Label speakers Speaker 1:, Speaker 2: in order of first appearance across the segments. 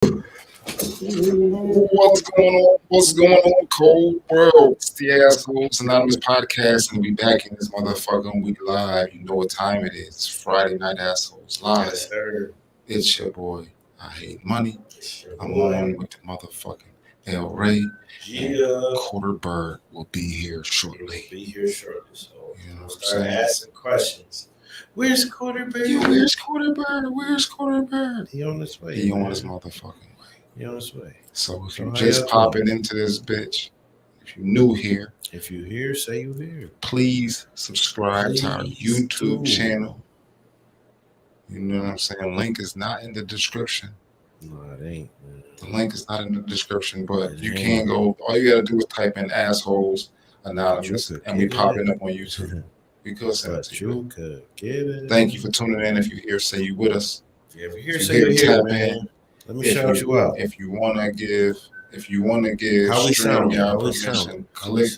Speaker 1: What's going on? What's going on, cold world? It's the Assholes Anonymous podcast, and we back in this motherfucking week live. You know what time it is. It's Friday Night Assholes Live.
Speaker 2: Yes, sir.
Speaker 1: It's your boy, I8money.
Speaker 2: It's your
Speaker 1: I'm
Speaker 2: boy.
Speaker 1: on with the motherfucking El-Rey.
Speaker 2: Yeah.
Speaker 1: Quarter-Bird will be here shortly.
Speaker 2: Be here shortly. So
Speaker 1: You know what I'm
Speaker 2: start
Speaker 1: saying?
Speaker 2: asking questions. Where's Quarter-Bird?
Speaker 1: Yo, where's Quarter-Bird? Where's Quarter-Bird?
Speaker 2: He on his way.
Speaker 1: He on his motherfucking way.
Speaker 2: He on his way.
Speaker 1: So if
Speaker 2: So
Speaker 1: you
Speaker 2: how
Speaker 1: just
Speaker 2: y'all
Speaker 1: popping into this bitch, if you're new here,
Speaker 2: If you here, say you here.
Speaker 1: please subscribe to our
Speaker 2: Please
Speaker 1: YouTube
Speaker 2: do.
Speaker 1: channel. You know what I'm saying? Link is not in the description.
Speaker 2: No, it ain't, man.
Speaker 1: The link is not in the description, but
Speaker 2: It
Speaker 1: you
Speaker 2: ain't.
Speaker 1: can go. All you gotta do is type in Assholes Anonymous,
Speaker 2: But you could
Speaker 1: and we
Speaker 2: get
Speaker 1: popping
Speaker 2: it.
Speaker 1: up on YouTube. We could send it
Speaker 2: But
Speaker 1: to you.
Speaker 2: you could get it.
Speaker 1: Thank you for tuning in. If you're here, say you with us.
Speaker 2: Yeah, if you're here,
Speaker 1: If
Speaker 2: say
Speaker 1: you
Speaker 2: you're
Speaker 1: hit
Speaker 2: here,
Speaker 1: tap
Speaker 2: man.
Speaker 1: in,
Speaker 2: Let me shout you out.
Speaker 1: If you wanna give
Speaker 2: How we sounding? How
Speaker 1: StreamYard
Speaker 2: we
Speaker 1: permission,
Speaker 2: sounding? How we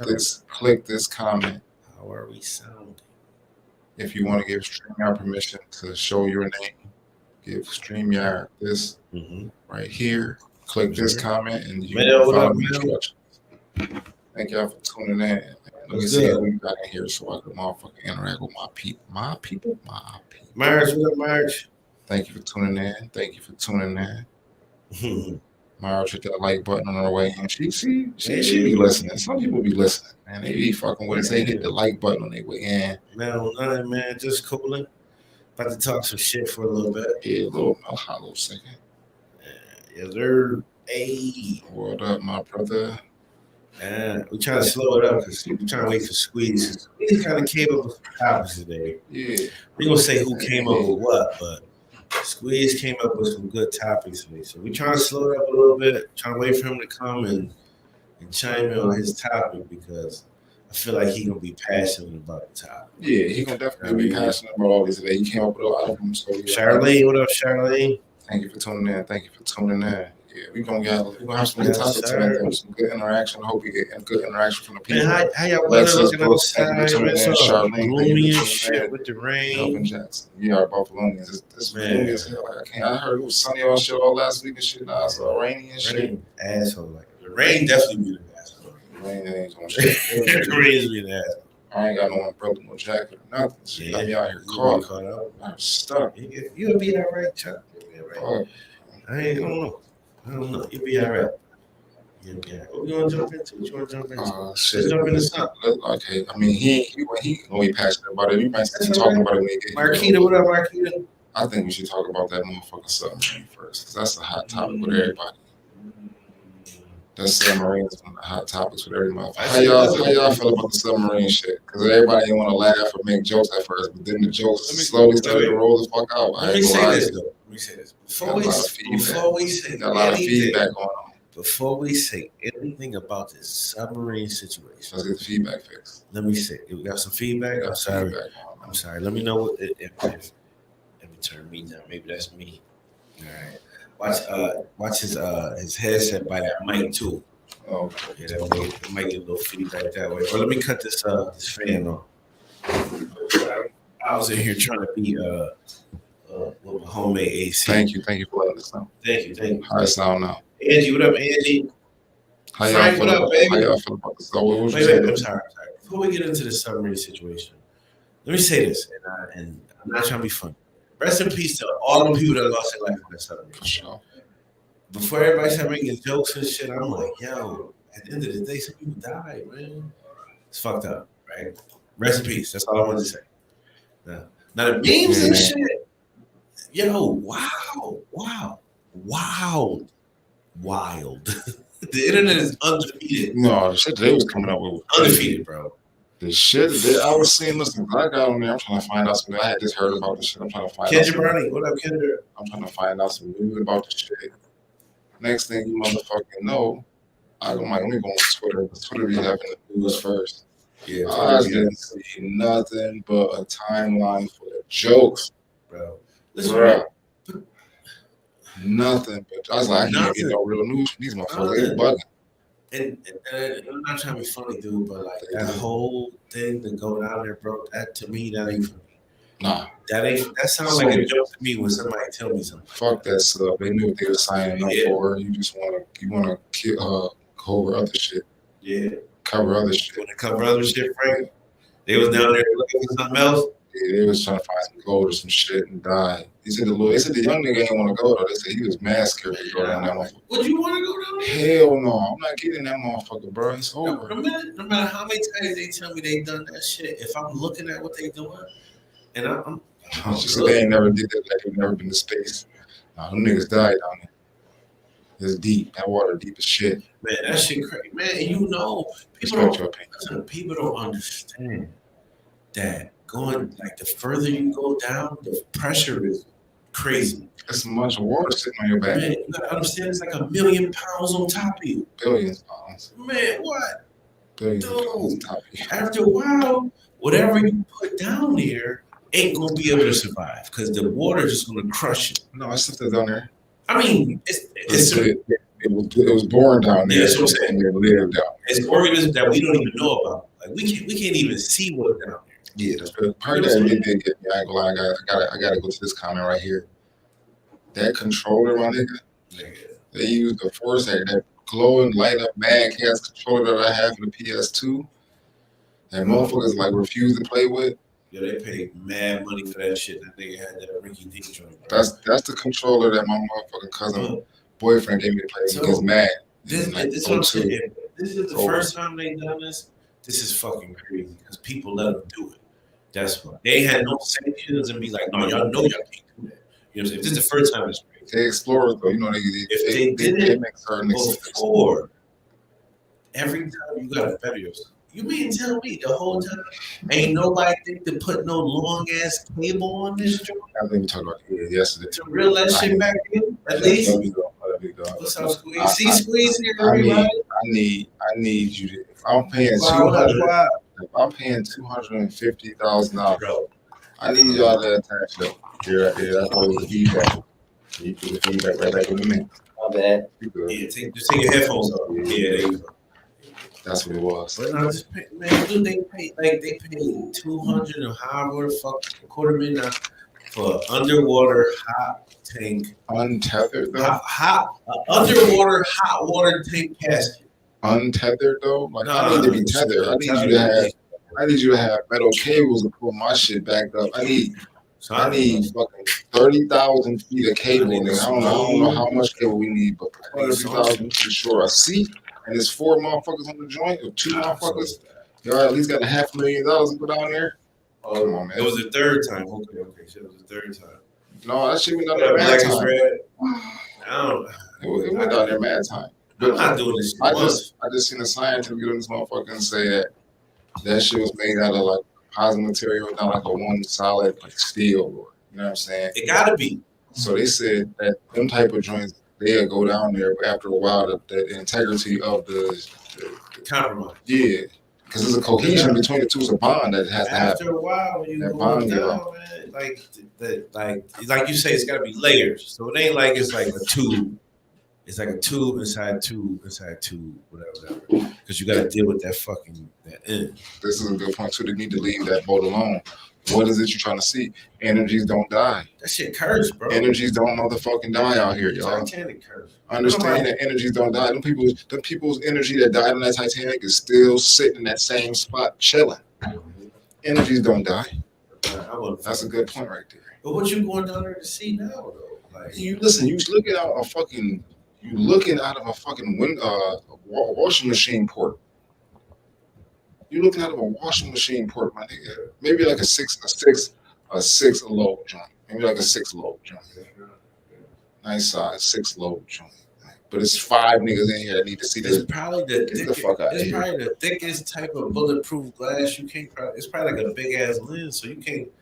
Speaker 1: click this comment.
Speaker 2: How are we sounding?
Speaker 1: If you want to give StreamYard permission to show your name, give StreamYard this right here. Click this comment and you
Speaker 2: Mel, what
Speaker 1: follow
Speaker 2: up,
Speaker 1: the
Speaker 2: Mel?
Speaker 1: instructions. Thank y'all for tuning in. Let me
Speaker 2: What's
Speaker 1: see
Speaker 2: good?
Speaker 1: how we got in here so I can motherfucking interact with my people. My people.
Speaker 2: Marge, what up, Marge?
Speaker 1: Thank you for tuning in. Marge hit that like button on her way in. She be listening. Some people be listening, man. They be fucking with us. They hit the like button on their way in.
Speaker 2: Man, nothing, man. Just cooling. About to talk some shit for a little bit.
Speaker 1: Yeah, a little hollow second.
Speaker 2: Yes, sir. Hey.
Speaker 1: What up, my brother?
Speaker 2: We trying to slow it up because we trying to wait for Squeeze. Squeeze kind of came up with some topics today.
Speaker 1: Yeah.
Speaker 2: We gonna say who came up with what, but Squeeze came up with some good topics today. So we trying to slow it up a little bit, trying to wait for him to come and chime in on his topic because I feel like he gonna be passionate about the topic.
Speaker 1: Yeah, he gonna definitely be passionate about all these today. He came up with a lot of them. So
Speaker 2: Charlene, what up, Charlene?
Speaker 1: Thank you for tuning in. Yeah, we gonna have some good topics today. Some good interaction. I hope we get good interaction from the people.
Speaker 2: Man, how y'all looking outside? Gloomy and shit with the rain.
Speaker 1: Elvin Jackson. We are Buffalonians. This man is hell. Like, I can't. I heard it was sunny all shit all last week and shit. Now it's rainy and shit.
Speaker 2: Asshole. Like the rain definitely be the asshole.
Speaker 1: The rain ain't gonna shit.
Speaker 2: The rain be the asshole.
Speaker 1: I ain't got no umbrella, no jacket, or nothing. Shit, I be out here caught up. I'm stuck.
Speaker 2: You'll be all right, Chuck. You'll be all right. I don't know. You'll be all right. What you want to jump into? What you want to jump into?
Speaker 1: Shit.
Speaker 2: Let's jump into something.
Speaker 1: Okay. I mean, he gonna be passionate about it. We might start talking about it when he gets
Speaker 2: Marquita, what up, Marquita?
Speaker 1: I think we should talk about that motherfucking submarine first, because that's a hot topic with everybody. That submarine is one of the hot topics with everybody. How y'all feel about the submarine shit? Because everybody didn't want to laugh or make jokes at first, but then the jokes slowly started to roll the fuck out.
Speaker 2: Let me say this though. Before we say
Speaker 1: got a lot of feedback going on.
Speaker 2: Before we say anything about this submarine situation,
Speaker 1: let's get the feedback fixed.
Speaker 2: Let me say, we got some feedback. I'm sorry. Let me know if let me turn me down. Maybe that's me. All right. Watch his headset by that mic too.
Speaker 1: Oh,
Speaker 2: yeah, that way it might get a little feedback that way. But let me cut this fan on. I was in here trying to be with my homemade AC.
Speaker 1: Thank you for letting us know.
Speaker 2: Thank you.
Speaker 1: How it sound now?
Speaker 2: Angie, what up, Angie?
Speaker 1: How y'all feel about this?
Speaker 2: Wait, I'm sorry. Before we get into the submarine situation, let me say this, and I'm not trying to be funny. Rest in peace to all the people that lost their life in that submarine.
Speaker 1: For sure.
Speaker 2: Before everybody started making jokes and shit, I'm like, yo, at the end of the day, some people died, man. It's fucked up, right? Rest in peace. That's all I wanted to say. Now the memes and shit, yo, wild. The internet is undefeated.
Speaker 1: No, the shit they was coming up with
Speaker 2: undefeated, bro.
Speaker 1: The shit that I was seeing, listen, I got on there. I'm trying to find out something. I had just heard about this shit. I'm trying to find out.
Speaker 2: Kendra Brownie, what up, Kendra?
Speaker 1: I'm trying to find out some news about this shit. Next thing you motherfucking know, let me go on Twitter. Twitter be having the news first.
Speaker 2: Yeah,
Speaker 1: I didn't see nothing but a timeline full of jokes,
Speaker 2: bro.
Speaker 1: Listen, nothing. But I was like, I can't get no real news from these motherfuckers. They bugging.
Speaker 2: And I'm not trying to be funny, dude, but like that whole thing to go down there, bro, that to me, that ain't funny.
Speaker 1: Nah.
Speaker 2: That sounds like a joke to me when somebody tell me something.
Speaker 1: Fuck that stuff. They knew what they were signing up for. You just wanna cover other shit.
Speaker 2: Yeah.
Speaker 1: Cover other shit.
Speaker 2: Want to cover other shit, Frank? They was down there looking for something else.
Speaker 1: Yeah, they was trying to find some gold or some shit and die. They said the young nigga ain't want to go though. They said he was mad scared to go down that motherfucker.
Speaker 2: Would you want to go down there?
Speaker 1: Hell no, I'm not getting that motherfucker, bro. It's over.
Speaker 2: No matter how many times they tell me they done that shit, if I'm looking at what they doing, and I'm
Speaker 1: just they ain't never did that. Like they've never been to space. Nah, them niggas died down there. It's deep. That water deep as shit.
Speaker 2: Man, that shit crazy. Man, you know, people don't understand that going like the further you go down, the pressure is crazy.
Speaker 1: That's much water sitting on your back.
Speaker 2: Man, you gotta understand it's like 1 million pounds on top of you.
Speaker 1: Billions pounds.
Speaker 2: Man, what?
Speaker 1: Billions pounds on top of you.
Speaker 2: After a while, whatever you put down there ain't gonna be able to survive because the water is just gonna crush it.
Speaker 1: No, I still down there.
Speaker 2: I mean,
Speaker 1: it was born down there.
Speaker 2: Yeah, that's what I'm saying.
Speaker 1: It lived down.
Speaker 2: It's organisms that we don't even know about. Like we can't even see what's down there.
Speaker 1: Yeah, that's good. Part of that really did get me. I ain't gonna lie. I gotta go to this comment right here. That controller, my nigga. They used the force that glowing light up mad chaos controller that I have for the PS2. That motherfuckers like refuse to play with.
Speaker 2: Yeah, they paid mad money for that shit. That nigga had that Ricky D joint.
Speaker 1: That's the controller that my motherfucking cousin boyfriend gave me to play with. He gets mad.
Speaker 2: This is what I'm saying. This is the first time they done this. This is fucking crazy because people let them do it. That's why they had no sanctions and be like, no, y'all know y'all can't do that. You know what I'm saying? If this is the first time, it's crazy.
Speaker 1: They explorers though, you know
Speaker 2: if they did it
Speaker 1: make certain
Speaker 2: before, every time you gotta better yourself. You mean tell me the whole time ain't nobody think to put no long ass cable on this joint?
Speaker 1: I think we talked about it yesterday.
Speaker 2: To reel that shit back in, at least.
Speaker 1: There we go.
Speaker 2: What's up, Squeeze? See Squeeze here, everybody.
Speaker 1: I need you to. If I'm paying $250,000, I need y'all to attach it. Here, that's all the feedback. You put the feedback right back in the mix.
Speaker 3: My bad.
Speaker 2: Yeah, just take your headphones off. Yeah, there you go.
Speaker 1: That's what it was.
Speaker 2: But no, man, dude, they paid 200 or however the fuck $250,000 for underwater hot tank.
Speaker 1: Untethered though.
Speaker 2: Underwater hot water tank casket.
Speaker 1: Untethered though. Like I need to be tethered. I need you to have metal cables to pull my shit back up. I need fucking 30,000 feet of cable. I don't know how much cable we need, but 30,000 for sure. A seat. And there's 4 motherfuckers on the joint, or 2 motherfuckers. Y'all at least got $500,000 to put down there. Oh, come on, man.
Speaker 2: It was the third time. Okay. Shit, it was the third time.
Speaker 1: No, that shit went down there mad time. It went down there mad time.
Speaker 2: But I'm not doing this shit.
Speaker 1: I just seen a scientist get on this motherfucker and say that shit was made out of like composite material, not like a one solid like steel, or you know what I'm saying?
Speaker 2: It gotta be.
Speaker 1: So they said that them type of joints, they'll go down there, but after a while, the integrity of the
Speaker 2: compromise.
Speaker 1: Yeah, because there's a cohesion between the two. It's a bond that has to happen.
Speaker 2: After a while, when you go down, man, like you say, it's got to be layers. So it ain't like it's like a tube. It's like a tube inside tube inside tube, whatever. Because you got to deal with that end.
Speaker 1: This is a good point too. They need to leave that boat alone. What is it you're trying to see? Energies don't die.
Speaker 2: That shit cursed, bro.
Speaker 1: Energies don't motherfucking die out here, y'all.
Speaker 2: Titanic curse.
Speaker 1: Understand that energies don't die. Them people's energy that died on that Titanic is still sitting in that same spot chilling. Energies don't die. That's a good point right there.
Speaker 2: But what you going down there to see now, though? Like
Speaker 1: you looking out of a fucking washing machine port. You're looking out of a washing machine port, my nigga. Maybe like a six load joint. Maybe like a 6 load joint. Nice size 6 load joint. But it's 5 niggas in here that need to see this.
Speaker 2: It's probably the thickest type of bulletproof glass you can't. It's probably like a big ass lens, so you can't.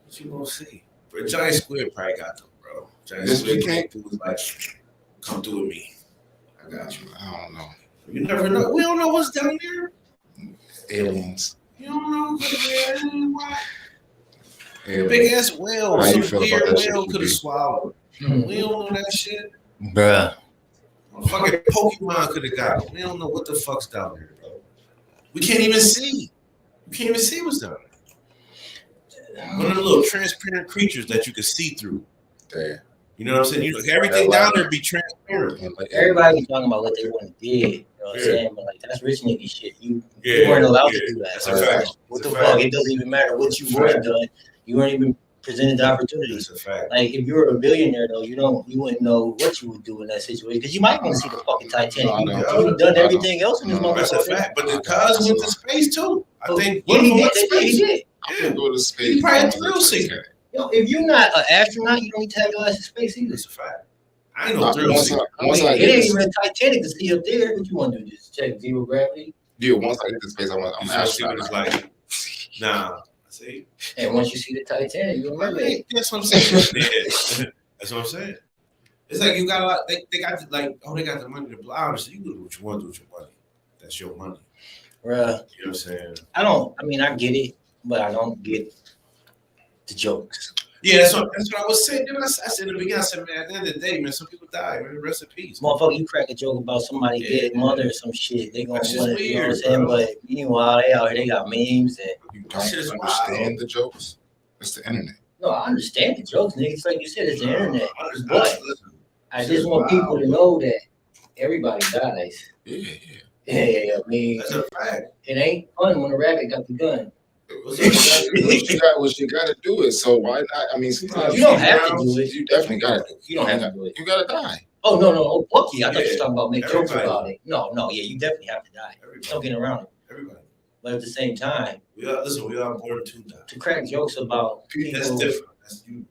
Speaker 2: What you gonna see? But Giant Squid probably got them, bro. Giant Squid can't do is like, come through with me. I got you.
Speaker 1: I don't know.
Speaker 2: You never know. We don't know what's down there.
Speaker 1: Aliens.
Speaker 2: You don't know what
Speaker 1: Aliens.
Speaker 2: Big ass whale.
Speaker 1: How you
Speaker 2: some
Speaker 1: feel about that
Speaker 2: whale
Speaker 1: shit,
Speaker 2: could have swallowed. We don't know that shit.
Speaker 3: Bruh.
Speaker 2: Fucking Pokemon could have got it. We don't know what the fuck's down there, bro. We can't even see. We can't even see what's down there. One of them little transparent creatures that you can see through.
Speaker 1: Damn.
Speaker 2: You know what I'm saying? Everything down there be transparent.
Speaker 3: Everybody's talking about what they want to do. You know what I'm saying? But like that's rich nigga shit. You weren't allowed to do that.
Speaker 2: That's a fact.
Speaker 3: What the fuck? It doesn't even matter what you would have done. You weren't even presented the opportunity.
Speaker 2: That's a fact.
Speaker 3: Like if you were a billionaire though, you wouldn't know what you would do in that situation because you might want to see the fucking Titanic. You've done everything else in this motherfucker.
Speaker 2: That's a fact. But the cuz went to space too. I think
Speaker 3: he did.
Speaker 1: I can go to space.
Speaker 2: He probably thrill seeker.
Speaker 3: Yo, if you're not an astronaut, you don't need to have your ass in space either.
Speaker 2: That's a fact. I ain't no thrill seeker.
Speaker 3: It ain't even a Titanic to see up there. What you want to do? Just check zero gravity?
Speaker 1: Yeah, once I get to space, I'm an astronaut.
Speaker 2: It's like, nah. See?
Speaker 3: And once you see the Titanic, you remember it.
Speaker 2: That's what I'm saying. That's what I'm saying. It's like you got a lot. They got they got the money to blow. Obviously, you do what you want to do with your money. That's your money.
Speaker 3: Bruh.
Speaker 2: You know what I'm saying?
Speaker 3: I get it, but I don't get the jokes.
Speaker 2: Yeah, that's what I was saying. I said in the beginning, I said, man, at the end of the day, man, some people die. Man, rest in peace.
Speaker 3: Motherfucker, you crack a joke about somebody dead mother or some shit. They gonna want it, you know what I'm saying?
Speaker 2: Bro.
Speaker 3: But meanwhile, they out here, they got memes and
Speaker 1: You don't understand the jokes. It's the internet.
Speaker 3: no, I understand the jokes, nigga. It's like you said, it's the internet.
Speaker 2: But
Speaker 3: I just want people to know that everybody dies.
Speaker 1: Yeah.
Speaker 3: Yeah, I mean,
Speaker 2: that's a fact.
Speaker 3: it ain't fun when a rabbit got the gun.
Speaker 1: What you gotta do it. So why not? I mean, sometimes
Speaker 3: You don't have to do it.
Speaker 1: You definitely gotta do it.
Speaker 3: You don't have to do it.
Speaker 1: You gotta die.
Speaker 3: Oh no, oh fuck yeah! I thought you were talking about make jokes
Speaker 2: Everybody.
Speaker 3: about it. No, yeah, you definitely have to die.
Speaker 2: Everybody.
Speaker 3: Don't get around it.
Speaker 2: Everybody.
Speaker 3: But at the same time,
Speaker 2: We are born to die.
Speaker 3: to crack jokes about people,
Speaker 2: That's different.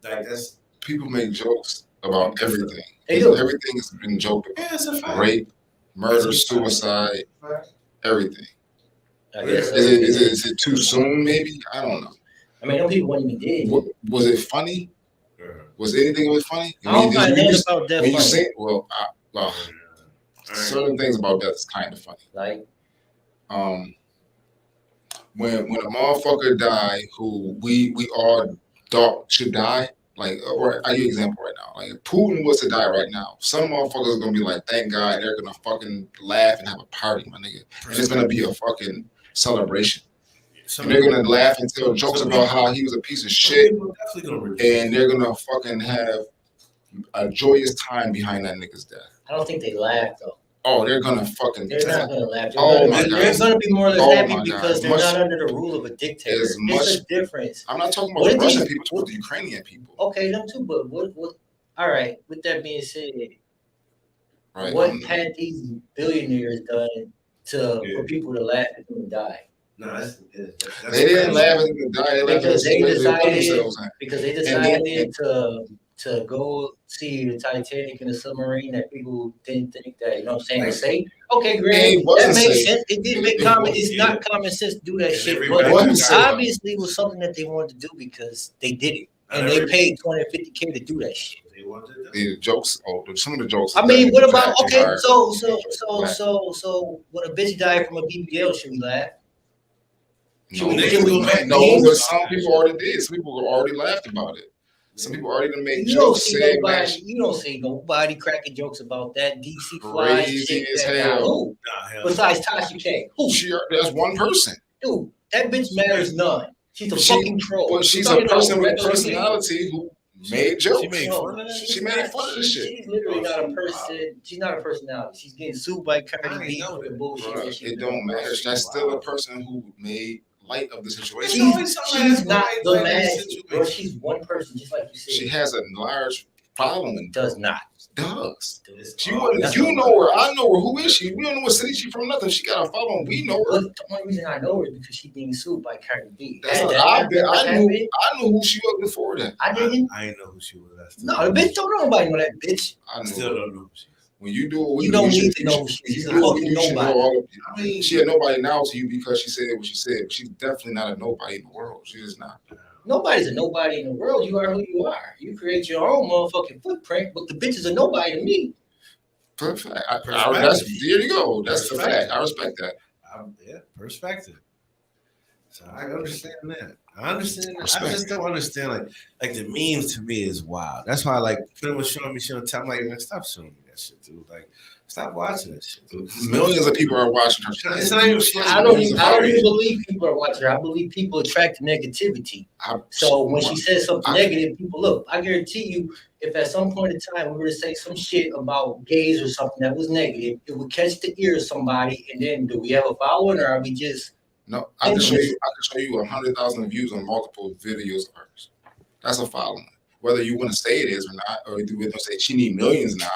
Speaker 2: That's
Speaker 1: People make jokes about everything.
Speaker 3: They do.
Speaker 1: Everything has been joked about.
Speaker 2: yeah, it's a fact.
Speaker 1: Rape, murder, suicide, everything.
Speaker 3: I guess.
Speaker 1: Is it too soon? Maybe I don't know.
Speaker 3: I mean, them people weren't even dead.
Speaker 1: Was it funny? Was anything of it funny?
Speaker 3: I don't find that about death
Speaker 1: When you
Speaker 3: funny.
Speaker 1: say, well, certain things about death is kind of funny.
Speaker 3: Like,
Speaker 1: When a motherfucker die who we all thought should die, like, or I give you an example right now. Like, if Putin was to die right now, some motherfuckers are gonna be like, thank God, they're gonna fucking laugh and have a party, my nigga. And it's gonna be a fucking celebration. And they're gonna laugh and tell jokes about how he was a piece of shit, and they're gonna fucking have a joyous time behind that nigga's death.
Speaker 3: I don't think they laugh though.
Speaker 1: Oh, they're gonna fucking.
Speaker 3: They're not gonna laugh.
Speaker 1: Oh my God.
Speaker 3: They're gonna be more or less
Speaker 1: Oh
Speaker 3: happy
Speaker 1: my
Speaker 3: because
Speaker 1: God.
Speaker 3: they're not under the rule of a dictator.
Speaker 1: As
Speaker 3: It's a difference.
Speaker 1: I'm not talking
Speaker 3: What
Speaker 1: about the
Speaker 3: did
Speaker 1: Russian
Speaker 3: these-
Speaker 1: people, I'm talking about the Ukrainian people.
Speaker 3: Okay, them too. But what? All right. With that being said,
Speaker 1: Right.
Speaker 3: what had these billionaires done for people to laugh at them and die?
Speaker 2: No, that's
Speaker 1: They didn't laugh at them die. They laughed at
Speaker 3: Because they
Speaker 1: them
Speaker 3: decided
Speaker 1: themselves.
Speaker 3: because they
Speaker 1: And
Speaker 3: decided to go see the Titanic in a submarine that people didn't think that, you know what I'm saying, was safe. Okay, great.
Speaker 1: It wasn't
Speaker 3: That makes
Speaker 1: safe.
Speaker 3: sense. It didn't make common. It's not common sense to do that shit. But
Speaker 1: Everybody said-
Speaker 3: obviously it was something that they wanted to do because they did it. And they paid $250K to do that shit.
Speaker 2: They wanted to do.
Speaker 1: The jokes, some of the jokes.
Speaker 3: I mean, what about
Speaker 1: exactly
Speaker 3: okay?
Speaker 1: right.
Speaker 3: So when a bitch died from a BBL, should we laugh?
Speaker 1: No,
Speaker 3: Should
Speaker 1: no, but some people already did. Some people already laughed about it. Some people already done made
Speaker 3: You don't
Speaker 1: jokes
Speaker 3: see
Speaker 1: saying
Speaker 3: nobody.
Speaker 1: that
Speaker 3: You don't see nobody cracking jokes about that DC fly
Speaker 1: crazy
Speaker 3: chick.
Speaker 1: as
Speaker 3: That
Speaker 1: hell.
Speaker 3: who?
Speaker 2: Nah, hell.
Speaker 3: Besides Tasha K. Who?
Speaker 1: That's one person.
Speaker 3: Dude, that bitch matters none. She's a
Speaker 1: She-
Speaker 3: fucking troll.
Speaker 1: But she's
Speaker 3: You're
Speaker 1: a
Speaker 3: talking about
Speaker 1: person with
Speaker 3: regular
Speaker 1: personality who made jokes.
Speaker 2: She made fun of that?
Speaker 1: She made fun of this shit.
Speaker 3: She's literally not a person. She's not a personality. She's getting sued by
Speaker 2: I
Speaker 3: Cardi
Speaker 2: ain't
Speaker 3: B
Speaker 2: know
Speaker 3: for the
Speaker 2: that,
Speaker 3: bullshit.
Speaker 1: Bruh,
Speaker 3: that she
Speaker 1: it
Speaker 3: doing.
Speaker 1: don't matter. That's still a person who made light of the situation.
Speaker 3: She's not the man, bro. She's one person, just like you said.
Speaker 1: She has a large following.
Speaker 3: does not.
Speaker 1: Does. She
Speaker 3: Oh,
Speaker 1: wouldn't.
Speaker 3: that's
Speaker 1: You
Speaker 3: not-
Speaker 1: know her. I know her. Who is she? We don't know what city she's from. Nothing. She got a following. We know her.
Speaker 3: But the only reason I know her is because she's being sued by Cardi B.
Speaker 1: That's
Speaker 3: Had
Speaker 1: what
Speaker 3: that
Speaker 1: I
Speaker 3: never happened,
Speaker 1: knew who she was before that.
Speaker 3: I didn't.
Speaker 2: I ain't know who she was.
Speaker 3: No, the bitch don't know nobody know that bitch.
Speaker 1: I
Speaker 2: I
Speaker 1: knew.
Speaker 2: still don't know who she is.
Speaker 1: When you do what we
Speaker 3: You
Speaker 1: do,
Speaker 3: don't
Speaker 1: should-
Speaker 3: need to know who she is. She's a fucking
Speaker 1: you should know
Speaker 3: nobody.
Speaker 1: all of- I mean, she a nobody now to you because she said what she said. She's definitely not a nobody in the world. She is not.
Speaker 3: Nobody's a nobody in the world. You are who you are. You create your own motherfucking footprint, but the bitch is a nobody to me.
Speaker 1: Perfect. There you go. That's the fact. I respect that.
Speaker 2: Yeah, perspective. So I understand that. I understand that.
Speaker 1: Respect.
Speaker 2: I just don't understand like the memes to me is wild. That's why like Phil was showing me, tell me like, man, stop showing me that shit, dude. Like, stop watching that shit, dude.
Speaker 1: Millions of people are watching her.
Speaker 2: It's not even
Speaker 3: I don't even believe people are watching her. I believe people attract negativity. So when she says something negative, people look. I guarantee you, if at some point in time we were to say some shit about gays or something that was negative, it would catch the ear of somebody. And then, do we have a following, or are we just?
Speaker 1: No, I can show you 100,000 views on multiple videos of hers. That's a following. Whether you want to say it is or not, or you want to say she need millions now,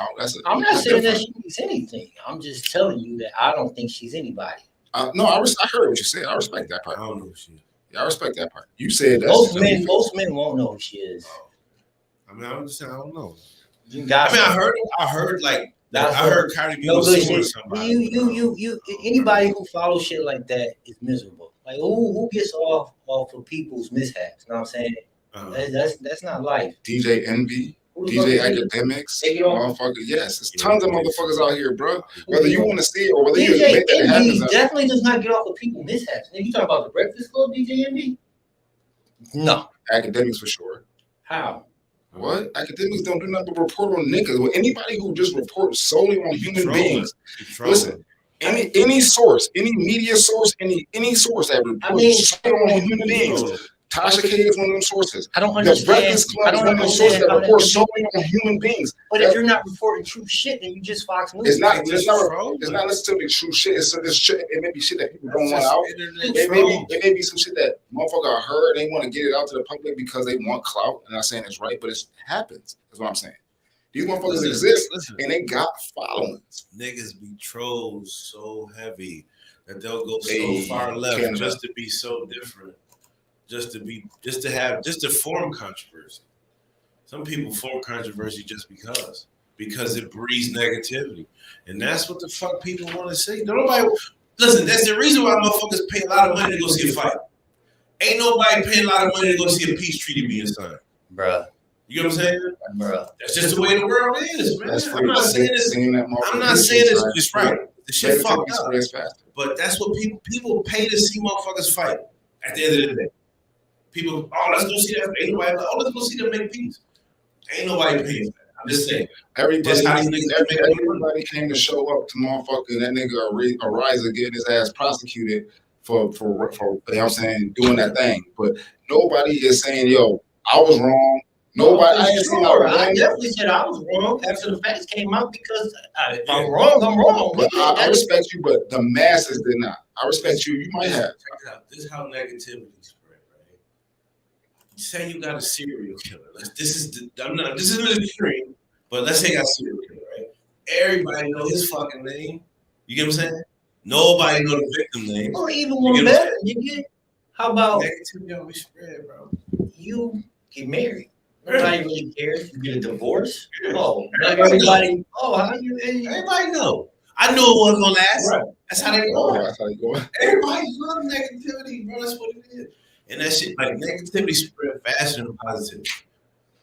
Speaker 3: I'm not saying that she needs anything. I'm just telling you that I don't think she's anybody.
Speaker 1: No, I heard what you said. I respect that part.
Speaker 2: I don't know who she is.
Speaker 1: Yeah, I respect that part. You said that.
Speaker 3: Most men won't know who she is.
Speaker 2: I mean, I'm just saying, I don't know.
Speaker 3: I
Speaker 2: heard Cardi B was suing somebody.
Speaker 3: You anybody who follows shit like that is miserable. Like who gets off of people's mishaps? You know what I'm saying? That's not life.
Speaker 1: DJ Envy, DJ Academics, motherfucker. Yes, there's tons of motherfuckers out here, bro. Whether you want to see it or whether you admit that it happens.
Speaker 3: Definitely does not get off of people's mishaps. Nigga, you talking about the Breakfast Club, DJ Envy? No.
Speaker 1: Academics for sure.
Speaker 3: How?
Speaker 1: What? Academics don't do nothing but report on niggas. Well, anybody who just reports solely on human beings. Listen, any source, any media source, any source that reports solely on human beings. Tasha K is one of them sources.
Speaker 3: I don't understand.
Speaker 1: The Breakfast Club is one of them sources that reports solely on human beings.
Speaker 3: But if you're not reporting true shit, then you just Fox News.
Speaker 1: It's not necessarily true shit. It may be shit that people don't want out. It may be some shit that motherfucker heard. They want to get it out to the public because they want clout. I'm not saying it's right, but it happens. That's what I'm saying. These motherfuckers exist, and they got followings.
Speaker 2: Niggas be trolls so heavy that they'll go so far left just to be so different. Just to form controversy. Some people form controversy just because it breeds negativity, and that's what the fuck people want to say. Nobody listen. That's the reason why motherfuckers pay a lot of money to go see a fight. Ain't nobody paying a lot of money to go see a peace treaty being signed,
Speaker 3: bruh.
Speaker 2: You know what I'm saying,
Speaker 3: bruh?
Speaker 2: That's just the way the world is, man. I'm not saying it's right. The shit fucked up, but that's what people pay to see motherfuckers fight. At the end of the day. People, let's go see that. Ain't nobody, let's go see them make peace. Ain't nobody paying for that. I'm just saying.
Speaker 1: Everybody came to show up to motherfucker. That nigga Ariza getting his ass prosecuted for you know what I'm saying, doing that thing. But nobody is saying, yo, I was wrong. Nobody.
Speaker 3: I definitely said I was wrong after the facts came out because if I'm wrong, I'm wrong.
Speaker 1: But I respect you, but the masses did not. I respect you. You might have.
Speaker 2: Check it out. This is how negativity spread, right? You say you got a serial killer. This isn't an extreme, but let's say you got a serial killer, right? Everybody know his fucking name. You get what I'm saying? Nobody know the victim name.
Speaker 3: Or even one better, nigga. How about
Speaker 2: negativity always spread, bro?
Speaker 3: You get married. Nobody really cares. You get a divorce. Oh, like everybody. Oh, how you?
Speaker 2: Everybody know. I knew it wasn't gonna last. Right. That's how they go.
Speaker 1: That's how you go.
Speaker 2: Everybody love negativity, bro. That's what it is. And that shit, like negativity, spread faster than positivity.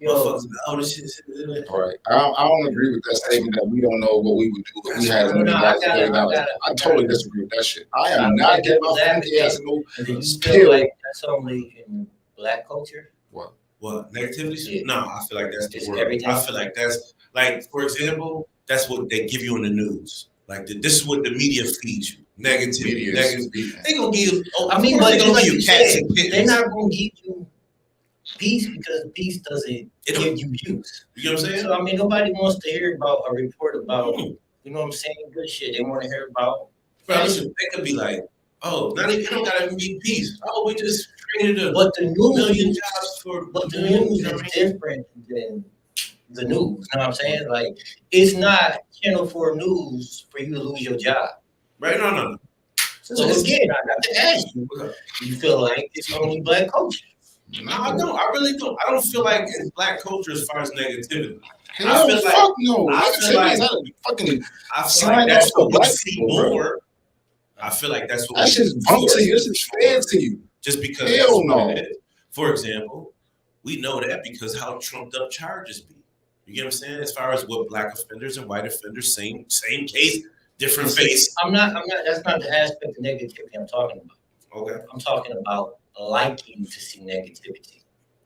Speaker 2: This shit.
Speaker 1: All right, I don't agree with that statement that we don't know what we would do if we had $1,000,000. I totally disagree with that shit. I am not getting my funky ass no
Speaker 3: pill. Like that's only in black culture.
Speaker 2: What negativity?
Speaker 3: Yeah.
Speaker 2: No, I feel like that's the word.
Speaker 3: Everything.
Speaker 2: I feel like that's like, for example, that's what they give you in the news. Like this is what the media feeds you. Negativity. They gonna give you.
Speaker 3: I mean, but like you said, they're not gonna give you peace because peace doesn't give you views.
Speaker 2: You know what I'm saying?
Speaker 3: So I mean, nobody wants to hear about a report about you know what I'm saying, good shit. They want to hear about.
Speaker 2: Bro, listen, they could be like, not even, it don't gotta even be peace. Oh, we just created
Speaker 3: but the news,
Speaker 2: million jobs for.
Speaker 3: But the news is different than the news. You know what I'm saying? Like, it's not Channel 4 news for you to lose your job.
Speaker 2: Right? No.
Speaker 3: So again, I got to ask you, you feel like it's only black culture?
Speaker 2: No, I don't. I really don't. I don't feel like it's black culture as far as negativity.
Speaker 1: I feel like no. I feel like
Speaker 2: that's what we see more. I feel like that's what
Speaker 1: that's just bump to you. This is fair to you.
Speaker 2: Just because For example, we know that because how trumped up charges be. You get what I'm saying? As far as what black offenders and white offenders, same case, different face.
Speaker 3: I'm not. That's not the aspect of negativity I'm talking about.
Speaker 2: Okay.
Speaker 3: I'm talking about liking to see negativity.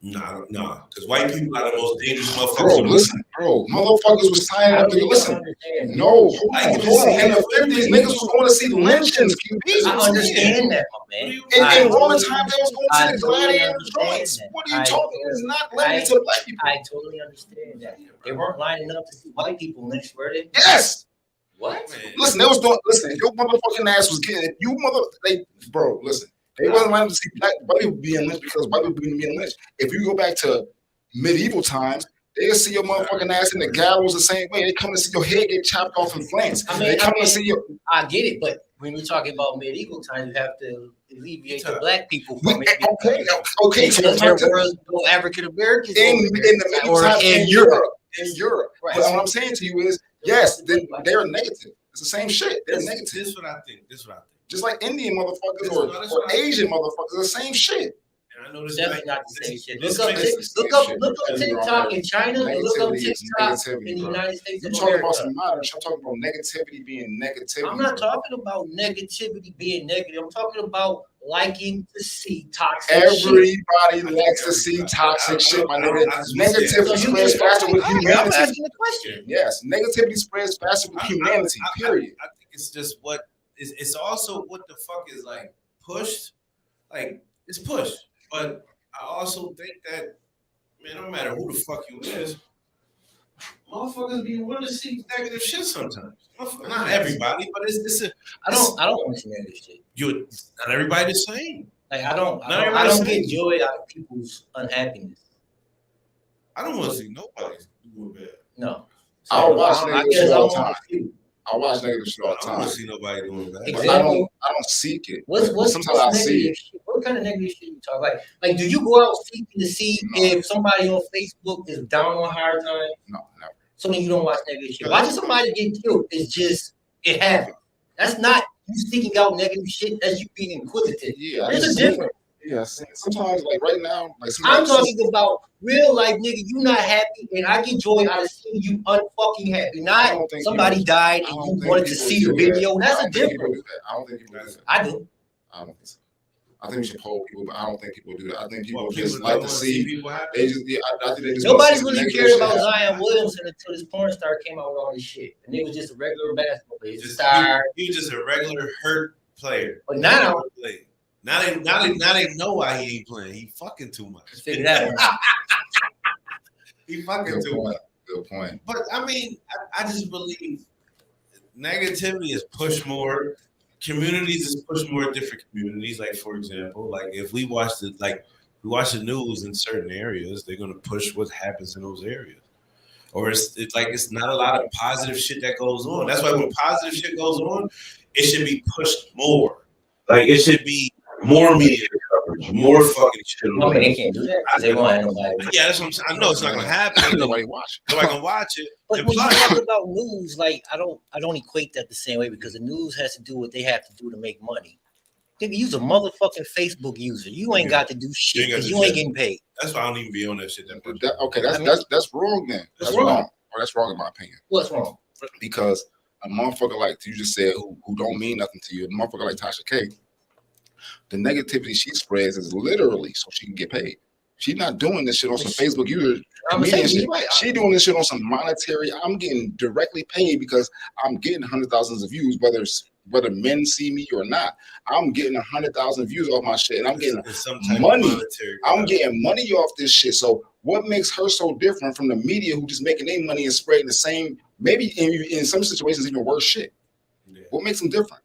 Speaker 2: Nah, because white people are the most dangerous motherfuckers.
Speaker 1: Bro, listen, motherfuckers was signing up to listen. No, hold on. In the 50s, niggas was going to see lynchings, QB.
Speaker 3: I understand that, my man.
Speaker 1: In Roman times, they was going to see the gladiator joints. What are you talking? It's not limited to black people.
Speaker 3: I totally understand that. They weren't lining up to see white people lynched, were they?
Speaker 1: Yes.
Speaker 3: What?
Speaker 1: Listen, they was doing. Listen, if your motherfucking ass was getting, bro, listen. They wasn't allowed to see white people being lynched because white people being lynched. If you go back to medieval times, they'll see your motherfucking ass in the gallows the same way. They come to see your head get chopped off in flames. They come to see your.
Speaker 3: I get it, but when we're talking about medieval times, you have to alleviate the black people from it.
Speaker 1: Okay.
Speaker 3: Because there were no African Americans
Speaker 1: in the medieval times in Europe. In Europe.
Speaker 3: Right.
Speaker 1: But what I'm saying to you is, yes, they're negative. It's the same shit. They're negative.
Speaker 2: This is what I think.
Speaker 1: Just like Indian motherfuckers or Asian motherfuckers, the same shit.
Speaker 2: And I know this
Speaker 3: definitely not the same shit.
Speaker 2: Look
Speaker 3: up TikTok in China and look up TikTok in the United States.
Speaker 1: You're talking about some modern. I'm talking about negativity being negativity.
Speaker 3: I'm not talking about negativity being negative. I'm talking about liking to see toxic
Speaker 1: Everybody
Speaker 3: shit.
Speaker 1: likes to see toxic shit, my nigga. Negativity spreads faster with humanity.
Speaker 3: I'm asking the question.
Speaker 1: Yes, negativity spreads faster with humanity, period.
Speaker 2: I think it's just what it's also what the fuck is like pushed. Like it's pushed. But I also think that, man, no matter who the fuck you is, motherfuckers be willing to see negative shit sometimes. Not everybody, but it's a.
Speaker 3: I don't want to see negative shit.
Speaker 2: Not everybody the same.
Speaker 3: Like I don't get joy out of people's unhappiness.
Speaker 2: I don't want to see nobody doing bad.
Speaker 3: No.
Speaker 1: I watch negative shit all the time. I watch negative shit all the time.
Speaker 2: I don't see nobody doing bad.
Speaker 3: Exactly.
Speaker 1: I don't seek it. Sometimes I see it.
Speaker 3: What kind of negative shit you talk? Like, do you go out seeking to see if somebody on Facebook is down on hard time?
Speaker 1: No, never.
Speaker 3: So then you don't watch negative shit. Watching somebody get killed is just it happens. That's not you seeking out negative shit. That's you being inquisitive.
Speaker 1: Yeah,
Speaker 3: there's a difference.
Speaker 1: Yes. Sometimes, like right now,
Speaker 3: I'm talking about real life, nigga. You not happy, and I get joy out of seeing you unfucking happy. Not somebody died and you wanted to see the video. That's a difference.
Speaker 1: I don't think people do that.
Speaker 3: I do.
Speaker 1: I don't think so. I think we should poll people, but I don't think people do that. I think people just like to see people happy. I think they just
Speaker 3: nobody really cared about Zion Williamson until this porn star came out with all this shit. And he was just a regular basketball player.
Speaker 2: He was just a regular hurt player.
Speaker 3: But now
Speaker 2: they know why he ain't playing. He fucking too much.
Speaker 3: Figure that out.
Speaker 2: He fucking too much.
Speaker 1: Good point.
Speaker 2: But I mean, I just believe negativity is pushed more. Communities is pushed more different communities. Like for example, like if we watch the news in certain areas, they're gonna push what happens in those areas. Or it's not a lot of positive shit that goes on. That's why when positive shit goes on, it should be pushed more. Like it should be more media coverage, more fucking shit.
Speaker 3: No, they can't do that. They won't have nobody.
Speaker 2: Yeah, that's what I'm saying. I know it's not gonna happen. Nobody gonna watch it.
Speaker 3: But when you talk about news, like I don't equate that the same way because the news has to do what they have to do to make money. Nigga, you's a motherfucking Facebook user. You ain't got to do shit because you ain't getting paid.
Speaker 2: That's why I don't even be on that shit.
Speaker 1: Okay, that's wrong then. That's wrong. Or that's wrong in my opinion.
Speaker 3: What's wrong?
Speaker 1: Because a motherfucker like you just said who don't mean nothing to you, a motherfucker like Tasha K, the negativity she spreads is literally so she can get paid. She's not doing this shit on some Facebook user shit. She doing this shit on some monetary. I'm getting directly paid because I'm getting 100,000 of views, whether men see me or not. I'm getting 100,000 views off my shit, and I'm getting money. I'm getting money off this shit. So what makes her so different from the media who just making their money and spreading the same, maybe in some situations even worse shit? Yeah. What makes them different?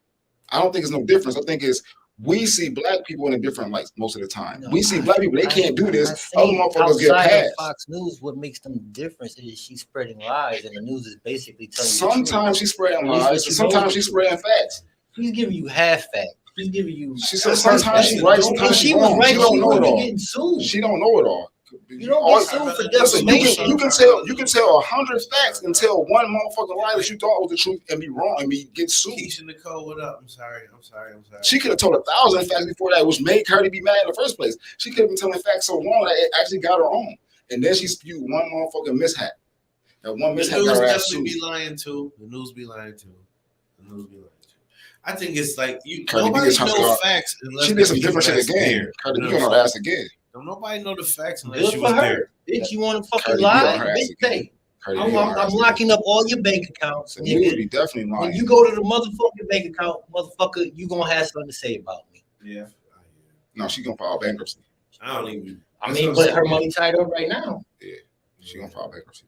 Speaker 1: I don't think it's no difference. I think it's we see black people in a different light most of the time. No, we see black people, they can't do this. Other motherfuckers get passed.
Speaker 3: Fox News, what makes them different is she's spreading lies, and the news is basically telling you.
Speaker 1: Sometimes she's spreading lies, and sometimes she's spreading facts.
Speaker 3: She's giving you half facts. She's giving you.
Speaker 1: Sometimes she's right, sometimes she's wrong. She don't know it all. She don't know it all.
Speaker 3: You don't get sued for defamation.
Speaker 1: You can tell 100 facts and tell one motherfucking lie that you thought was the truth and be wrong and get sued.
Speaker 2: Keisha Nicole, what up? I'm sorry.
Speaker 1: She could have told 1,000 facts before that, which made her to be mad in the first place. She could have been telling facts so long that it actually got her on. And then she spewed one motherfucking mishap. That one mishap got her ass sued.
Speaker 2: The news be lying too. I think it's like nobody knows facts unless
Speaker 1: she did some different shit again. You don't know ass again.
Speaker 2: Don't nobody know the facts unless
Speaker 3: Good
Speaker 2: you
Speaker 3: for
Speaker 2: was
Speaker 3: her.
Speaker 2: there.
Speaker 3: Bitch, you want to fucking
Speaker 1: Cardi B
Speaker 3: lie?
Speaker 1: on her ass
Speaker 3: Bitch,
Speaker 1: again.
Speaker 3: say,
Speaker 1: Cardi B
Speaker 3: I'm
Speaker 1: on her ass
Speaker 3: locking up all your bank accounts,
Speaker 1: again. You would
Speaker 3: nigga.
Speaker 1: be definitely lying.
Speaker 3: When you go to the motherfucking bank account, motherfucker, you gonna have something to say about me.
Speaker 2: Yeah.
Speaker 1: No, she gonna file bankruptcy.
Speaker 2: I don't even.
Speaker 3: I mean, but her money tied up right now.
Speaker 1: Yeah, she gonna file bankruptcy.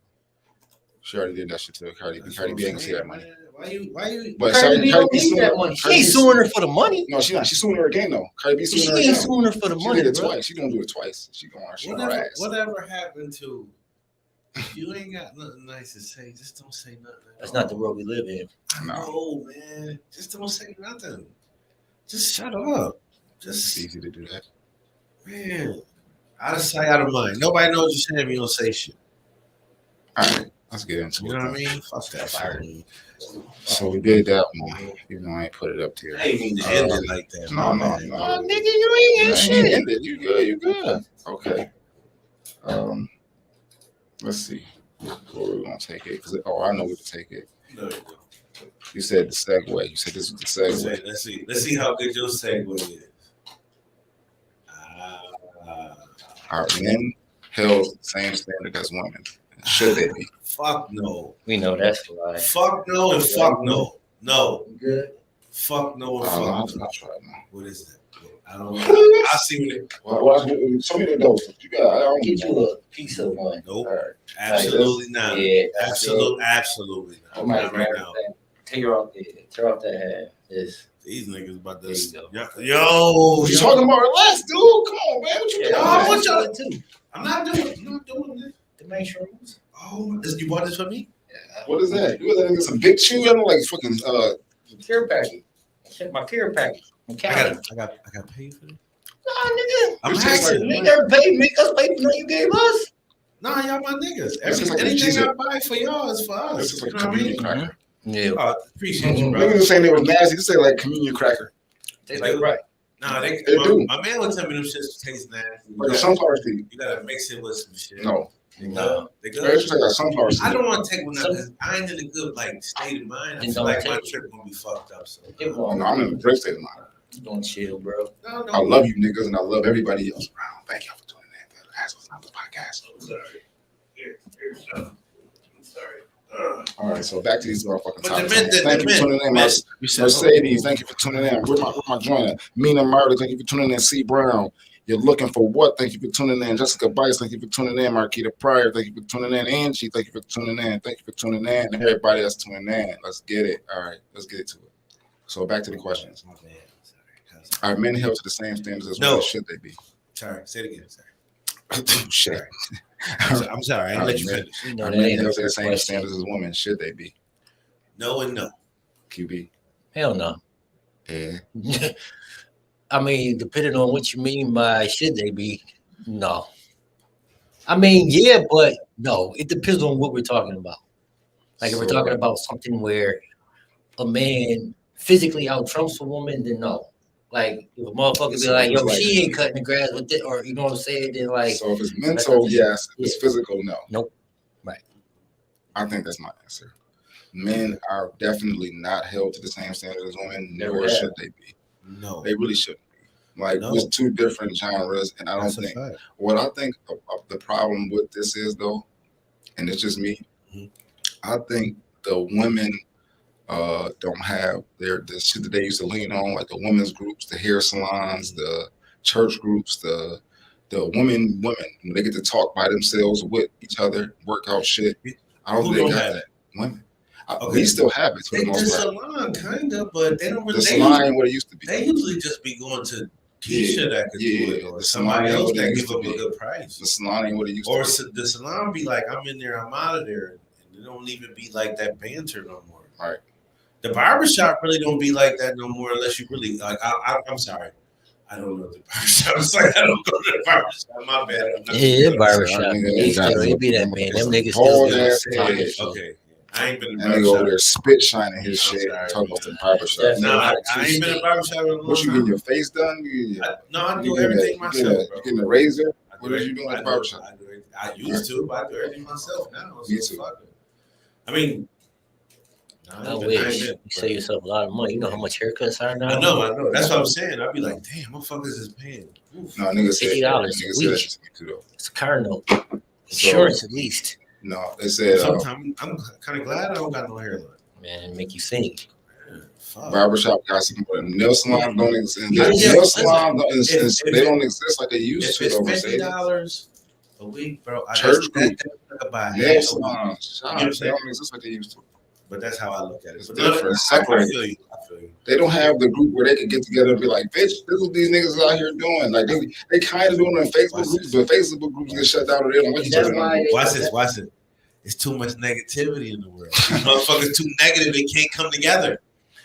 Speaker 1: She already did that shit to Cardi B. Cardi B ain't gonna see that money.
Speaker 2: Why you?
Speaker 1: But
Speaker 3: Cardi B don't need
Speaker 1: suing
Speaker 3: that
Speaker 1: her-
Speaker 3: money. She
Speaker 1: Cardi
Speaker 3: ain't
Speaker 1: B
Speaker 3: suing her for the money.
Speaker 1: No, she not. She's suing her again though. Cardi B
Speaker 3: She
Speaker 1: suing her
Speaker 3: ain't
Speaker 1: again.
Speaker 3: suing her for the
Speaker 1: She
Speaker 3: money,
Speaker 1: did it
Speaker 3: bro.
Speaker 1: twice. She gonna do it twice. She gonna on her ass.
Speaker 2: Whatever happened to? You ain't got nothing nice to say. Just don't say nothing.
Speaker 3: That's not the world we live in.
Speaker 2: No, man. Just don't say nothing. Just shut up.
Speaker 1: It's
Speaker 2: Just
Speaker 1: easy to do that.
Speaker 2: man. Out of sight, out of mind. Nobody knows you're saying if you don't say shit.
Speaker 1: All right, let's get into
Speaker 2: You
Speaker 1: it.
Speaker 2: know what I
Speaker 1: then.
Speaker 2: mean? Fuck that shit.
Speaker 1: So we did that one, even though I ain't put it up there.
Speaker 2: I ain't mean to end it like that.
Speaker 1: No,
Speaker 2: man.
Speaker 3: Nigga, you ain't in shit.
Speaker 1: You good? You good? Okay. Let's see where we're gonna take it. I know where to take it.
Speaker 2: No, you
Speaker 1: You said the segue. You said this was the segue.
Speaker 2: don't. Let's see how good your segue is.
Speaker 1: Are men held to the same standard as women? Should they be?
Speaker 2: Fuck no.
Speaker 3: We know that's a lie.
Speaker 2: Fuck no and fuck no. No.
Speaker 3: Good.
Speaker 2: Fuck no and
Speaker 1: I'll
Speaker 2: fuck no.
Speaker 1: try it now.
Speaker 2: What is that? I don't know. I see what it.
Speaker 1: Well, show me the dose. You got. I don't
Speaker 3: Get you a piece of one.
Speaker 2: Nope.
Speaker 1: All right.
Speaker 2: Absolutely not.
Speaker 3: Yeah.
Speaker 2: Absolutely not. Not right now.
Speaker 3: Tear off that hat. This.
Speaker 2: These niggas about
Speaker 3: There you
Speaker 2: to.
Speaker 3: go.
Speaker 2: Yo.
Speaker 1: What you talking about? Relax, dude. Come on, man. What you
Speaker 3: Yeah,
Speaker 1: doing?
Speaker 2: I want
Speaker 3: y'all
Speaker 2: y'all-
Speaker 3: too.
Speaker 2: I'm not doing this.
Speaker 3: The main shrooms.
Speaker 2: Oh, you bought this for me?
Speaker 1: What is that? You got some big chew? You know, like fucking
Speaker 3: Care package. Check my care package.
Speaker 2: I got paid for this.
Speaker 3: Nah, nigga.
Speaker 2: I'm
Speaker 1: It's just
Speaker 2: asking.
Speaker 3: You ain't never paid. Make us pay for what you gave us.
Speaker 2: Nah, y'all my niggas.
Speaker 1: This is like a
Speaker 2: Anything
Speaker 1: cheese-
Speaker 2: I buy for y'all is for us.
Speaker 1: This is like
Speaker 2: You
Speaker 1: a
Speaker 2: know what I mean?
Speaker 1: communion cracker.
Speaker 3: Yeah.
Speaker 2: Oh, appreciate you, bro.
Speaker 1: Niggas was saying they was nasty. Just say like communion cracker.
Speaker 3: They like right.
Speaker 2: Nah,
Speaker 1: They do.
Speaker 2: my man was telling me them shits taste nasty.
Speaker 1: Like a sunflower seed.
Speaker 2: You gotta mix it with some shit.
Speaker 1: No.
Speaker 2: They good.
Speaker 3: No.
Speaker 2: They
Speaker 1: It's
Speaker 2: good.
Speaker 1: just like a sunflower seed.
Speaker 2: I don't want to take one out because I ain't in a good like state of mind. I
Speaker 3: Then
Speaker 2: feel
Speaker 3: don't
Speaker 2: like my
Speaker 3: take it.
Speaker 2: trip gonna be fucked up. So
Speaker 3: Get
Speaker 1: No,
Speaker 3: one.
Speaker 1: I'm in a great state of mind.
Speaker 3: Don't chill, bro.
Speaker 2: no.
Speaker 1: I love you niggas and I love everybody else around. Thank y'all for tuning in. That's what's not the podcast.
Speaker 2: I'm sorry. I'm sorry.
Speaker 1: All right, so back to these motherfucking
Speaker 2: But the
Speaker 1: topics.
Speaker 2: men,
Speaker 1: Thank you for tuning in. Mercedes, thank you for tuning in. Where my joiner? Mina Murder, thank you for tuning in. C. Brown, you're looking for what? Thank you for tuning in. Jessica Bice, thank you for tuning in. Marquita Pryor, thank you for tuning in. Angie, thank you for tuning in. Thank you for tuning in. And everybody that's tuning in. Let's get it. All right, let's get to it. So back to the questions.
Speaker 2: My bad. Sorry.
Speaker 1: Are men held to the same standards as
Speaker 2: No.
Speaker 1: women? Should they be?
Speaker 2: Sorry. Say it again. Sorry.
Speaker 1: Shit.
Speaker 2: I'm sorry. I didn't let you finish.
Speaker 3: You know
Speaker 1: Are
Speaker 3: that
Speaker 1: men
Speaker 3: ain't
Speaker 1: held
Speaker 3: a
Speaker 1: to the
Speaker 3: good
Speaker 1: same
Speaker 3: question.
Speaker 1: standards as women? Should they be?
Speaker 2: No and no.
Speaker 1: QB.
Speaker 3: Hell no.
Speaker 1: Yeah.
Speaker 3: I mean, depending on what you mean by should they be, no. I mean, yeah, but no. It depends on what we're talking about. Like if we're talking about something where a man physically out trumps a woman, then no. Like if a motherfucker be like, yo, she ain't cutting the grass with it, or you know what I'm saying? Then like,
Speaker 1: So if it's mental, yes. If it's physical, no.
Speaker 3: Nope. Right.
Speaker 1: I think that's my answer. Men are definitely not held to the same standard as women,
Speaker 3: Never
Speaker 1: nor
Speaker 3: have.
Speaker 1: should they be.
Speaker 2: No.
Speaker 1: They really shouldn't be. Like,
Speaker 2: No.
Speaker 1: it's two different genres, and I don't
Speaker 2: That's a
Speaker 1: think
Speaker 2: fact.
Speaker 1: what I think of the problem with this is though, and it's just me.
Speaker 2: Mhm.
Speaker 1: I think the women don't have the shit that they used to lean on, like the women's groups, the hair salons, the church groups, the women when they get to talk by themselves with each other, work out shit. I don't
Speaker 2: Who
Speaker 1: think they
Speaker 2: don't
Speaker 1: got
Speaker 2: have
Speaker 1: that. Women.
Speaker 2: Okay.
Speaker 1: We still have it for
Speaker 2: They
Speaker 1: the
Speaker 2: the
Speaker 1: most part.
Speaker 2: salon kind of, but they don't
Speaker 1: The
Speaker 2: really.
Speaker 1: salon ain't what it used to be.
Speaker 2: They usually just be going to Keisha that could do it, or
Speaker 1: the
Speaker 2: somebody
Speaker 1: salon
Speaker 2: else
Speaker 1: ain't what it
Speaker 2: that
Speaker 1: used
Speaker 2: give
Speaker 1: to
Speaker 2: up a
Speaker 1: be.
Speaker 2: good price.
Speaker 1: The salon ain't what it used
Speaker 2: Or
Speaker 1: to be.
Speaker 2: the salon be like, I'm in there, I'm out of there, and it don't even be like that banter no more.
Speaker 1: Right.
Speaker 2: The barbershop really don't be like that no more unless you really like. I'm sorry, I don't know the barbershop. It's like I don't go to the barbershop. My bad. I'm not-
Speaker 3: yeah,
Speaker 1: That
Speaker 3: barbershop.
Speaker 1: nigga
Speaker 3: They
Speaker 1: ain't got
Speaker 3: still,
Speaker 1: no-
Speaker 3: it be that man. Them niggas
Speaker 1: Bald
Speaker 3: still
Speaker 1: ass
Speaker 3: do
Speaker 1: head.
Speaker 3: it.
Speaker 2: Okay, I ain't been in
Speaker 1: That
Speaker 2: the
Speaker 1: nigga over
Speaker 2: barbershop.
Speaker 1: there spit shining his
Speaker 2: I'm
Speaker 1: shit.
Speaker 2: sorry.
Speaker 1: Talking about the barbershop.
Speaker 3: That's
Speaker 2: No,
Speaker 3: not
Speaker 2: I ain't been in the barbershop in a long
Speaker 1: What you getting
Speaker 2: time.
Speaker 1: your face done? You
Speaker 2: I do
Speaker 1: getting
Speaker 2: everything
Speaker 1: a,
Speaker 2: myself, bro.
Speaker 1: You getting a razor?
Speaker 2: I
Speaker 1: What
Speaker 2: do
Speaker 1: is
Speaker 2: it-
Speaker 1: you doing at
Speaker 2: I
Speaker 1: the
Speaker 2: do it-
Speaker 1: barbershop?
Speaker 2: I do it- I used to, but I do everything myself now.
Speaker 1: Me
Speaker 2: So
Speaker 1: too.
Speaker 2: fuck it. I mean,
Speaker 3: I wish. You save yourself a lot of money. You know how much haircuts are now?
Speaker 2: I know. That's what I'm saying. I'd be like, damn, motherfuckers is paying.
Speaker 1: Oof. No, niggas said
Speaker 3: $50 a week. It's a car note. Insurance at least.
Speaker 1: No, they said.
Speaker 2: Sometimes I'm kind of glad I don't got no hairline.
Speaker 3: Man, make you think.
Speaker 1: Barbershop got some nail salon don't exist. Nail salon they don't exist like they used to.
Speaker 2: It's $50 a week, bro.
Speaker 1: Church group, nail salons,
Speaker 2: they don't
Speaker 1: exist like they used to.
Speaker 2: But that's how I look at it.
Speaker 1: It's different. Separate. I feel you. They don't have the group where they can get together and be like, bitch, this is what these niggas out here doing. Like they kind of doing it in Facebook groups, but Facebook groups get shut down. They don't want you
Speaker 2: Watch this. It's too much negativity in the world. These motherfuckers too negative. They can't come together.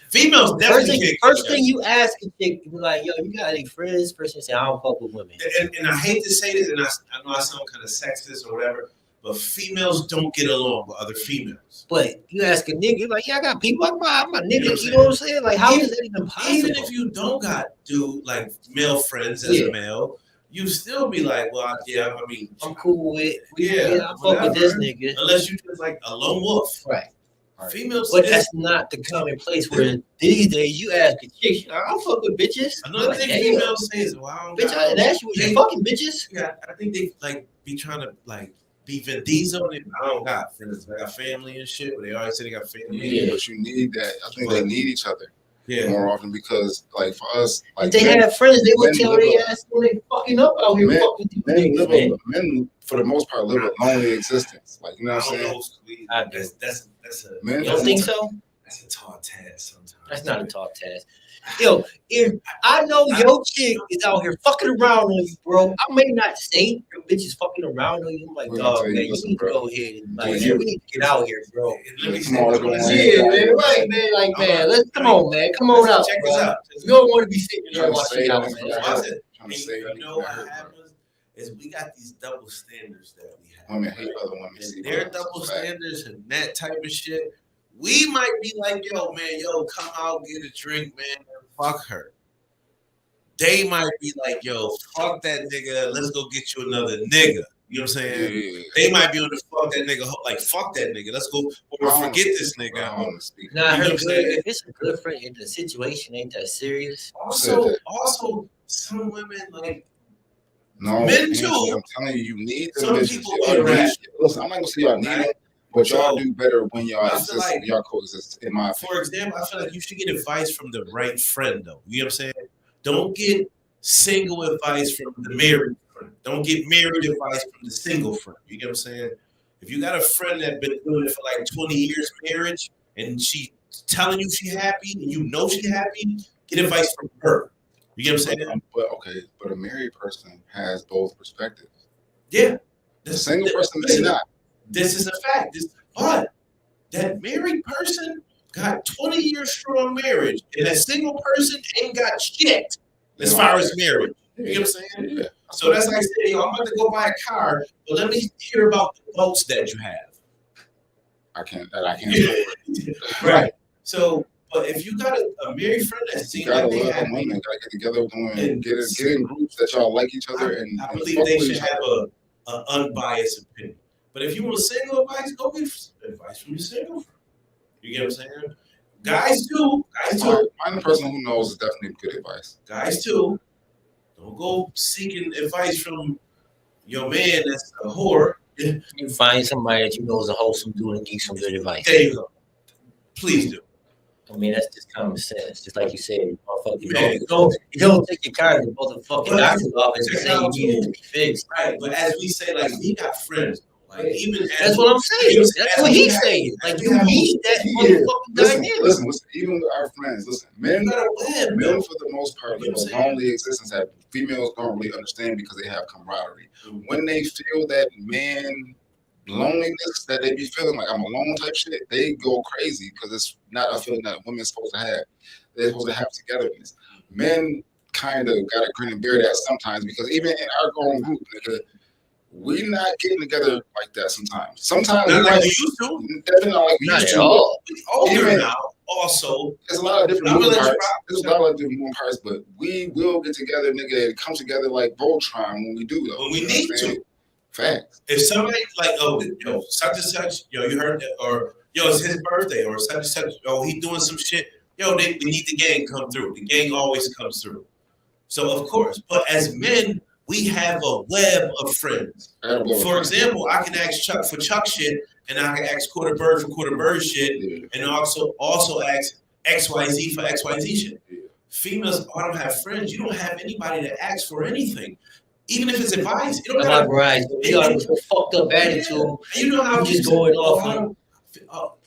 Speaker 2: Females definitely
Speaker 3: First thing you ask a chick, you be like, yo, you got any friends? Person say, I don't fuck with women.
Speaker 2: And I hate to say this, and I know I sound kind of sexist or whatever, but females don't get along with other females.
Speaker 3: But you ask a nigga, like, yeah, I got people. I'm a nigga. You know what I'm saying? Like, how is that even possible?
Speaker 2: Even if you don't got like male friends as a male, you still be like, well, yeah, I mean,
Speaker 3: I'm cool with
Speaker 2: I
Speaker 3: fuck with this nigga.
Speaker 2: Unless you just like a lone wolf.
Speaker 3: Right.
Speaker 2: Females,
Speaker 3: but that's not the commonplace where these days you ask a chick, I don't fuck with bitches.
Speaker 2: Another thing females say is, well, I don't
Speaker 3: bitch, I didn't ask you, was you fucking bitches?
Speaker 2: Yeah, I think they like be trying to like be Vin Diesel. I don't got friends. I got family and shit, but they always say they got family.
Speaker 1: Yeah, but you need that. I think they need each other.
Speaker 2: Yeah.
Speaker 1: More often because, like, for us, like,
Speaker 3: if they had friends, they would tell their ass when they fucking up out here fucking
Speaker 1: men, for the most part, live a lonely existence. Like, you know what I'm saying?
Speaker 2: I guess that's a
Speaker 3: man. You don't think so?
Speaker 2: That's a tall task sometimes.
Speaker 3: That's not a tall task. Yo, if I know your chick is out here fucking around on you, bro, I may not say your bitch is fucking around on you. I'm like, dog, man, you need to go ahead and like, we need to get out here, bro.
Speaker 2: Let me
Speaker 3: man, right, man, like, man, let's come on, man, come on out.
Speaker 2: Check this out.
Speaker 3: You don't want to be sitting there watching out, man.
Speaker 2: You know what happens is we got these double standards that we have.
Speaker 1: Women hate other women.
Speaker 2: Their double standards and that type of shit. We might be like, yo, man, come out, get a drink, man, fuck her. They might be like, yo, fuck that nigga, let's go get you another nigga. You know what I'm saying? Yeah. They might be on the fuck that nigga, like, fuck that nigga, let's go, or forget this nigga.
Speaker 3: Nah, I heard if it's a good friend, if the situation ain't that serious.
Speaker 2: Also, some women, like,
Speaker 1: no,
Speaker 2: men too.
Speaker 1: I'm telling you, you need them.
Speaker 2: Some people
Speaker 1: listen, I'm not gonna say y'all need it. But y'all do better when y'all coexist. In my opinion.
Speaker 2: For example, I feel like you should get advice from the right friend, though. You know what I'm saying? Don't get single advice from the married friend. Don't get married advice from the single friend. You get what I'm saying? If you got a friend that's been doing it for like 20 years marriage and she telling you she happy and you know she happy, get advice from her. You get what I'm saying?
Speaker 1: But a married person has both perspectives.
Speaker 2: Yeah.
Speaker 1: The single person may not.
Speaker 2: This is a fact. But that married person got 20 years strong marriage, and that single person ain't got shit as far as marriage. You know what I'm saying? Yeah. So that's like saying, I'm about to go buy a car, but let me hear about the boats that you have.
Speaker 1: I can't afford.
Speaker 2: Right. So, but if you got a married friend that seems like they have
Speaker 1: women, gotta get together with women and get in groups that y'all like each other.
Speaker 2: I believe they should have an unbiased opinion. But if you want single advice, go get advice from your single friend. You get what I'm saying? Guys too.
Speaker 1: I'm the person who knows is definitely good advice.
Speaker 2: Guys too. Don't go seeking advice from your man that's a whore.
Speaker 3: You find somebody that you know is a wholesome dude and give some good advice.
Speaker 2: There you go. Please do.
Speaker 3: I mean, that's just common sense. Just like you said, you don't take your car to the motherfucking doctor's office and say you need it to be fixed.
Speaker 2: Right. But as we say, like, we got friends. Like, even
Speaker 3: that's what I'm saying. That's what he's saying. Like, you need that motherfucking dynamic.
Speaker 1: Listen, even with our friends, men for the most part live a lonely existence that females don't really understand because they have camaraderie. When they feel that man loneliness that they be feeling like I'm alone type shit, they go crazy because it's not a feeling that women's supposed to have. They're supposed to have togetherness. Men kind of got a grin and bear that sometimes because even in our own group, nigga, we not getting together like that sometimes. Sometimes
Speaker 2: not like we used to.
Speaker 1: Definitely not like we used to.
Speaker 2: We older now. Also,
Speaker 1: there's a lot of different moving parts. There's a lot of different moving parts, but we will get together, nigga, and come together like Voltron when we do though.
Speaker 2: When we need to.
Speaker 1: Facts.
Speaker 2: If somebody like, yo, such and such, yo, you heard that, or yo, it's his birthday or such and such. Oh, he doing some shit. Yo, we need the gang come through. The gang always comes through. So of course, but as men, we have a web of friends. For example, I can ask Chuck for Chuck shit, and I can ask Quarter-Bird for Quarter-Bird shit, and also ask XYZ for XYZ shit. Females, I don't have friends. You don't have anybody to ask for anything. Even if it's advice, you don't have
Speaker 3: right. You got a fucked up attitude.
Speaker 2: You know how
Speaker 3: you just going off.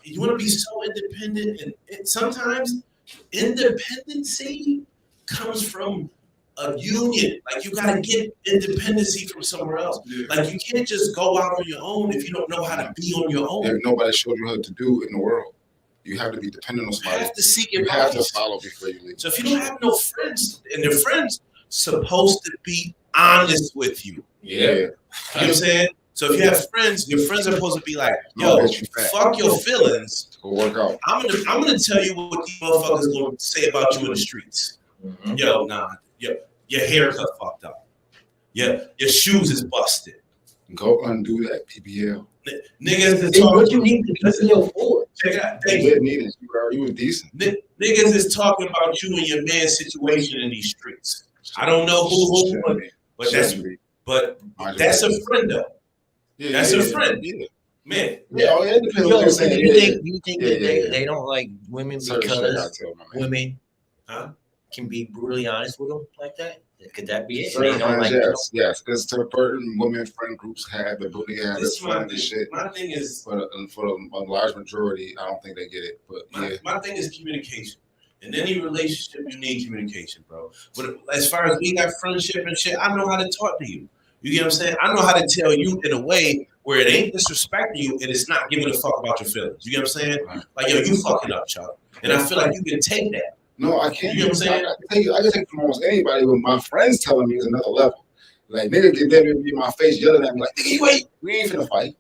Speaker 2: You want to be so independent, and sometimes independency comes from a union. Like, you got to get independency from somewhere else. Like, you can't just go out on your own if you don't know how to be on your own.
Speaker 1: If nobody showed you how to do in the world, you have to be dependent on somebody.
Speaker 2: You have to seek
Speaker 1: advice. You have to follow before you leave.
Speaker 2: So if you don't have no friends, and your friends supposed to be honest with you.
Speaker 1: Yeah.
Speaker 2: You know what I'm saying? So if you have friends, your friends are supposed to be like, yo, fuck your feelings.
Speaker 1: Go work out.
Speaker 2: I'm gonna tell you what these motherfuckers gonna say about you in the streets. Mm-hmm. Yo, nah, your haircut fucked up. Your shoes is busted.
Speaker 1: Go undo that PBL.
Speaker 2: Niggas is talking.
Speaker 3: What you need to listen to for?
Speaker 2: Check it out.
Speaker 1: You were decent.
Speaker 2: Niggas is talking about you and your man's situation in these streets. I don't know who, but that's a friend though. Yeah, that's a friend. Yeah. Man.
Speaker 1: Yeah, it depends on what you're saying.
Speaker 3: You think that they don't like women because women can be brutally honest with them like that? Could that be it?
Speaker 1: Certain friends, yes. Because certain women friend groups have the ability to have this friend and shit.
Speaker 2: My thing is,
Speaker 1: for the large majority, I don't think they get it. But
Speaker 2: my thing is communication. In any relationship, you need communication, bro. But as far as we got friendship and shit, I know how to talk to you. You get what I'm saying? I know how to tell you in a way where it ain't disrespecting you and it's not giving a fuck about your feelings. You get what I'm saying? Like, yo, you fucking up, Chuck. And I feel like you can take that.
Speaker 1: No, I can't.
Speaker 2: You know what I'm saying?
Speaker 1: I can take from almost anybody, but my friends telling me is another level. Like, nigga get there and be in my face yelling at me like, nigga, wait, we ain't finna fight.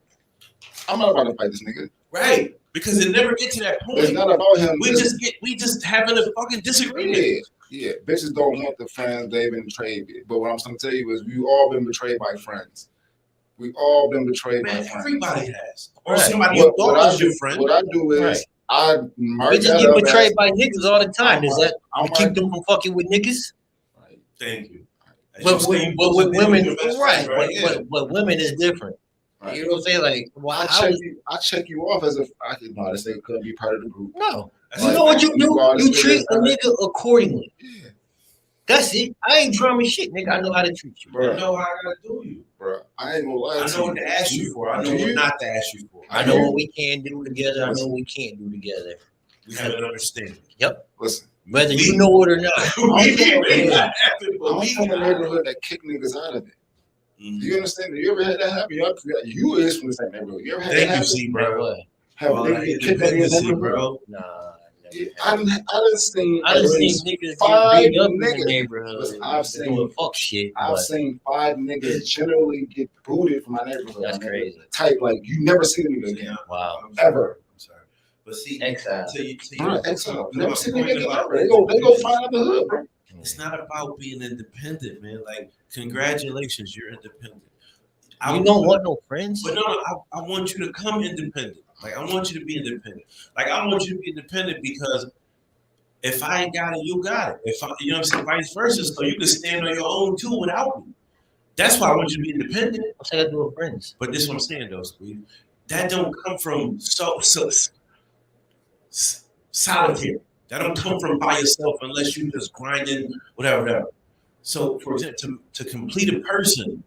Speaker 1: I'm not about to fight this nigga.
Speaker 2: Right. Because it never gets to that point.
Speaker 1: It's not about him.
Speaker 2: We just having a fucking disagreement.
Speaker 1: Yeah. Bitches don't want the friends they've been betrayed. But what I'm trying to tell you is we've all been betrayed by friends. We've all been betrayed by friends.
Speaker 2: Everybody has. Or somebody you thought was your friend.
Speaker 1: What I do is
Speaker 3: we just get betrayed by niggas all the time. Is that keep them from fucking with niggas?
Speaker 2: Right. Thank you.
Speaker 3: But with women, right? But women is different. Right. You know what I'm saying? Like, well,
Speaker 1: I check you off as if I could not say could be part of the group.
Speaker 3: No, you know what you do? You treat a nigga accordingly.
Speaker 1: Yeah.
Speaker 3: That's it. I ain't drumming shit, nigga. I know how to treat you.
Speaker 2: Bro. I know how I gotta do you,
Speaker 1: bro. I ain't gonna lie.
Speaker 2: I know what to ask you for. I know what not to ask you for.
Speaker 3: I know what we can do together. I know what we can't do together.
Speaker 2: We have an understanding.
Speaker 3: Yep.
Speaker 1: Listen,
Speaker 3: whether you know it or not.
Speaker 1: I'm from a neighborhood that kick niggas out of it. Do you understand? You ever had that happen? You is from the same neighborhood. You ever had that happen?
Speaker 2: Thank you, bro.
Speaker 1: Have a nigga get kicked out of your neighborhood,
Speaker 2: bro?
Speaker 3: Nah.
Speaker 1: I done seen
Speaker 3: niggas
Speaker 1: 5
Speaker 3: get beat up
Speaker 1: niggas.
Speaker 3: in the neighborhood.
Speaker 1: I've seen
Speaker 3: fuck shit.
Speaker 1: I've seen 5 niggas generally get booted from my neighborhood.
Speaker 3: That's crazy.
Speaker 1: Type like you never see them again.
Speaker 3: Wow.
Speaker 1: Ever.
Speaker 2: I'm sorry. But see,
Speaker 3: exile.
Speaker 1: Exile. Never seen them again ever. They go find out the hood, bro.
Speaker 2: It's not about being independent, man. Like, congratulations, you're independent.
Speaker 3: You don't want no friends?
Speaker 2: But no, I want you to come independent. Like, I want you to be independent. Like, I want you to be independent because if I ain't got it, you got it. If I, you know what I'm saying, vice versa, so you can stand on your own too without me. That's why I want you to be independent.
Speaker 3: What's that got to do with friends?
Speaker 2: But this is what I'm saying, though, Squeeze. That don't come from solitary. That don't come from by yourself unless you just grinding, whatever. So, for example, to complete a person,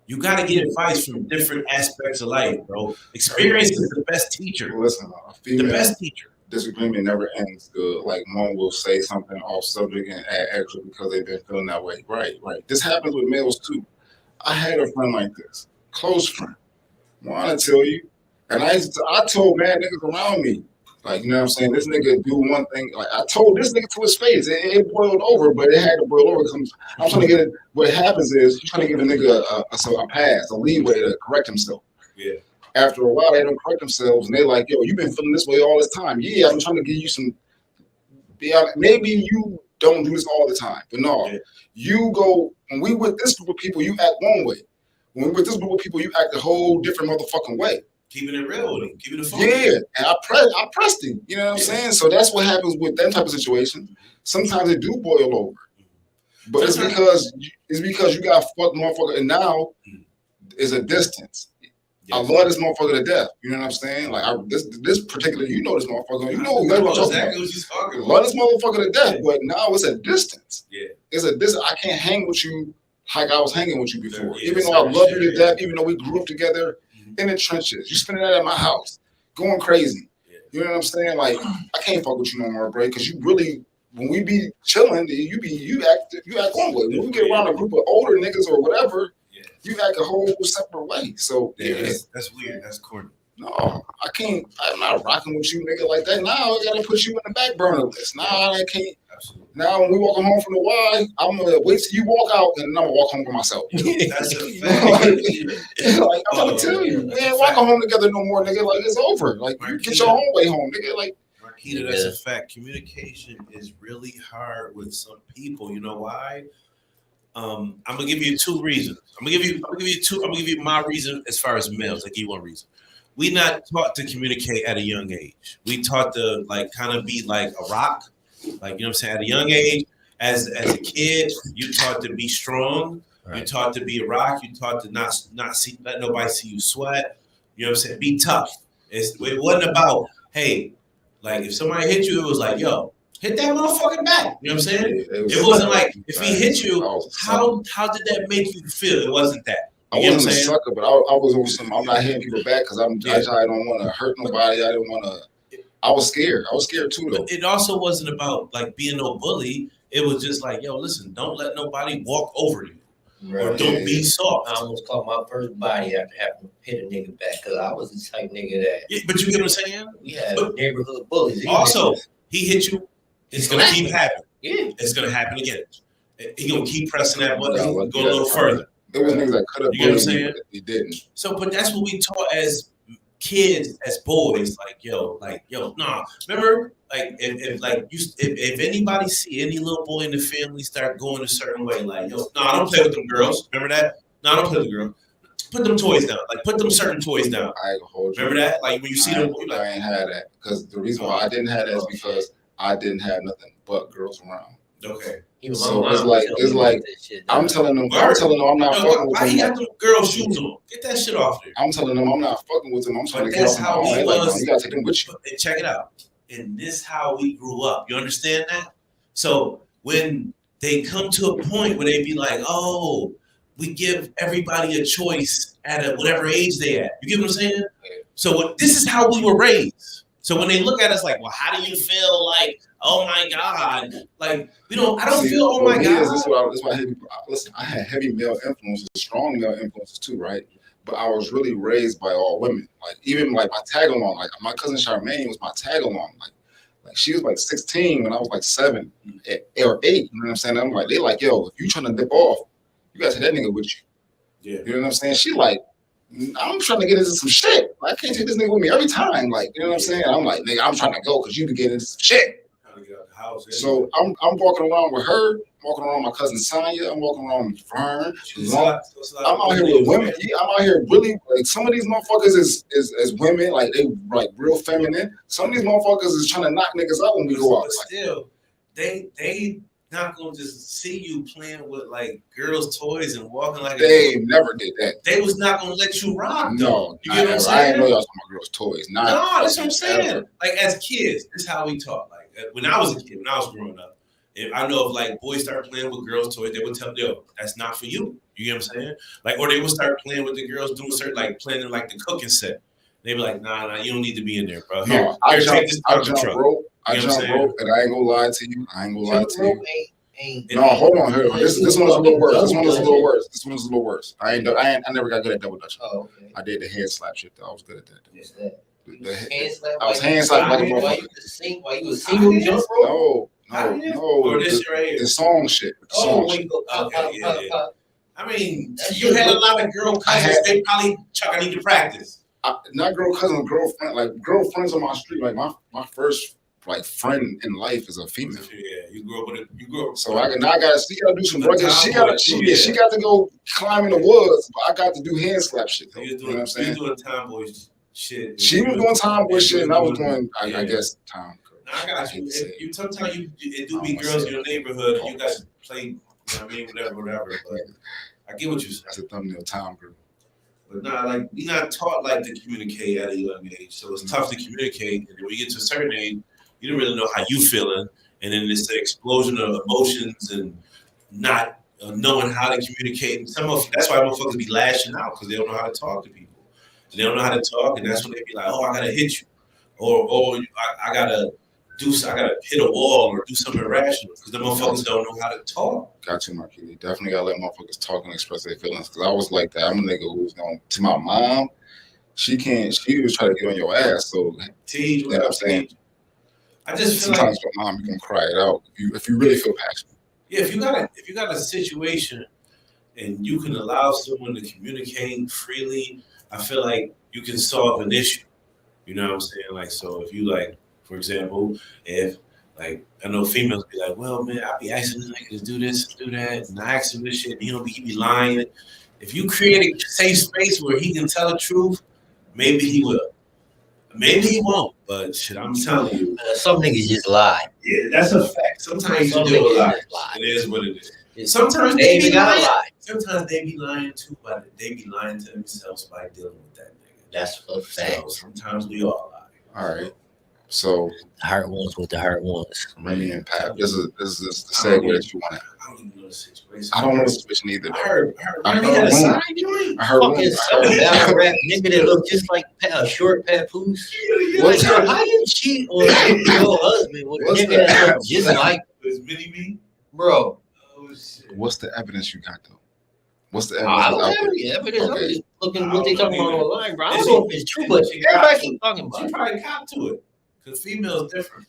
Speaker 2: you got to get advice from different aspects of life, bro. Experience is the best teacher.
Speaker 1: Listen,
Speaker 2: the best teacher.
Speaker 1: Disagreement never ends good. Like, one will say something off subject and add extra because they've been feeling that way. Right. This happens with males too. I had a friend like this, close friend. Want to tell you, and I told mad niggas around me, like, you know what I'm saying, this nigga do one thing. Like, I told this nigga to his face, it boiled over, but it had to boil over. I'm trying to get it. What happens is you're trying to give a nigga a pass, a leeway to correct himself.
Speaker 2: Yeah.
Speaker 1: After a while, they don't correct themselves, and they're like, yo, you've been feeling this way all this time. Yeah, I'm trying to give you some. Maybe you don't do this all the time, but no, you go. When we with this group of people, you act one way. When we with this group of people, you act a whole different motherfucking way.
Speaker 2: keeping it real with him, keeping it fun.
Speaker 1: Yeah, and I pressed him. You know what I'm saying? So that's what happens with that type of situation. Sometimes it do boil over, but it's because you got fucked motherfucker, and now it's a distance. I love this motherfucker to death. You know what I'm saying? Like this particular, you know this motherfucker. You know
Speaker 2: exactly what she's talking about.
Speaker 1: Love this motherfucker to death, but now it's a distance.
Speaker 2: Yeah,
Speaker 1: it's a distance. I can't hang with you like I was hanging with you before. Even though I love you to death, even though we grew up together in the trenches, you spending that at my house, going crazy. You know what I'm saying? Like I can't fuck with you no more, bro. Because you really, when we be chilling, you act one way. When we get around a group of older niggas or whatever. You act a whole separate way. So
Speaker 2: that's weird. That's corny.
Speaker 1: No, I can't. I'm not rocking with you, nigga, like that. Now I gotta put you in the back burner list. Now I can't. Absolutely. Now when we walking home from the Y, I'm gonna wait till you walk out, and then I'm gonna walk home by myself.
Speaker 2: That's a fact.
Speaker 1: Like I'm gonna tell you, man, walking home together no more, nigga. Like it's over. Like you get your own way home, nigga. Like
Speaker 2: Marquita, that's a fact. Communication is really hard with some people. You know why? I'm gonna give you 2 reasons. I'm gonna give you my reason as far as males. I give you one reason. We not taught to communicate at a young age. We taught to like kind of be like a rock, like you know what I'm saying. At a young age, as a kid, you taught to be strong. Right. You taught to be a rock. You taught to not let nobody see you sweat. You know what I'm saying. Be tough. It wasn't about hey, like if somebody hit you, it was like yo. Hit that motherfucker back. You know what I'm saying? It wasn't like if he hit you, how did that make you feel? It wasn't that.
Speaker 1: I wasn't a sucker, but I was on some. I'm not hitting people back because I don't want to hurt nobody. I didn't want to. I was scared. I was scared too, though.
Speaker 2: But it also wasn't about like being no bully. It was just like, yo, listen, don't let nobody walk over you. Right. Or don't be soft.
Speaker 3: I almost caught my first body after having hit a nigga back because I was the type nigga that.
Speaker 2: Yeah, but you get what I'm saying?
Speaker 3: We had neighborhood bullies.
Speaker 2: Also, he hit you. It's gonna keep happening.
Speaker 3: Yeah,
Speaker 2: it's gonna happen again. He gonna keep pressing that button. Go a little further.
Speaker 1: There was niggas that could have.
Speaker 2: You know what I'm saying?
Speaker 1: He didn't.
Speaker 2: So, but that's what we taught as kids, as boys. Like, nah. Remember, like, if anybody see any little boy in the family start going a certain way, like, yo, nah, don't play with them girls. Remember that? Nah, don't play with the girls. Put them toys down. Like, put them certain toys down.
Speaker 1: I ain't gonna hold you.
Speaker 2: Remember that? Like, when you see them, like,
Speaker 1: I ain't had that because the reason why I didn't have that is because I didn't have nothing but girls around.
Speaker 2: Okay.
Speaker 1: So it's like I'm telling them I'm not fucking with them.
Speaker 2: Why he got them girl shoes on? Get that shit off there.
Speaker 1: I'm telling them I'm not fucking with them. I'm trying to get off my own. Like, you gotta take them with you.
Speaker 2: And check it out. And this how we grew up. You understand that? So when they come to a point where they be like, oh, we give everybody a choice at whatever age they at. You get what I'm saying? So this is how we were raised. So when they look at us like, well, how do you feel? Like, oh my God, like I don't feel, oh my God.
Speaker 1: This is why I hate people. Listen, I had heavy male influences, strong male influences too, right? But I was really raised by all women. Like even like my tag along, like my cousin Charmaine was my tag along. Like she was like 16 when I was like 7 or 8. You know what I'm saying? I'm like, they like, yo, if you trying to dip off, you guys have that nigga with you.
Speaker 2: Yeah.
Speaker 1: You know what I'm saying? She like, I'm trying to get into some shit. I can't take this nigga with me every time. Like, you know what I'm saying? I'm like, nigga, I'm trying to go because you can get into some shit. So I'm walking around with her, walking around with my cousin Sonya, I'm walking around with Fern. I'm out here with women. Yeah, I'm out here really like some of these motherfuckers is women, like they like real feminine. Some of these motherfuckers is trying to knock niggas out when we go out.
Speaker 2: But still, they not gonna just see you playing with like girls' toys and walking like
Speaker 1: they never did that.
Speaker 2: They was not gonna let you rock.
Speaker 1: No,
Speaker 2: you get what I'm saying?
Speaker 1: I didn't know y'all talking about girls' toys.
Speaker 2: No, that's what I'm saying. Ever. Like as kids, this is how we talk. Like when I was a kid, when I was growing up, if I know if like boys start playing with girls' toys, they would tell them, yo, that's not for you. You get what I'm saying? Like, or they would start playing with the girls doing certain like playing in like the cooking set. They be like, nah, you don't need to be in there, bro. Here,
Speaker 1: I jump rope, and I ain't gonna lie to you. No, hold on. Here. This one was a little worse. I never got good at double dutch.
Speaker 3: Oh, okay.
Speaker 1: I did the hand slap shit though. I was good at that.
Speaker 3: What's that?
Speaker 1: I was hand slapping like a motherfucker.
Speaker 3: While you was single jump rope?
Speaker 1: No.
Speaker 2: Or this right here.
Speaker 1: The song shit.
Speaker 2: I mean, you had a lot of girl cousins. They probably I need to practice.
Speaker 1: Not girl cousins, girlfriend. Like girlfriends on my street. Like my first like friend in life is a female.
Speaker 2: Yeah, you grew up with it. You grew up.
Speaker 1: So she gotta do some rugged. She got to go climb in the woods. But I got to do hand slap shit. Though,
Speaker 2: you know what I'm saying? You doing tomboy shit.
Speaker 1: She was doing Tom Boy shit, and I was doing, I guess, Tom.
Speaker 2: No, I got you. You sometimes it do be girls in your neighborhood, and you guys play. You know what I mean? Whatever. But I get what you said.
Speaker 1: That's a thumbnail, Tom Girl.
Speaker 2: But nah, like we not taught like to communicate at a young age, so it's tough to communicate. And when you get to a certain age, you don't really know how you feeling, and then it's the explosion of emotions and not knowing how to communicate. And that's why motherfuckers be lashing out because they don't know how to talk to people. They don't know how to talk, and that's when they be like, "Oh, I gotta hit you," or I gotta hit a wall or do something irrational because the motherfuckers don't know how to talk.
Speaker 1: Got you, Marquis. Definitely gotta let motherfuckers talk and express their feelings. Cause I was like that. I'm a nigga who's going to my mom. She was trying to get on your ass. So
Speaker 2: Teach,
Speaker 1: you know what I'm saying?
Speaker 2: I just feel
Speaker 1: sometimes
Speaker 2: like
Speaker 1: your mom, you can cry it out if you really feel passionate.
Speaker 2: Yeah, if you got a situation and you can allow someone to communicate freely, I feel like you can solve an issue. You know what I'm saying? Like, so if you like, for example, if like I know females be like, well, man, I be asking this nigga to do this, do that, and I ask him this shit, and he be lying. If you create a safe space where he can tell the truth, maybe he will. Maybe he won't, but shit, I'm telling you.
Speaker 3: Some niggas just lie.
Speaker 2: Yeah, that's a fact. Sometimes you do a lie. It is what it is. Sometimes they be lying. Sometimes they be lying too, but they be lying to themselves by dealing with that nigga.
Speaker 3: That's a fact.
Speaker 2: So sometimes we all lie.
Speaker 1: All right. So
Speaker 3: the hurt ones with the hurt ones.
Speaker 1: Remy and Pat. This is the segue that you want.
Speaker 2: I don't even know the situation.
Speaker 1: I don't know the situation either.
Speaker 2: I heard had a side joint.
Speaker 1: I heard
Speaker 3: fucking battle rap nigga that look just like a short papoose. What's your how you cheat on your husband with a nigga that look just like
Speaker 2: Mini Me?
Speaker 3: Bro?
Speaker 2: Oh shit.
Speaker 1: What's the evidence you got though? What's the
Speaker 3: I
Speaker 1: evidence?
Speaker 3: don't have any evidence. I'm just looking what they talking about online, bro. I don't know if it's true, but everybody keep talking about it.
Speaker 2: She probably cop to it. Because females different.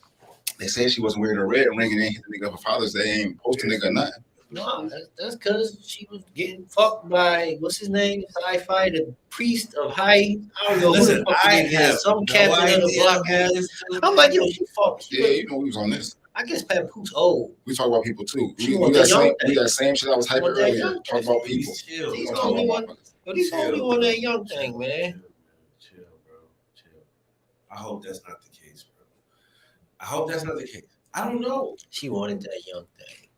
Speaker 1: They said she wasn't wearing a red ring and ain't hit the nigga for Father's Day. Ain't posting nigga nothing.
Speaker 3: No, that's because she was getting fucked by what's his name? Sci-Fi, the priest of high. I don't know.
Speaker 2: Listen,
Speaker 3: I have some captain of the block. I'm like, yo, she fucked.
Speaker 1: Yeah, you know we was on this.
Speaker 3: I guess Papoose old.
Speaker 1: We talk about people too.
Speaker 3: She
Speaker 1: We
Speaker 3: want
Speaker 1: got
Speaker 3: that
Speaker 1: same shit I was hyping earlier. Talk about people.
Speaker 2: Chill.
Speaker 3: These only one that young thing, man.
Speaker 2: Chill, bro. Chill. I hope that's not the case, bro. I hope that's not the case. I don't know.
Speaker 3: She wanted that young thing.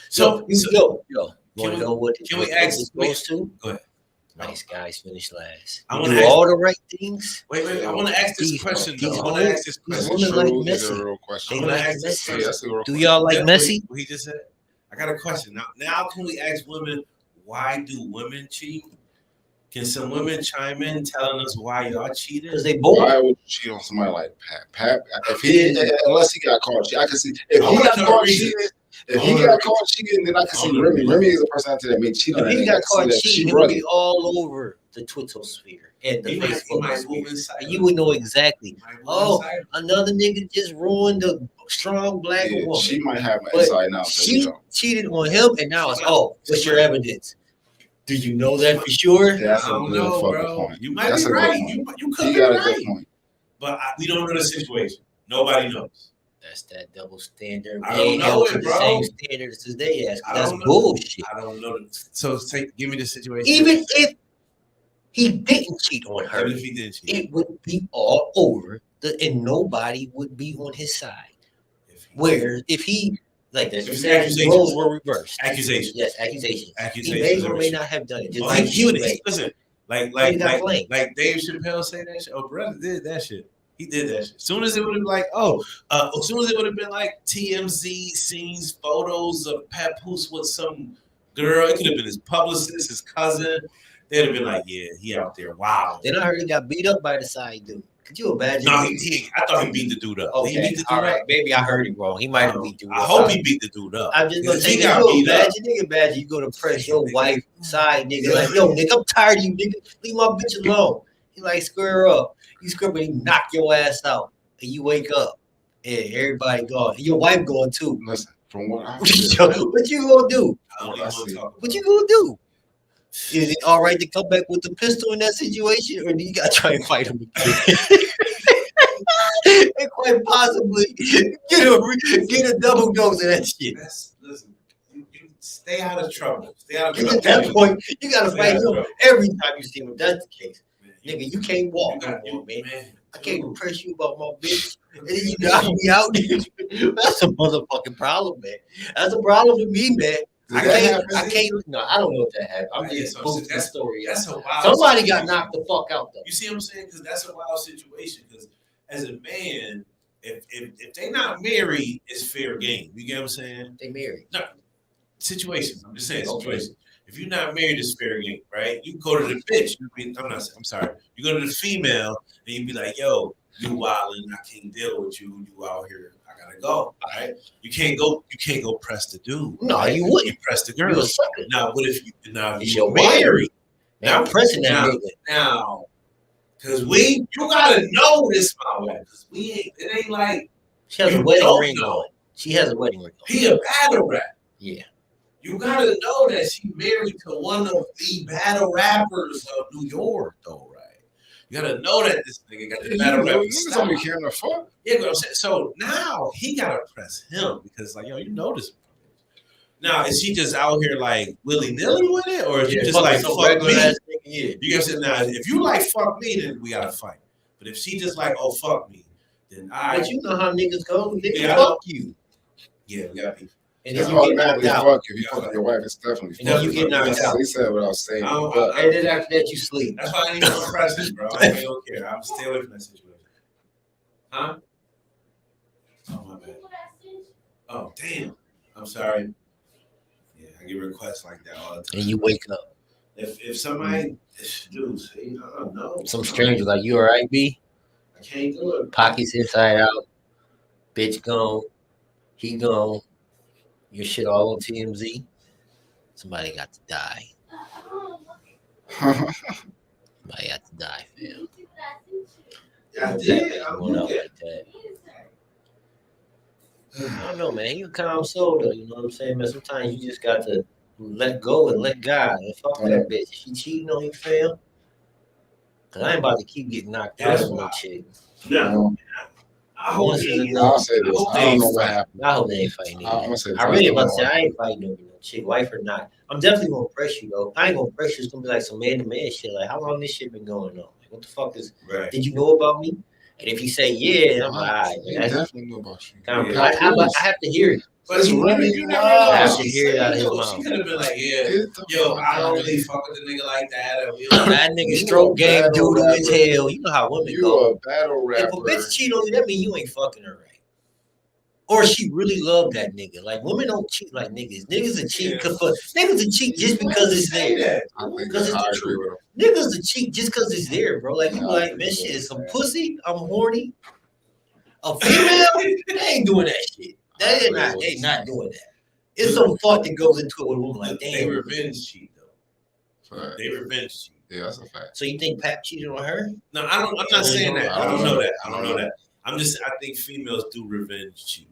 Speaker 2: So
Speaker 3: yo. Want to know what?
Speaker 2: Can we ask
Speaker 3: those two?
Speaker 2: Go ahead.
Speaker 3: Nice guys finish last.
Speaker 2: I
Speaker 3: want to do all the right things.
Speaker 2: Wait. I want to ask this question.
Speaker 3: I
Speaker 2: want to ask this question.
Speaker 3: Women like messy.
Speaker 1: They
Speaker 3: like messy.
Speaker 1: Yeah,
Speaker 3: do y'all like messy?
Speaker 2: What he just said. I got a question. Now can we ask women, why do women cheat? Can some women chime in telling us why y'all cheated?
Speaker 3: Because they both.
Speaker 1: Why would you cheat on somebody like Pat? Pat, unless he got caught cheating, I can see if he got caught cheating. If he got caught cheating, then I can see Remy. Remy is a personality that may cheat on.
Speaker 3: If he got caught cheating, he would be all over the Twitter sphere and the Facebook sphere. You would know exactly. Oh, another nigga just ruined the strong black woman.
Speaker 1: She might have an inside now.
Speaker 3: She cheated on him, and now it's what's your evidence? Do you know that for sure?
Speaker 1: That's a good fucking point.
Speaker 2: You might be right. You could be right. But we don't know the situation. Nobody knows.
Speaker 3: That's that double standard.
Speaker 2: I don't know it, bro.
Speaker 3: The same standards as they ask. That's bullshit.
Speaker 2: I don't know. So give me the situation.
Speaker 3: Even if he didn't cheat on her,
Speaker 2: if he did cheat,
Speaker 3: it would be all over, and nobody would be on his side. If he like this, if roles were reversed.
Speaker 2: Accusations.
Speaker 3: Yes, accusations.
Speaker 2: Accusations.
Speaker 3: He may or may not have done it. Just like
Speaker 2: he would. Listen, like Dave Chappelle say that shit. Oh, brother did that shit. He did that shit. As soon as it would have been like, as soon as it would have been like TMZ scenes, photos of Papoose with some girl, it could have been his publicist, his cousin. They'd have been like, yeah, he out there. Wow.
Speaker 3: Then I heard he got beat up by the side dude. Could you imagine?
Speaker 2: No, I thought he beat the dude up.
Speaker 3: Okay, he beat the dude up. Maybe I heard it wrong. He might have beat the dude up.
Speaker 2: I hope he beat the dude up.
Speaker 3: I'm just gonna say, imagine you go to press your wife side, nigga, like, yo, nigga, I'm tired of you, nigga. Leave my bitch alone. He like, square up. You scream and he knock your ass out, and you wake up, and everybody gone. And your wife going too.
Speaker 1: Listen, from what I
Speaker 3: what you gonna do? What you gonna do? Is it all right to come back with the pistol in that situation, or do you gotta try and fight him again? And quite possibly get a double dose of that shit.
Speaker 2: Listen, you stay out of trouble. Stay out of trouble.
Speaker 3: At that point, you gotta fight him every time you see him. If that's the case. Nigga, you can't walk
Speaker 2: You got
Speaker 3: no more, man.
Speaker 2: man.
Speaker 3: I can't impress you about my bitch. And then you got me out there. That's a motherfucking problem, man. That's a problem with me, man. I can't. No, I don't know if that happened. I'm just posting the story.
Speaker 2: That's a wild.
Speaker 3: Somebody got knocked the fuck out though.
Speaker 2: You see what I'm saying? Because that's a wild situation. Because as a man, if they not married, it's fair game. You get what I'm saying?
Speaker 3: They married.
Speaker 2: No situations. I'm just saying situations. If you're not married, it's fair game, right? You go to the bitch. I'm sorry. You go to the female, and you be like, "Yo, you wildin'. I can't deal with you. You out here. I gotta go." All right. You can't go press the dude.
Speaker 3: No,
Speaker 2: right?
Speaker 3: you wouldn't.
Speaker 2: You press the girl. Now, what if you're
Speaker 3: married?
Speaker 2: married?
Speaker 3: Now I'm pressing that nigga.
Speaker 2: Now, because you gotta know this, my wife. Because it ain't like
Speaker 3: she has a wedding ring on. She has a wedding ring on.
Speaker 2: He a battle rap.
Speaker 3: Yeah.
Speaker 2: You gotta know that she married to one of the battle rappers of New York, though, right? You gotta know that this nigga got the battle rap.
Speaker 1: Niggas don't be caring the fuck.
Speaker 2: Yeah, but I'm saying, so now he gotta press him because, like, yo, you know this. Now, is she just out here like willy nilly with it, or is you just like fuck me?
Speaker 3: Yeah.
Speaker 2: You get what I'm saying? Now, if you like fuck me, then we gotta fight. But if she just like, oh fuck me, then
Speaker 3: But you know how niggas go. Niggas
Speaker 2: fuck you. Yeah, we got beef.
Speaker 1: And then you get knocked out. Fuck if you fuck your wife, it's definitely fuck.
Speaker 3: And then you get knocked out.
Speaker 1: They said what I was saying.
Speaker 3: And then after that, you sleep.
Speaker 2: That's why I ain't no presence, bro. I don't care. I'm stay away from that situation. Huh? Oh my bad. Oh damn. I'm sorry. Yeah, I get requests like that all the time.
Speaker 3: And you wake up.
Speaker 2: If somebody, dude, say, no.
Speaker 3: Some stranger like, you all right, B?
Speaker 2: I can't do it.
Speaker 3: Pockets inside out. Bitch gone. He gone. Your shit all on TMZ. Somebody got to die. Somebody got to die, fam.
Speaker 2: I did.
Speaker 3: I went out like that. I don't know, man. You calm soul though. You know what I'm saying, man? Sometimes you just got to let go and let God and fuck that bitch. She cheating on you, fam. Cause I ain't about to keep getting knocked out on no chick.
Speaker 2: No.
Speaker 1: I'll say this. I don't know what happened.
Speaker 3: I hope they ain't fighting.
Speaker 1: I
Speaker 3: really about to say I ain't fighting over no chick, wife or not. I'm definitely gonna press you though. I ain't gonna press you. It's gonna be like some man to man shit. Like, how long this shit been going on? Like, what the fuck is?
Speaker 2: Right.
Speaker 3: Did you know about me? And if you say yeah, I'm like, all right.
Speaker 1: I definitely know about you.
Speaker 3: I have to hear it.
Speaker 2: But it's really, you never know.
Speaker 3: I have to hear it out of his mouth.
Speaker 2: She could have been like, yeah, yo, I don't really fuck with the nigga like that.
Speaker 3: That nigga stroke game dude as hell. You know how women go.
Speaker 1: You a battle rapper.
Speaker 3: If a bitch cheat on you, that mean you ain't fucking her right. Or she really love that nigga. Like, women don't cheat like niggas. Niggas are cheat niggas are cheat just because it's there. Because it's the truth. Niggas are cheat just because it's there, bro. Like, you like, man, shit is some pussy. I'm horny. A female, they ain't doing that shit. They not doing that. It's some thought that goes into it with a woman. Like, damn.
Speaker 2: They revenge cheat though. They revenge cheat.
Speaker 1: Yeah, that's a fact.
Speaker 3: So you think Pap cheated on her?
Speaker 2: No, I'm not saying that. I don't know that. I think females do revenge cheat.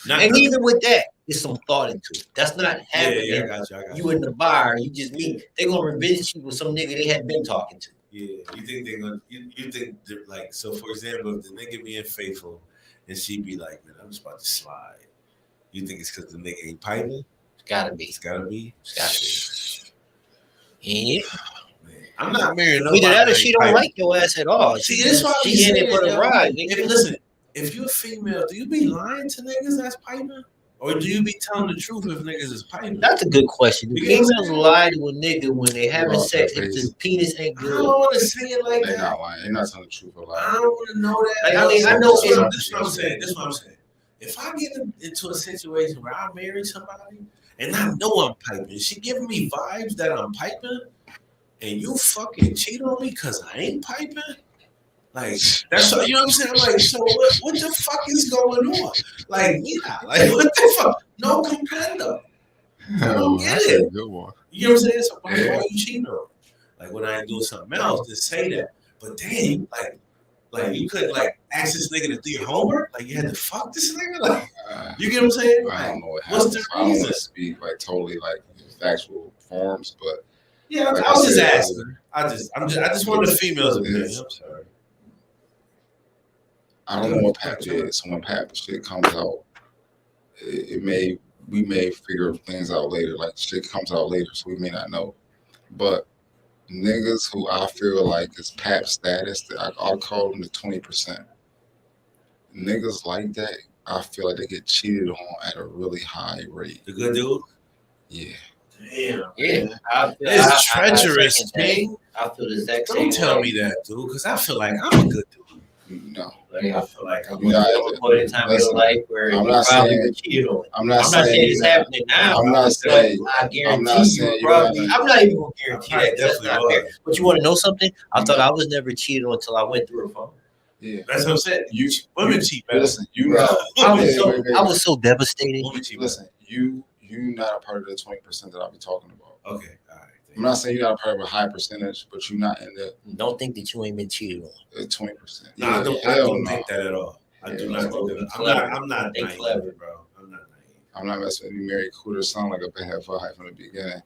Speaker 3: And even with that, there's some thought into it. That's not happening.
Speaker 2: Yeah, I got you.
Speaker 3: You in the bar, you just meet. They gonna revenge cheat with some nigga they had been talking to.
Speaker 2: Yeah, you think they're gonna? You think like, so? For example, if the nigga being faithful, and she be like, "Man, I'm just about to slide." You think it's because the nigga ain't piping?
Speaker 3: It's gotta be.
Speaker 2: It's gotta be.
Speaker 3: Yeah.
Speaker 2: Man, I'm not marrying nobody.
Speaker 3: Either that or she don't like your ass at all.
Speaker 2: See, that's why
Speaker 3: she in it for the ride.
Speaker 2: Listen, if you a female, do you be lying to niggas that's piping? Or do you be telling the truth if niggas is piping?
Speaker 3: That's a good question. Do females lie to a nigga when they having sex if the penis ain't good?
Speaker 2: I don't want to say it like that.
Speaker 1: They're not lying. They're not telling the truth or lying.
Speaker 2: I don't want to know that.
Speaker 3: Like, I mean, I know.
Speaker 2: This is what I'm saying. This is what I'm saying. If I get into a situation where I marry somebody and I know I'm piping, she giving me vibes that I'm piping, and you fucking cheat on me because I ain't piping. Like, that's what, you know what I'm saying? I'm like, so what the fuck is going on? Like, yeah, like, what the fuck? No comprendo. I don't get it.
Speaker 1: Good one.
Speaker 2: You know what I'm saying? So why are you cheating on me? Like, when I ain't doing something else, just say that. But damn, like you couldn't like ask this nigga to do your homework? Like, you had to fuck this nigga? Like, you get what I'm saying?
Speaker 1: I don't know what
Speaker 2: what's
Speaker 1: happens.
Speaker 2: the
Speaker 1: I don't
Speaker 2: reason?
Speaker 1: want to speak like totally like factual forms, but
Speaker 2: yeah,
Speaker 1: like
Speaker 2: I was just
Speaker 1: said,
Speaker 2: asking. I just wanted the females opinion. I'm sorry.
Speaker 1: I don't know what Pap did. So when Pap shit comes out, we may figure things out later. Like shit comes out later, so we may not know. But niggas who I feel like is pap status, I'll call them the 20%. Niggas like that, I feel like they get cheated on at a really high rate.
Speaker 2: The good dude?
Speaker 1: Yeah.
Speaker 2: Damn.
Speaker 3: Yeah.
Speaker 2: It's treacherous, man.
Speaker 3: I feel the exact same.
Speaker 2: Don't tell me that, dude, because I feel like I'm a good dude.
Speaker 1: No.
Speaker 3: Like, I feel like I'm
Speaker 1: You're not-
Speaker 3: at a point in time in your life where
Speaker 1: I'm
Speaker 3: you
Speaker 1: not
Speaker 3: probably
Speaker 1: saying-
Speaker 3: been cheated on.
Speaker 1: I'm not
Speaker 3: I'm not saying
Speaker 1: saying
Speaker 3: it's happening now.
Speaker 1: I'm not saying
Speaker 3: but I guarantee
Speaker 1: I'm not saying
Speaker 3: you
Speaker 1: you're
Speaker 3: probably.
Speaker 1: not-
Speaker 3: I'm not even gonna guarantee
Speaker 2: I
Speaker 3: that 'cause that's
Speaker 2: definitely
Speaker 3: not
Speaker 2: was.
Speaker 3: fair. But you want to know something? I thought I was never cheated on until I went through a phone.
Speaker 1: Yeah.
Speaker 2: That's what I'm saying. Women cheat, man.
Speaker 1: Listen, you
Speaker 3: Bro,
Speaker 1: know.
Speaker 3: I was so devastated.
Speaker 2: Women cheat, man.
Speaker 1: Listen, you not a part of the 20% that I'll be talking about.
Speaker 2: Okay, all right.
Speaker 1: I'm not saying you're not a part of a high percentage, but you're not in the
Speaker 3: Don't think that you ain't been cheated on.
Speaker 1: 20%.
Speaker 2: No, I don't think that at all. I do not think that. I'm not
Speaker 3: They
Speaker 2: naive,
Speaker 3: clever.
Speaker 2: bro. I'm not naive.
Speaker 1: I'm not messing with you, Mary Cooter. Sound like a bad half from the beginning.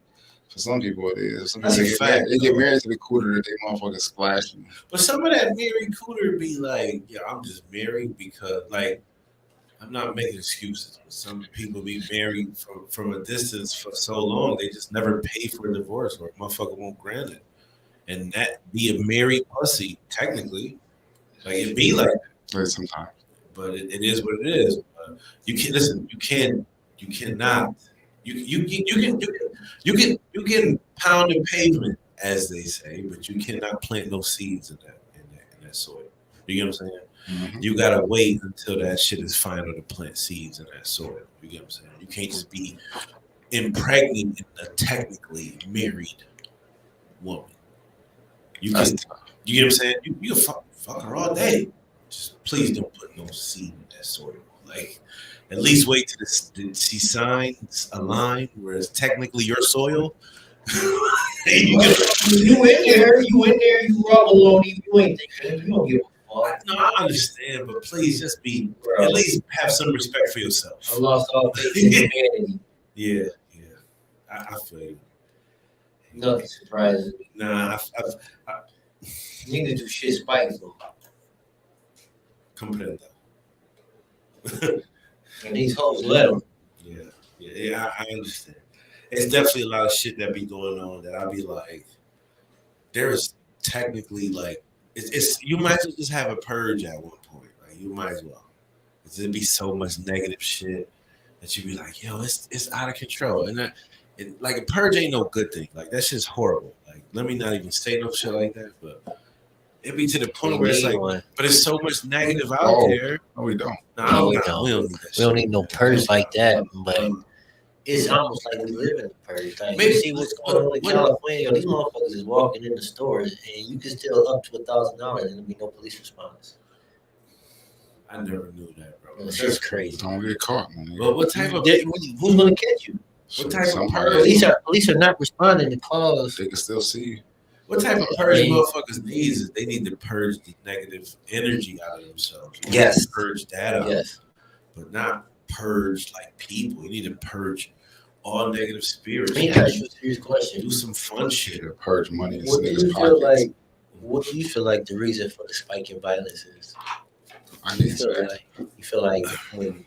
Speaker 1: For some people, it is. Some
Speaker 2: That's
Speaker 1: people
Speaker 2: a
Speaker 1: get
Speaker 2: fact,
Speaker 1: married, they get
Speaker 2: though.
Speaker 1: married to the cooter that they motherfucking splashing.
Speaker 2: But some of that married cooter be like, yeah, I'm just married because, like, I'm not making excuses. But some people be married from a distance for so long, they just never pay for a divorce or a motherfucker won't grant it. And that be a married pussy, technically. Like, it be like that.
Speaker 1: Like sometimes.
Speaker 2: But it is what it is. You can listen. You cannot. You can pound the pavement, as they say, but you cannot plant no seeds in that soil. You get what I'm saying?
Speaker 1: Mm-hmm.
Speaker 2: You gotta wait until that shit is final to plant seeds in that soil. You get what I'm saying? You can't just be impregnating a technically married woman. You get what I'm saying? You can fuck her all day. Just please don't put no seed in that soil. Like, at least wait till she signs a line where it's technically your soil.
Speaker 3: You in there, you raw baloney, you ain't thinking, you don't give a fuck.
Speaker 2: No, I understand, but please just be, at least have some respect for yourself.
Speaker 3: I lost all faith in humanity.
Speaker 2: Yeah. I feel you.
Speaker 3: Nothing surprises me.
Speaker 2: Nah,
Speaker 3: Niggas do shit spiteful.
Speaker 2: comprendo.
Speaker 3: And these hoes let them.
Speaker 2: Yeah, I understand. It's definitely a lot of shit that be going on that I'll be like, there is technically like, it's you might as well just have a purge at one point. Like, you might as well. There'd be so much negative shit that you be like, yo, it's out of control. And like a purge ain't no good thing. Like, that shit's horrible. Like, let me not even say no shit like that, but it be to the point where it's like, but it's so much negative out there.
Speaker 1: No, we don't.
Speaker 2: No,
Speaker 3: we
Speaker 2: we
Speaker 3: don't.
Speaker 2: don't need that shit.
Speaker 3: We don't need no purge like that, but it's almost like we live in a purge. Like,
Speaker 2: Maybe-
Speaker 3: you see what's going on in California, these motherfuckers is walking in the stores and you can still up to $1,000 and there'll be no police response.
Speaker 2: I never knew that, bro.
Speaker 3: It's just crazy.
Speaker 1: Don't get caught, man.
Speaker 2: But what type of
Speaker 3: Who's gonna catch you?
Speaker 2: What type of
Speaker 1: Somebody-
Speaker 2: purge?
Speaker 3: Police are not responding to calls.
Speaker 1: They can still see you.
Speaker 2: What type of purge motherfuckers need is they need to purge the negative energy out of themselves. You
Speaker 3: Yes.
Speaker 2: need to purge that out,
Speaker 3: Yes.
Speaker 2: but not purge like people. You need to purge all negative spirits.
Speaker 3: Let me ask you a serious question.
Speaker 2: Do some fun shit.
Speaker 1: To purge money in
Speaker 3: What do
Speaker 1: niggas'
Speaker 3: you feel
Speaker 1: pockets.
Speaker 3: like? What do you feel like the reason for the spike in violence is?
Speaker 1: I
Speaker 3: You
Speaker 1: need
Speaker 3: feel like when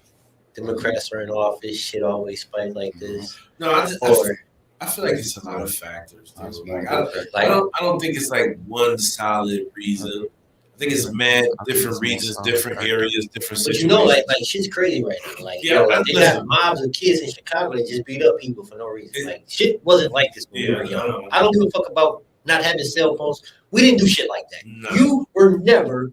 Speaker 3: Democrats are in office, shit always spike like this,
Speaker 2: No,
Speaker 3: or
Speaker 2: I feel like it's a lot of factors.
Speaker 1: That's
Speaker 2: Dude.
Speaker 1: one
Speaker 2: Like,
Speaker 1: good
Speaker 2: I don't think it's like one solid reason. I think it's mad different reasons, different areas, different
Speaker 3: but
Speaker 2: situations.
Speaker 3: you know, like shit's crazy right now. Like,
Speaker 2: Yeah,
Speaker 3: they got mobs of kids in Chicago that just beat up people for no reason. Like, shit wasn't like this when we were young. I don't give a fuck about not having cell phones. We didn't do shit like that.
Speaker 2: No.
Speaker 3: You were never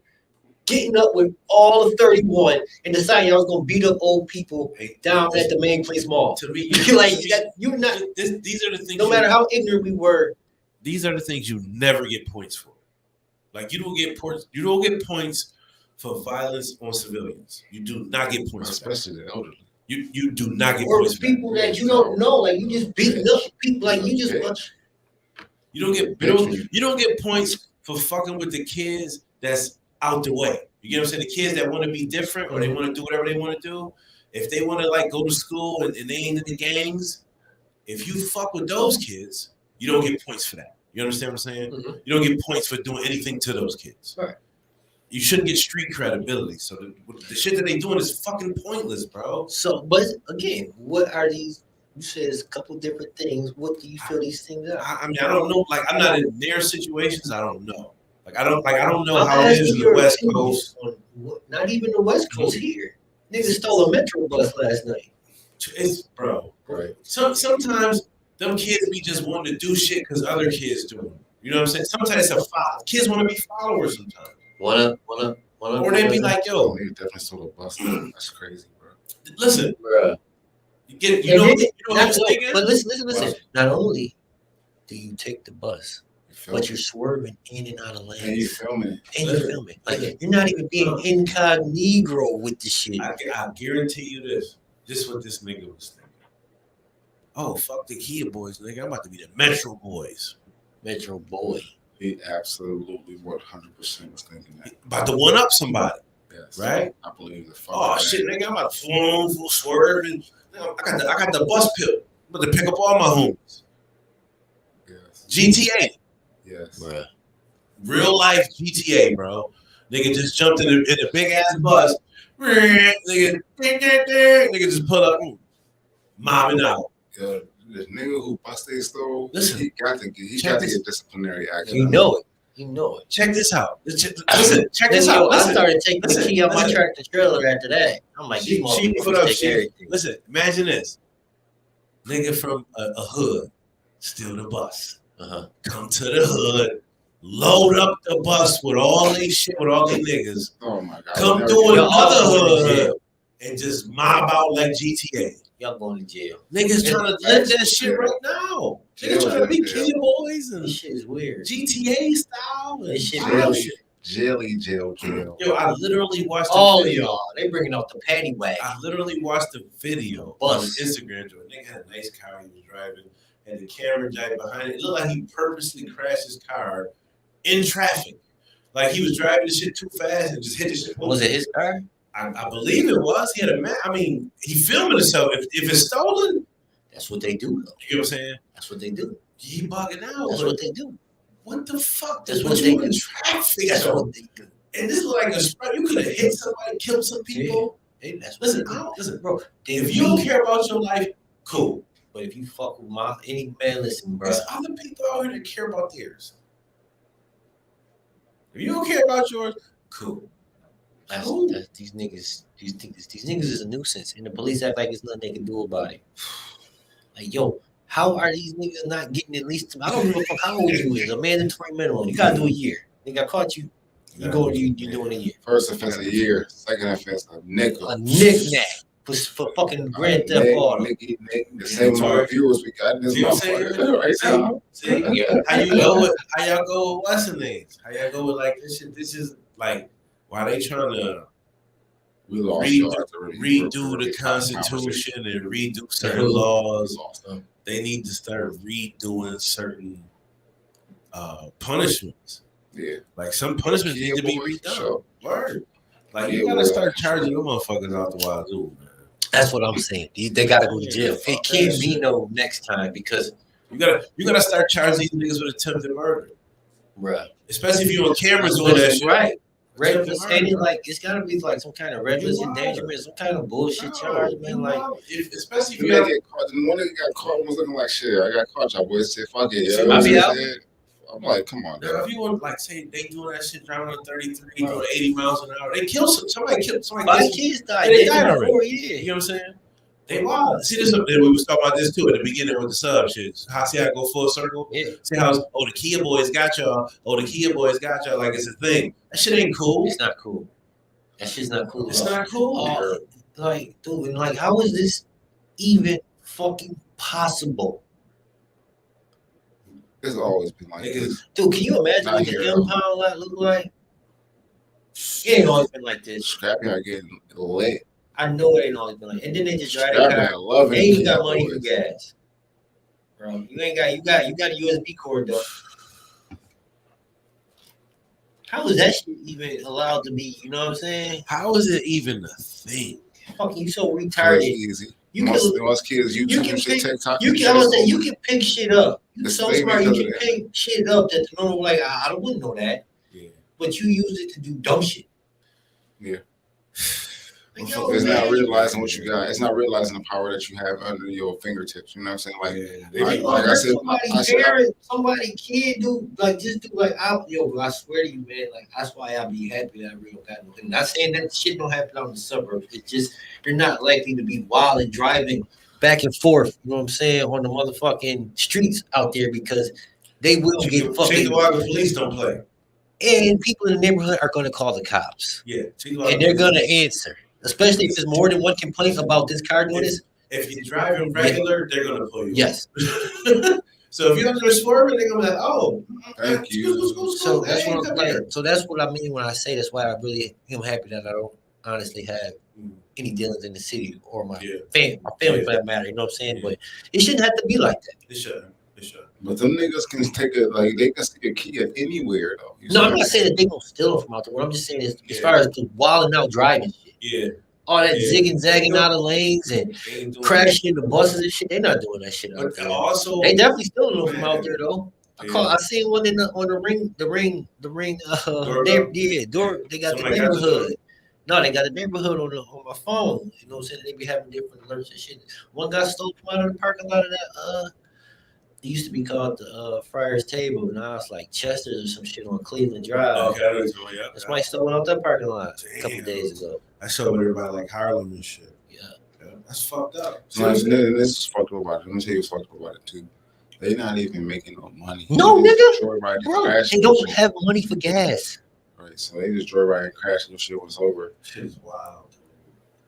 Speaker 3: getting up with all of 31 and deciding I was gonna beat up old people down at the main place mall.
Speaker 2: To me,
Speaker 3: You like that? You're not.
Speaker 2: These are the things.
Speaker 3: No matter how ignorant we were.
Speaker 2: These are the things you never get points for. Like, you don't get points. You don't get points for violence on civilians. You do not get points,
Speaker 1: especially the elderly.
Speaker 2: You do not get
Speaker 3: Or
Speaker 2: points for
Speaker 3: people that you don't know, like you just beating up people, like you just.
Speaker 2: You don't get points for fucking with the kids that's out the way. You get what I'm saying? The kids that want to be different or they want to do whatever they want to do. If they want to like go to school and they ain't in the gangs, if you fuck with those kids, you don't get points for that. You understand what I'm saying?
Speaker 3: Mm-hmm.
Speaker 2: You don't get points for doing anything to those kids.
Speaker 3: Right.
Speaker 2: You shouldn't get street credibility. So the shit that they doing is fucking pointless, bro.
Speaker 3: So, but again, what are these? You said it's a couple different things. What do you feel these things are?
Speaker 2: I mean, I don't know. Like, I'm not in their situations. I don't know. I don't know
Speaker 3: I'm
Speaker 2: how it is in
Speaker 3: asking
Speaker 2: the
Speaker 3: your
Speaker 2: West
Speaker 3: opinion
Speaker 2: Coast.
Speaker 3: on not even the West Coast here. Niggas stole a Metro bus last night.
Speaker 2: It's bro.
Speaker 1: Right.
Speaker 2: Sometimes them kids be just wanting to do shit because other kids do it. You know what I'm saying? Sometimes it's kids want to be followers. Sometimes.
Speaker 3: Wanna.
Speaker 2: Or they be like, yo,
Speaker 1: they definitely stole a bus. That's crazy, bro.
Speaker 2: Listen,
Speaker 3: bruh.
Speaker 2: you get you know what I was thinking?
Speaker 3: But listen. Not only do you take the bus, but you're swerving in and out of lanes.
Speaker 1: And you filming.
Speaker 3: Like you're not even being incognito with the shit.
Speaker 2: I guarantee you this. This is what this nigga was thinking. Oh, fuck the Kia boys, nigga. I'm about to be the Metro boys.
Speaker 3: Metro boy.
Speaker 1: He absolutely 100% was thinking that.
Speaker 2: About to one up somebody.
Speaker 1: Yes.
Speaker 2: Right?
Speaker 1: I believe the fuck.
Speaker 2: Oh shit, nigga, I'm about to full swerve and I got the bus pill. I'm about to pick up all my homies.
Speaker 1: Yes.
Speaker 2: GTA.
Speaker 1: Yes.
Speaker 3: Bruh.
Speaker 2: Real life GTA, bro. Nigga just jumped in a big ass bus. Nigga just pull up, mobbing out.
Speaker 1: The nigga who busted stole,
Speaker 2: listen,
Speaker 1: he got to get disciplinary action.
Speaker 3: You know it.
Speaker 2: Check this out. Check this out.
Speaker 3: I started taking the key out my tractor trailer after that. I'm like, these motherfuckers take everything.
Speaker 2: Listen, imagine this. Nigga from a hood, steal the bus. Come to the hood, load up the bus with all these shit, with all these niggas.
Speaker 1: Oh my God.
Speaker 2: Come through another hood and just mob out like GTA.
Speaker 3: Y'all going to jail.
Speaker 2: Niggas trying to live that shit right now. Niggas trying to be Kia boys and
Speaker 3: this shit is weird.
Speaker 2: GTA style.
Speaker 3: This shit really
Speaker 1: jail.
Speaker 2: Yo, I literally watched
Speaker 3: all y'all. They bringing out the paddy wagon.
Speaker 2: I literally watched the video on Instagram. A nigga had a nice car he was driving, and the camera jack behind it. It looked like he purposely crashed his car in traffic. Like he was driving the shit too fast and just hit the shit.
Speaker 3: Was it his car?
Speaker 2: I believe it was. He had a man. I mean, he filming himself. If it's stolen,
Speaker 3: that's what they do. Though.
Speaker 2: You know what I'm saying?
Speaker 3: That's what they do.
Speaker 2: He bugging out.
Speaker 3: That's what they do.
Speaker 2: What the fuck?
Speaker 3: That's what they do.
Speaker 2: Traffic. That's what they do. And this is like a sprint. You could have hit somebody, killed some people.
Speaker 3: Yeah.
Speaker 2: Listen, bro. If you don't care about your life, cool.
Speaker 3: But if you fuck with any man, listen, bro.
Speaker 2: There's other people out here that care about theirs. If you don't care about yours, cool.
Speaker 3: That's these niggas is a nuisance, and the police act like there's nothing they can do about it. Like, yo, how are these niggas not getting at least? I don't give a fuck how old you is. A mandatory minimum. You gotta do a year. They got caught you. You doing a year.
Speaker 1: First offense a year. Second offense a nickel.
Speaker 3: A knick-knack for fucking grand theft auto.
Speaker 1: The same amount of viewers we got in this motherfucker.
Speaker 2: See? How y'all go with what's the names? How y'all go with like this shit? This is like. Why they trying to redo the Constitution and redo certain laws? They need to start redoing certain punishments.
Speaker 1: Yeah,
Speaker 2: like some punishments need to be redone. Word. Like you gotta start charging them motherfuckers out the wazoo, man.
Speaker 3: That's what I'm saying. They gotta go to jail. It can't be no next time because
Speaker 2: you gotta start charging these niggas with attempted murder,
Speaker 3: bruh.
Speaker 2: Especially if you on cameras doing that shit,
Speaker 3: right? Reckless, and it's gotta be like some kind of reckless endangerment, some kind of bullshit charge, man. Like,
Speaker 2: especially if
Speaker 1: you get caught. The one that got caught was looking like shit. I got caught, y'all boys said, "Fuck it."
Speaker 3: I be out.
Speaker 1: I'm like, come on.
Speaker 2: Now, if you want, like, say they doing that shit driving on 33, doing 80 miles an hour, they kill somebody.
Speaker 3: My kids died.
Speaker 2: They died already.
Speaker 3: 4 years.
Speaker 2: You know what I'm saying? They wild. See this? We was talking about this too at the beginning with the sub shit. See how I go full circle?
Speaker 3: Yeah.
Speaker 2: See how the Kia boys got y'all. The Kia boys got y'all. Like it's a thing. That shit ain't cool.
Speaker 3: It's not cool. That shit's not cool.
Speaker 2: It's not cool.
Speaker 3: Like, dude, like, how is this even fucking possible?
Speaker 1: It's always been like this.
Speaker 3: Dude, can you imagine what the impound lot look like? It ain't always been like this.
Speaker 1: Scrappyard getting lit.
Speaker 3: I know it ain't always been like. And then they just drive their car. They ain't got money for gas, bro. You got a USB cord though. How is that shit even allowed to be? You know what I'm saying?
Speaker 2: How is it even a thing?
Speaker 3: Fucking, you so retarded.
Speaker 1: Easy. Most kids YouTube shit, TikTok.
Speaker 3: You can pick shit up. You so smart. You can pick shit up that the normal like I wouldn't know that.
Speaker 2: Yeah.
Speaker 3: But you use it to do dumb shit.
Speaker 1: Yeah. It's not realizing what you got. It's not realizing the power that you have under your fingertips. You know what I'm saying? Like I said,
Speaker 3: somebody kid do like just do like I swear to you, man. Like that's why I be happy that I really don't got no. I'm not saying that shit don't happen out in the suburbs. It's just they're not likely to be wild and driving back and forth. You know what I'm saying on the motherfucking streets out there because they will get fucking.
Speaker 2: The police don't play.
Speaker 3: And people in the neighborhood are going to call the cops.
Speaker 2: Yeah,
Speaker 3: and they're going to answer, especially if there's more than one complaint about this car doing this.
Speaker 2: If you're driving regular, they're going to pull you.
Speaker 3: Yes.
Speaker 2: So if you're under swerving, they're going to be like, oh,
Speaker 1: thank you.
Speaker 3: So that's what I'm saying. So that's what I mean when I say that's why I really am happy that I don't honestly have any dealings in the city or my family for that matter. You know what I'm saying? But it shouldn't have to be like that.
Speaker 2: It shouldn't.
Speaker 1: But them niggas can take they can stick a key at anywhere though.
Speaker 3: No, I'm not saying that they gonna steal them from out there. What I'm just saying is, as far as the wilding out driving shit, all that zigging zagging out of lanes and crashing into buses and shit, they're not doing that shit out there. Also, they definitely stealing them from out there though. I seen one on the ring. They got the neighborhood. No, they got a neighborhood on my phone. You know what I'm saying? They be having different alerts and shit. One guy stole from out of the parking lot of that. It used to be called the Friar's Table. Now it's like Chester's or some shit on Cleveland Drive.
Speaker 2: Okay,
Speaker 3: that's why he stole out that parking lot a couple days ago.
Speaker 2: I saw everybody like Harlem and shit.
Speaker 3: Yeah.
Speaker 2: That's fucked up.
Speaker 1: This is fucked up about it. Let me tell you what's fucked up about it too. They not even making no money.
Speaker 3: No, nigga. Bro, they don't have money for gas.
Speaker 1: Right, so they just drove right and crashed and the shit was over.
Speaker 2: Shit is wild.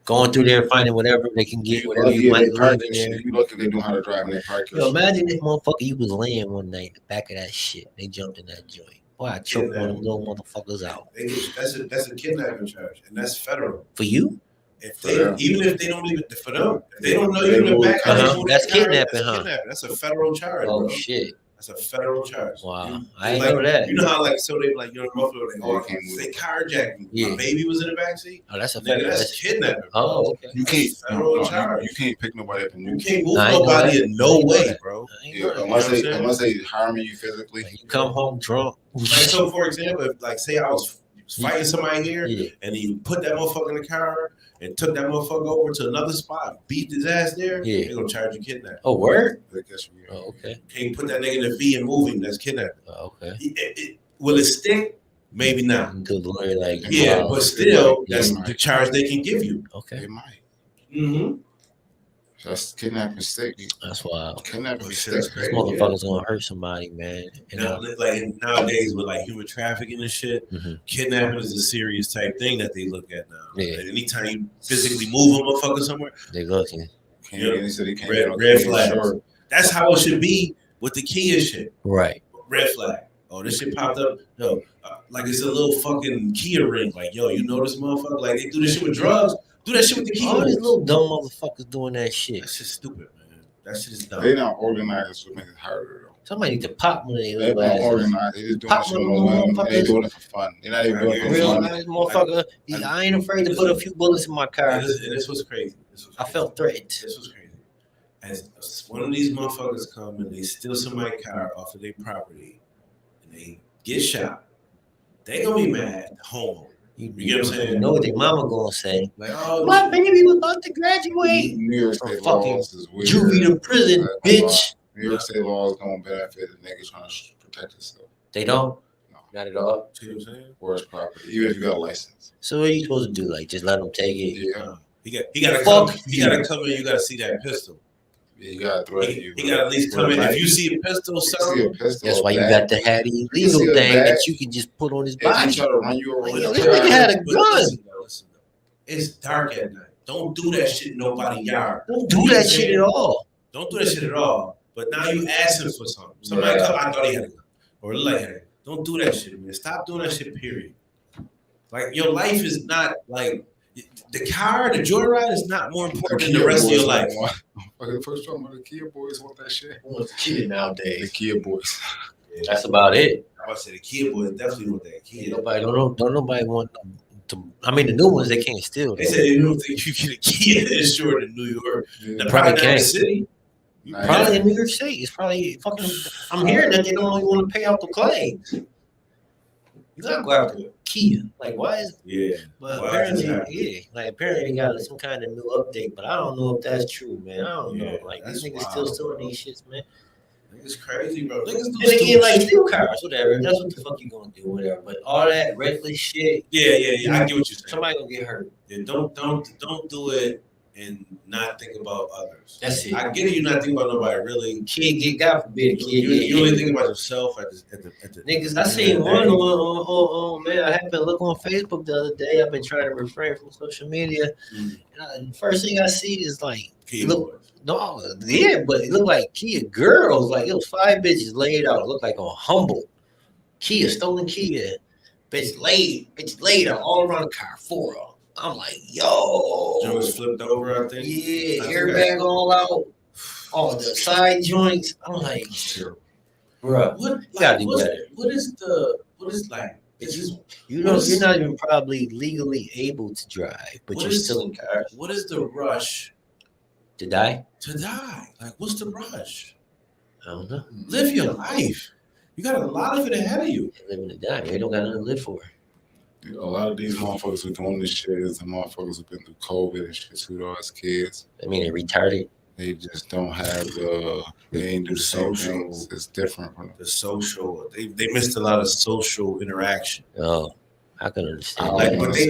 Speaker 3: Going through there, finding whatever they can get, whatever you might live in there.
Speaker 1: You look if they know how to drive in their parking.
Speaker 3: Yo, imagine this motherfucker, you was laying one night in the back of that shit. They jumped in that joint. Boy, I choked one of them little motherfuckers out.
Speaker 2: That's a kidnapping charge, and that's federal.
Speaker 3: For you?
Speaker 2: Even if they don't even for them, if they don't know you in the back,
Speaker 3: that's kidnapping, huh?
Speaker 2: That's a federal charge.
Speaker 3: Oh
Speaker 2: bro.
Speaker 3: Shit.
Speaker 2: That's a federal charge.
Speaker 3: Wow, I didn't know that.
Speaker 2: You know how so they like they carjacked me.
Speaker 3: Yeah.
Speaker 2: My baby was in the backseat.
Speaker 3: Oh, that's a federal.
Speaker 2: That's kidnapping.
Speaker 3: Oh, okay.
Speaker 1: You can't pick nobody up and
Speaker 2: you can't move nobody in no way, bro.
Speaker 1: Unless they harming you physically.
Speaker 3: You come home drunk.
Speaker 2: Like, so for example, if say I was fighting somebody here and he put that motherfucker in the car and took that motherfucker over to another spot, beat his ass there, they're gonna charge you kidnapping.
Speaker 3: Oh, word?
Speaker 2: Oh, okay. Can't put that nigga in the V and move him, that's kidnapping.
Speaker 3: Oh, okay.
Speaker 2: Will it stick? Maybe not.
Speaker 3: Wow.
Speaker 2: But still, that's the charge they can give you.
Speaker 3: Okay.
Speaker 1: They might.
Speaker 2: Mm-hmm.
Speaker 1: That's kidnapping stick.
Speaker 3: That's wild.
Speaker 1: Kidnapping stick.
Speaker 3: This motherfucker's gonna hurt somebody, man.
Speaker 2: Like nowadays with like human trafficking and shit, kidnapping is a serious type thing that they look at now.
Speaker 3: Yeah.
Speaker 2: Like, anytime you physically move a motherfucker somewhere,
Speaker 3: they looking.
Speaker 2: Red flag. That's how it should be with the Kia shit.
Speaker 3: Right.
Speaker 2: Red flag. Oh, this shit popped up. Yo, like it's a little fucking Kia ring. Like, yo, you know this motherfucker? Like they do this shit with drugs. Do that shit with the Kia.
Speaker 3: All these little dumb motherfuckers doing that shit.
Speaker 2: That's just stupid, man. That shit is dumb.
Speaker 1: They not organized to make it harder though.
Speaker 3: Somebody need to pop one of these
Speaker 1: little asses. Organized. They just doing shit they doing it for fun. They're not even doing it for fun.
Speaker 3: Real motherfucker. I ain't afraid to put a few bullets in my car.
Speaker 2: And this was crazy.
Speaker 3: I felt threatened.
Speaker 2: This was crazy. As one of these motherfuckers come and they steal somebody's car off of their property and they get shot, they gonna be mad. Homo. You get what I'm saying?
Speaker 3: You know what their mama gonna say?
Speaker 2: Like, oh,
Speaker 3: my baby was about to graduate.
Speaker 1: New York State
Speaker 3: fucking
Speaker 1: laws is weird.
Speaker 3: juvie to prison, bitch.
Speaker 1: New York State laws don't benefit the niggas trying to protect themselves.
Speaker 3: They don't?
Speaker 1: No.
Speaker 3: Not at all?
Speaker 2: See what I'm saying?
Speaker 1: Where's property? Even if you got a license.
Speaker 3: So what are you supposed to do? Like just let them take it?
Speaker 1: Yeah.
Speaker 2: He gotta come in, you gotta see that pistol.
Speaker 1: Yeah, you gotta threaten you.
Speaker 2: He gotta at least come in. If you see a pistol,
Speaker 3: that's why you got to have the illegal thing that you can just put on his body.
Speaker 1: He try to run you over.
Speaker 3: This nigga had a gun.
Speaker 2: Listen. It's dark at night. Don't do that shit in nobody's yard.
Speaker 3: Don't do that shit at all.
Speaker 2: Don't do that shit at all. But now you asking for something. Somebody come, I thought he had a gun. Or like, don't do that shit, man. Stop doing that shit, period. Like, your life is not like, the car, the joyride is not more important than the rest of your life.
Speaker 1: The first time the Kia boys want that shit.
Speaker 3: Who wants a Kia nowadays?
Speaker 1: The Kia boys.
Speaker 3: Yeah, that's about it.
Speaker 2: I would say the Kia boys definitely want that Kia.
Speaker 3: Don't nobody want to. I mean, the new ones they can't steal.
Speaker 2: They say they don't think you get a Kia insured in New York.
Speaker 1: Yeah.
Speaker 2: Probably not in the city.
Speaker 3: Probably in New York State. It's probably fucking. I'm hearing that they don't even want to pay out the claims. You gotta go out there. Kia. Like, why is?
Speaker 2: Yeah.
Speaker 3: But
Speaker 2: Why
Speaker 3: apparently,
Speaker 2: is that?
Speaker 3: yeah, like apparently they got some kind of new update, but I don't know if that's true, man. I don't
Speaker 2: Yeah,
Speaker 3: know. Like these
Speaker 2: that's
Speaker 3: niggas still
Speaker 2: wild,
Speaker 3: stealing
Speaker 2: bro.
Speaker 3: these shits, man.
Speaker 2: Niggas crazy, bro. Niggas do
Speaker 3: And again,
Speaker 2: stupid
Speaker 3: like
Speaker 2: shit.
Speaker 3: steal cars, whatever. That's what the fuck you gonna do, whatever. But all that reckless shit,
Speaker 2: Yeah. I get what you're saying.
Speaker 3: somebody gonna get hurt.
Speaker 2: Yeah, don't do it and not think about others.
Speaker 3: That's it.
Speaker 2: I get it. You're not thinking about nobody really.
Speaker 3: Kid get, God forbid, a kid
Speaker 2: You
Speaker 3: get
Speaker 2: only
Speaker 3: hit.
Speaker 2: think about yourself at the
Speaker 3: Niggas, I seen one on man. I happened to look on Facebook the other day. I've been trying to refrain from social media. The first thing I see is like, look, no, yeah, but it looked like Kia girls. Like it was 5 bitches laid out. It looked like on Humble. Kia, stolen Kia. Bitch laid out all around the car. 4 of them. I'm like, yo.
Speaker 2: Jones flipped over, I think.
Speaker 3: Yeah, airbag all out. All the side joints. I'm like, bro,
Speaker 2: What is like? This is
Speaker 3: you're not even probably legally able to drive, but you're still in cars.
Speaker 2: What is the rush
Speaker 3: To die?
Speaker 2: to die? Like, what's the rush?
Speaker 3: I don't know.
Speaker 2: Live your life. You got a lot of it ahead of you.
Speaker 3: They're living to die. They don't got nothing to live for.
Speaker 1: A lot of these motherfuckers who doing this shit is the motherfuckers who've been through COVID and shit too, though, as kids.
Speaker 3: I mean, they're retarded.
Speaker 1: They just don't have they ain't do the same
Speaker 2: social.
Speaker 1: things. It's different from
Speaker 2: The social. They missed a lot of social interaction.
Speaker 3: Oh, I can understand.
Speaker 2: Like,
Speaker 3: that.
Speaker 2: but they-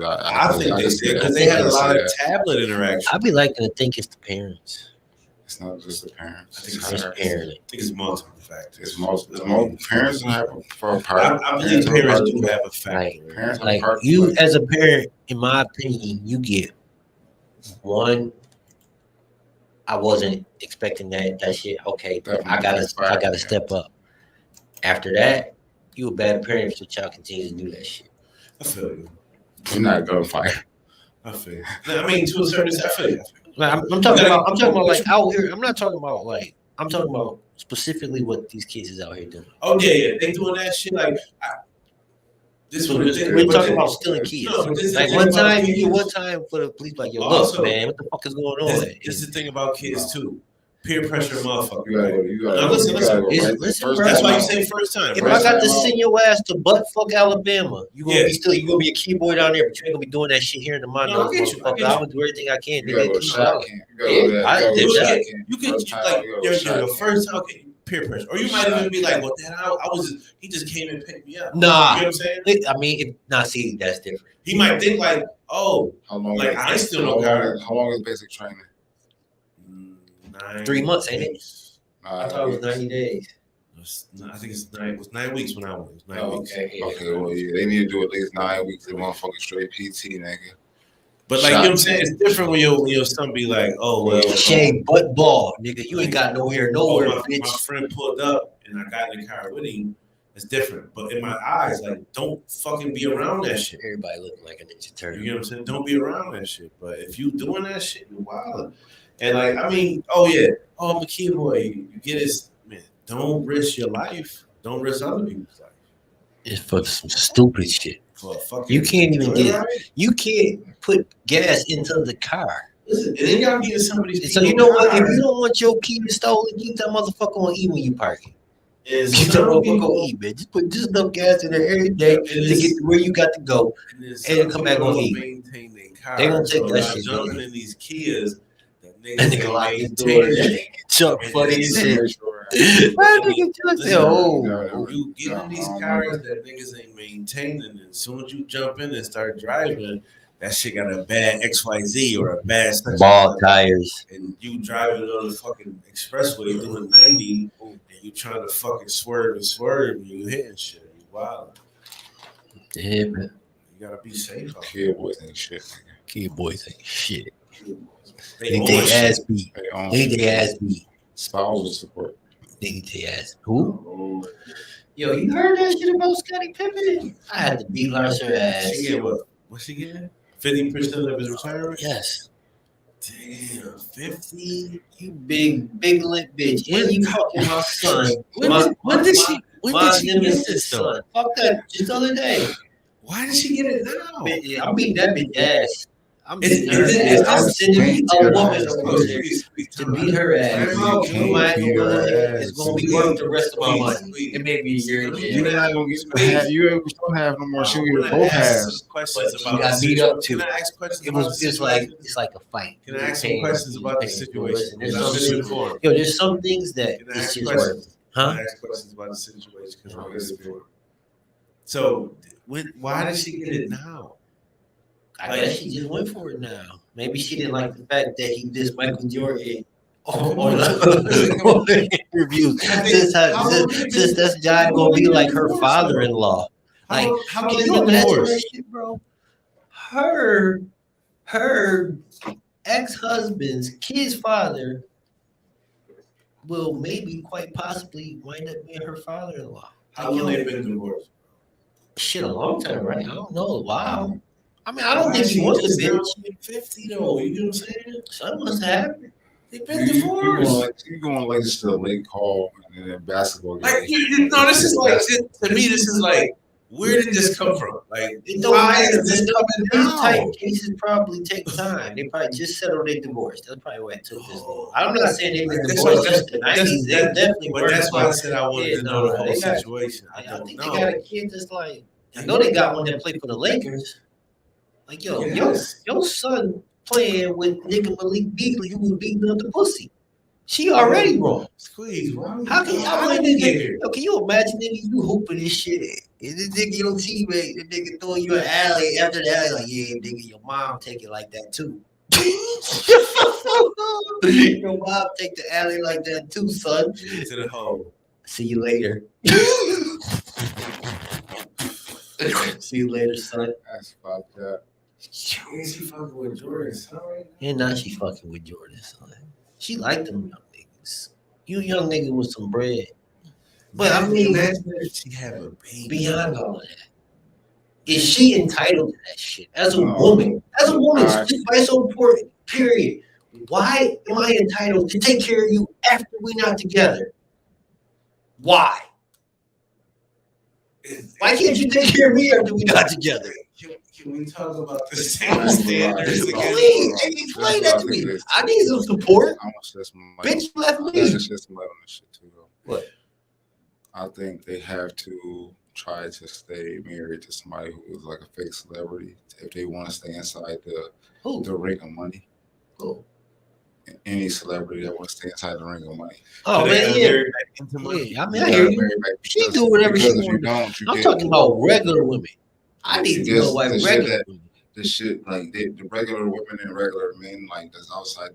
Speaker 2: I think they did because they had a lot of tablet interaction.
Speaker 3: I'd be liking to think it's the parents.
Speaker 1: It's not just the parents.
Speaker 2: I think
Speaker 3: It's
Speaker 2: it's
Speaker 3: parenting.
Speaker 2: I think it's multiple factors.
Speaker 1: It's most parents don't have a part.
Speaker 2: I believe parents do have a factor.
Speaker 3: Like,
Speaker 1: Parents have
Speaker 3: like
Speaker 1: a part to
Speaker 3: you
Speaker 1: play.
Speaker 3: as a parent, in my opinion, you get one. I wasn't expecting that shit. Okay, I gotta step up. After that, you a bad parent if your child continues to do that shit.
Speaker 2: I feel you.
Speaker 1: You're not gonna fight.
Speaker 2: I feel you. I mean, to a certain extent, I feel you.
Speaker 3: Like, I'm talking about like out here. I'm not talking about like I'm talking about specifically what these kids is out here doing.
Speaker 2: Oh yeah, they doing that shit like. This one,
Speaker 3: We're talking about stealing kids.
Speaker 2: No, but this is
Speaker 3: Like
Speaker 2: the
Speaker 3: one
Speaker 2: thing about
Speaker 3: time,
Speaker 2: kids.
Speaker 3: one time for the police, like, yo,
Speaker 2: Also,
Speaker 3: look, man, what the fuck is going on?
Speaker 2: This is the thing about kids too. Peer pressure, motherfucker.
Speaker 1: You gotta
Speaker 2: Now listen.
Speaker 3: Listen, bro.
Speaker 2: That's why you say first time.
Speaker 3: If
Speaker 2: Right?
Speaker 3: I got to send your ass to butt fuck Alabama, you gonna be a key boy down there, but you ain't gonna be doing that shit here in the mind.
Speaker 2: No, I get you.
Speaker 3: I'm gonna do everything I can to
Speaker 1: You gotta
Speaker 3: get
Speaker 1: go
Speaker 3: keep
Speaker 1: shot
Speaker 3: out.
Speaker 1: camp. You gotta
Speaker 3: did that.
Speaker 2: You can like your first time. Okay, peer pressure, or you might even be like, "Well, then I was. He just came and picked me up."
Speaker 3: Nah.
Speaker 2: You know what I'm saying?
Speaker 3: I mean, see, that's different.
Speaker 2: He might think like, "Oh,
Speaker 1: How long?
Speaker 2: Like, I still don't got
Speaker 1: How long is basic training?
Speaker 3: 3 months, ain't it? I thought it was 90 days.
Speaker 2: I think it's 9. It was 9 weeks when I went. It was 9 weeks.
Speaker 3: Okay.
Speaker 1: Okay, well, yeah, they need to do at least 9 weeks of motherfucking straight PT, nigga.
Speaker 2: But like, you know what I'm saying? It's different when your son be like, "Oh well,
Speaker 3: Shave butt ball, nigga. You ain't got no hair nowhere,
Speaker 2: my
Speaker 3: bitch.
Speaker 2: friend pulled up and I got in the car with him." It's different. But in my eyes, like, don't fucking be around that shit.
Speaker 3: Everybody looking like a Ninja Turtle.
Speaker 2: You know what I'm saying? Don't be around that shit. But if you doing that shit, you're wild. And like, I mean, oh yeah, I'm a kid boy. You get this, man. Don't risk your life. Don't risk other people's life.
Speaker 3: It's for some stupid shit.
Speaker 2: For a fucking
Speaker 3: You can't even
Speaker 2: joyride?
Speaker 3: you can't put gas into the car.
Speaker 2: Listen, and then y'all get somebody's.
Speaker 3: So you know what? If you don't want your key stolen, keep that motherfucker on E when you park it.
Speaker 2: Is
Speaker 3: Keep that motherfucker on E, man. Just put just enough gas in there every day to get to where you got to go. And come back on E.
Speaker 2: Maintain their car.
Speaker 3: They gonna take
Speaker 2: So
Speaker 3: that
Speaker 2: y'all
Speaker 3: shit,
Speaker 2: jumping
Speaker 3: man.
Speaker 2: in these Kias. That
Speaker 3: That
Speaker 2: niggas
Speaker 3: nigga lock his
Speaker 2: ain't
Speaker 3: door.
Speaker 2: maintain.
Speaker 3: Chuck
Speaker 2: And
Speaker 3: funny
Speaker 2: then
Speaker 3: as
Speaker 2: say,
Speaker 3: shit. That nigga Chuck said, oh.
Speaker 2: You get in these cars that niggas ain't maintaining, and as soon as you jump in and start driving, that shit got a bad XYZ or a bad
Speaker 3: Ball tires.
Speaker 2: and you driving on the fucking expressway doing 90, and you trying to fucking swerve, and you hitting shit. You wild.
Speaker 3: Yeah, man.
Speaker 2: You gotta be safe. out
Speaker 1: Kid boys ain't shit, nigga.
Speaker 3: Kid boys ain't shit.
Speaker 2: They
Speaker 3: They
Speaker 2: own
Speaker 3: they
Speaker 2: shit.
Speaker 3: ass beat.
Speaker 1: They own
Speaker 3: They ass beat.
Speaker 1: spousal support.
Speaker 3: They ass. Who? Yo, you heard that shit about Scottie Pippen? I had to beat Larson ass.
Speaker 2: She get what? What's she getting? 50% of his retirement?
Speaker 3: Yes.
Speaker 2: Damn, 50?
Speaker 3: You big lip bitch. And you fucking my son.
Speaker 2: When did she get this though?
Speaker 3: Fuck that. Just the other day.
Speaker 2: Why did she get it now?
Speaker 3: I beat that bitch ass. I'm sending a woman over there to beat her ass. It's gonna be worth the rest of my money. It may be a year in jail.
Speaker 1: You're not gonna get you ain't gonna have no more. She will both halves.
Speaker 3: But she got beat up too.
Speaker 2: Can I ask questions?
Speaker 3: It's like a fight.
Speaker 2: Can I ask some questions about the situation?
Speaker 3: There's some things that it's just worth. Huh?
Speaker 2: Can I ask questions about the situation because I'm misinformed. So, why did she get it now?
Speaker 3: I guess she just went for it now. Maybe she didn't like the fact that he dissed Michael Jordan on the interviews. Since this guy gonna be like her father-in-law. Like, how can you imagine that shit, bro? Her ex-husband's kid's father will maybe quite possibly wind up being her father-in-law.
Speaker 2: How long they been divorced?
Speaker 3: Shit, a long time, right? I don't know. Wow. I mean, I don't think he wants to be
Speaker 2: 50 though. You know what I'm saying?
Speaker 3: Something must have happened.
Speaker 2: They've been divorced.
Speaker 1: You're going like this to a late call and then basketball game.
Speaker 2: Like this is like to me. This is like, where did this come from? Like, why is this coming
Speaker 3: These
Speaker 2: now?
Speaker 3: type cases probably take time. They probably just settled their divorce. That's probably why it took this long. I'm not saying they been divorced since the 90s. They definitely
Speaker 2: But
Speaker 3: were.
Speaker 2: that's why I said I wanted to know the whole situation.
Speaker 3: I think they got a kid that's like, I know they got one that played for the Lakers. Like, your son playing with nigga Malik Beasley, who was beating up the pussy. She already wrong.
Speaker 2: Squeeze.
Speaker 3: How can you imagine, nigga, you hooping this shit? And this nigga, your teammate, the nigga throwing you an alley after the alley, like, yeah, nigga, your mom take it like that too. Your mom take the alley like that too, son.
Speaker 2: To the hole.
Speaker 3: See you later. See you later, son.
Speaker 1: That's fucked up.
Speaker 2: And she fucking with Jordan, son.
Speaker 3: And now she fucking with Jordan, son. She liked them young niggas. You young nigga with some bread. But I mean,
Speaker 2: she have a baby.
Speaker 3: Beyond all of that, is she entitled to that shit? As a woman, it's so important. Period. Why am I entitled to take care of you after we're not together? Why? Why can't you take care of me after we're not together?
Speaker 2: Can we talk about the same standards again?
Speaker 3: Please, explain that to me. I need some support.
Speaker 1: I want to shed some light.
Speaker 3: Bitch, you left me.
Speaker 1: I shed some light on this shit too, though.
Speaker 3: What?
Speaker 1: I think they have to try to stay married to somebody who is like a fake celebrity if they want to stay inside the ring of money.
Speaker 3: Who?
Speaker 1: Any celebrity that wants to stay inside the ring of money.
Speaker 3: Oh, man, yeah. I mean, I hear you. She do whatever she wants. I'm talking about regular women. I need to know why regular women.
Speaker 1: The shit, like the regular women and regular men, like that's outside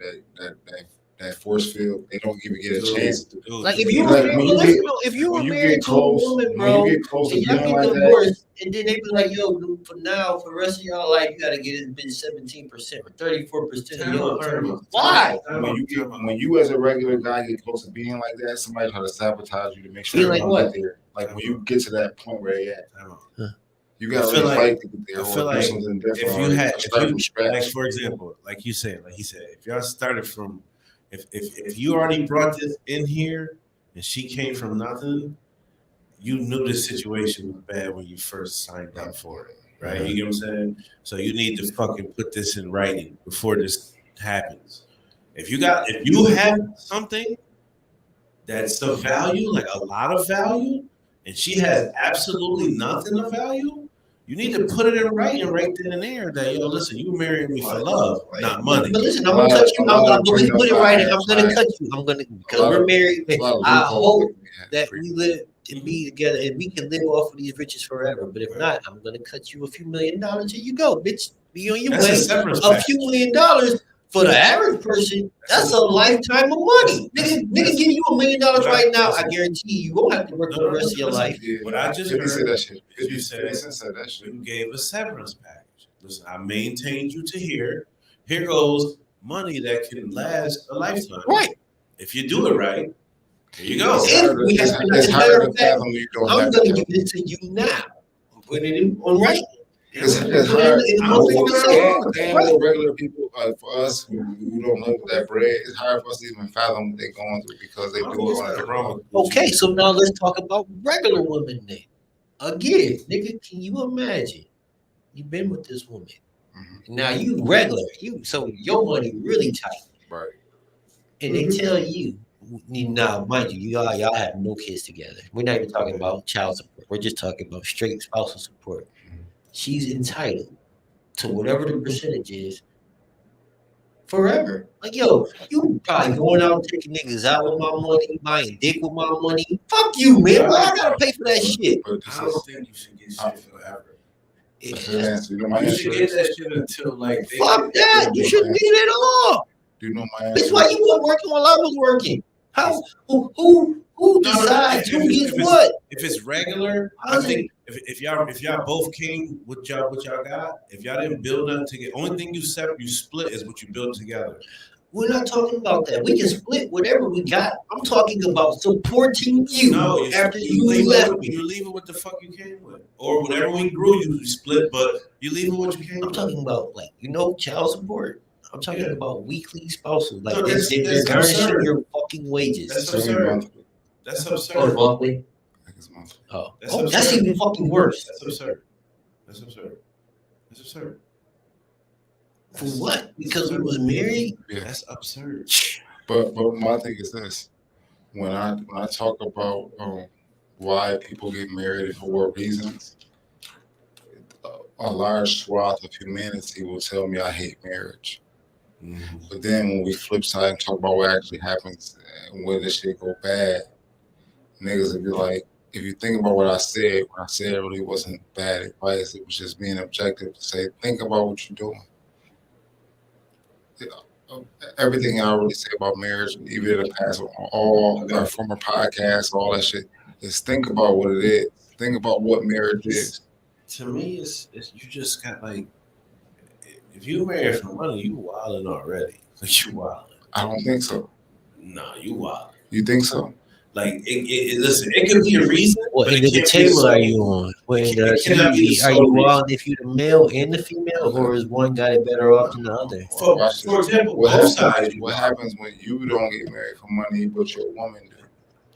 Speaker 1: that force field, they don't even get a chance to do.
Speaker 3: Like if you were married to a woman, bro, and y'all get divorced, and then they be like, yo, for the rest of y'all life, you gotta get this bitch 17% or 34% of your earnings. Why?
Speaker 1: When you as a regular guy get close to being like that, somebody try to sabotage you to make sure
Speaker 3: you like what?
Speaker 1: There. Like when you get to that point where they at. You got to fight to get there.
Speaker 2: I feel like if for example, like he said, if y'all started from, if you already brought this in here and she came from nothing, you knew the situation was bad when you first signed up for it, right? You get what I'm saying? So you need to fucking put this in writing before this happens. If you have something that's of value, like a lot of value, and she has absolutely nothing of value, you need to put it in writing right then and there that, yo, listen, you married me for love, not money.
Speaker 3: But listen, I'm going to cut you. I'm going to put it right. I'm going to cut you. Because we're married. I hope that we live and be together and we can live off of these riches forever. But if not, I'm going to cut you a few $1 million. Here you go, bitch. Be on your way. A few $1 million. For the average person, that's a lifetime of money. Nigga give you $1 million right now. I guarantee you won't have to work for the rest of your life.
Speaker 2: But I just heard
Speaker 1: that shit.
Speaker 2: You said that shit. You gave a severance package. Listen, I maintained you to here. Here goes money that can last a lifetime.
Speaker 3: Right.
Speaker 2: If you do it right, here you go.
Speaker 1: It's harder to fathom you don't
Speaker 3: I'm
Speaker 1: have
Speaker 3: going to
Speaker 1: to
Speaker 3: give it to you now. Put it on right.
Speaker 1: It's hard. And regular people, for us who don't know that bread, it's hard for us to even fathom what they're going through because they do it on the wrong.
Speaker 3: Okay, so now let's talk about regular women then. Again, nigga, can you imagine? You've been with this woman. Now you regular, so your money really tight,
Speaker 1: Right.
Speaker 3: and they tell you. Now, mind you, y'all have no kids together. We're not even talking about child support. We're just talking about straight spousal support. She's entitled to whatever the percentage is forever. Like, yo, you probably going out and taking niggas out with my money, buying dick with my money. Fuck you, man. Why I gotta pay for that shit?
Speaker 2: I don't think you should get shit forever.
Speaker 1: Yeah.
Speaker 2: You should get that shit until like.
Speaker 3: Fuck that. You shouldn't get it at all.
Speaker 1: Do you know my answer?
Speaker 3: That's why you weren't working while I was working. How? Who decides who gets what?
Speaker 2: If it's regular, I think if y'all both came with y'all got, if y'all didn't build nothing together, only thing you split is what you build together.
Speaker 3: We're not talking about that. We can split whatever we got. I'm talking about supporting you after you left me.
Speaker 2: You leave it what the fuck you came with, or whatever we grew, you split, but you leave it what you came with.
Speaker 3: I'm talking about child support. I'm talking about weekly spousal. Like
Speaker 2: No, that's
Speaker 3: garnishing your fucking wages.
Speaker 2: That's absurd. That's absurd.
Speaker 3: Oh, monthly?
Speaker 1: I think it's monthly.
Speaker 3: Oh, that's even fucking worse.
Speaker 2: That's absurd. That's absurd. That's absurd.
Speaker 3: For what? Because we was married?
Speaker 1: Yeah.
Speaker 2: That's absurd.
Speaker 1: But my thing is this: when I talk about why people get married and for what reasons, a large swath of humanity will tell me I hate marriage.
Speaker 2: Mm-hmm.
Speaker 1: But then when we flip side and talk about what actually happens and where this shit go bad, niggas will be like, if you think about what I said it really wasn't bad advice. It was just being objective to say, think about what you're doing. Everything I really say about marriage, even in the past, all our former podcasts, all that shit, is think about what it is. Think about what marriage is.
Speaker 2: To me, it's you just got like, if you married for money, you wilding already. Like you wilding.
Speaker 1: I don't think so.
Speaker 2: Nah, you wilding.
Speaker 1: You think so?
Speaker 2: Like, listen, it could be a reason.
Speaker 3: What end of the table are you on? When the TV, are you wild if you the male and the female, or is one guy better off than the other?
Speaker 2: For example,
Speaker 1: what happens when you don't get married for money, but your woman do?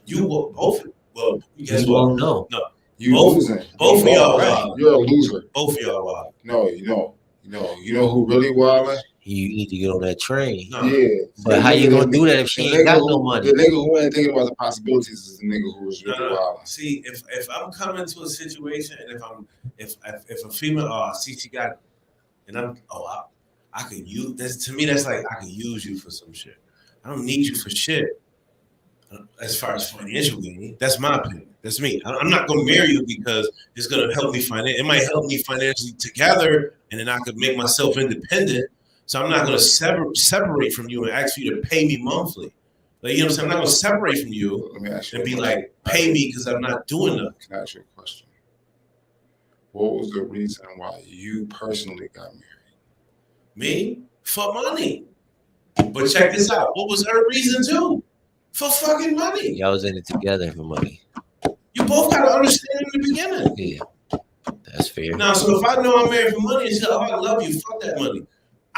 Speaker 2: You both. Well, guess
Speaker 3: You
Speaker 2: what?
Speaker 3: won't know.
Speaker 2: No,
Speaker 1: You losing.
Speaker 2: both of y'all
Speaker 1: right.
Speaker 2: wild.
Speaker 1: You're a loser.
Speaker 2: Both of y'all wild.
Speaker 1: No, you know who really wildin'?
Speaker 3: You need to get on that train.
Speaker 2: No.
Speaker 1: Yeah.
Speaker 3: But how you gonna do that if she ain't got no money?
Speaker 1: The nigga who ain't thinking about the possibilities is the nigga who is really wild.
Speaker 2: See, if I'm coming to a situation and if a female, I see she got it, and I could use this. To me, that's like I could use you for some shit. I don't need you for shit. As far as financial gain, that's my opinion. That's me. I'm not gonna marry you because it's gonna help me financially. It might help me financially together, and then I could make myself independent. So I'm not gonna separate from you and ask you to pay me monthly. Like, you know what I'm saying? I'm not gonna separate from you and be like, pay me because I'm not doing nothing.
Speaker 1: Can I ask you a question? What was the reason why you personally got married?
Speaker 2: Me? For money. But check this out. What was her reason too? For fucking money.
Speaker 3: Y'all was in it together for money.
Speaker 2: You both gotta understand in the beginning.
Speaker 3: Yeah, that's fair.
Speaker 2: Now, so if I know I'm married for money and say, oh, I love you, fuck that money.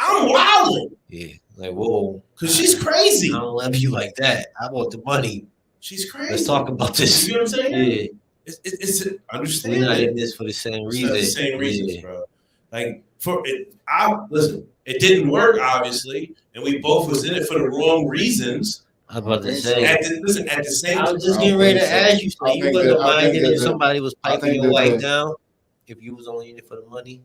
Speaker 2: I'm wilding.
Speaker 3: Yeah, like whoa,
Speaker 2: Cause she's crazy.
Speaker 3: I don't love you like that. I want the money.
Speaker 2: She's crazy.
Speaker 3: Let's talk about this.
Speaker 2: You know what I'm saying?
Speaker 3: Yeah,
Speaker 2: it's understand.
Speaker 3: we're not in this for the same reason.
Speaker 2: The same reasons, bro. Like listen, it didn't work obviously, and we both was in it for the wrong reasons.
Speaker 3: I was about to say.
Speaker 2: At the same time,
Speaker 3: I was just getting ready to ask you. So you wouldn't have minded if somebody was piping your wife down if you was only in it for the money?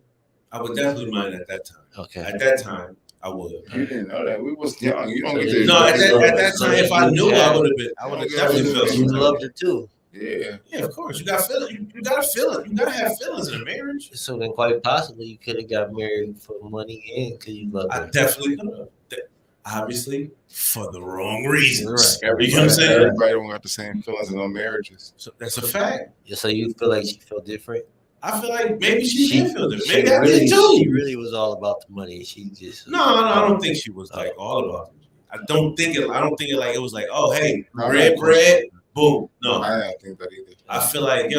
Speaker 2: I would definitely mind at that time.
Speaker 3: Okay.
Speaker 2: At that time, I would.
Speaker 1: You didn't know that. We was young. You don't get to.
Speaker 2: No, at that time, if I knew, I would have definitely felt
Speaker 3: You
Speaker 2: some
Speaker 3: loved her too.
Speaker 1: Yeah.
Speaker 2: Yeah, of course. You got feelings. You got to feel it. You got to have feelings in a marriage.
Speaker 3: So then, quite possibly, you could have got married for money and because you loved her.
Speaker 2: I definitely could have. Obviously, for the wrong reasons.
Speaker 3: Right.
Speaker 2: You know what I'm saying?
Speaker 1: Everybody don't got the same feelings in their marriages.
Speaker 2: So that's a fact.
Speaker 3: Yeah, so you feel like she felt different?
Speaker 2: I feel like maybe she did feel different. Maybe I
Speaker 3: really,
Speaker 2: did too.
Speaker 3: She really was all about the money. She just
Speaker 2: No, I don't think she was like all about it. I don't think it like it was like, oh hey, bread, boom. No,
Speaker 1: I don't think that either.
Speaker 2: I feel like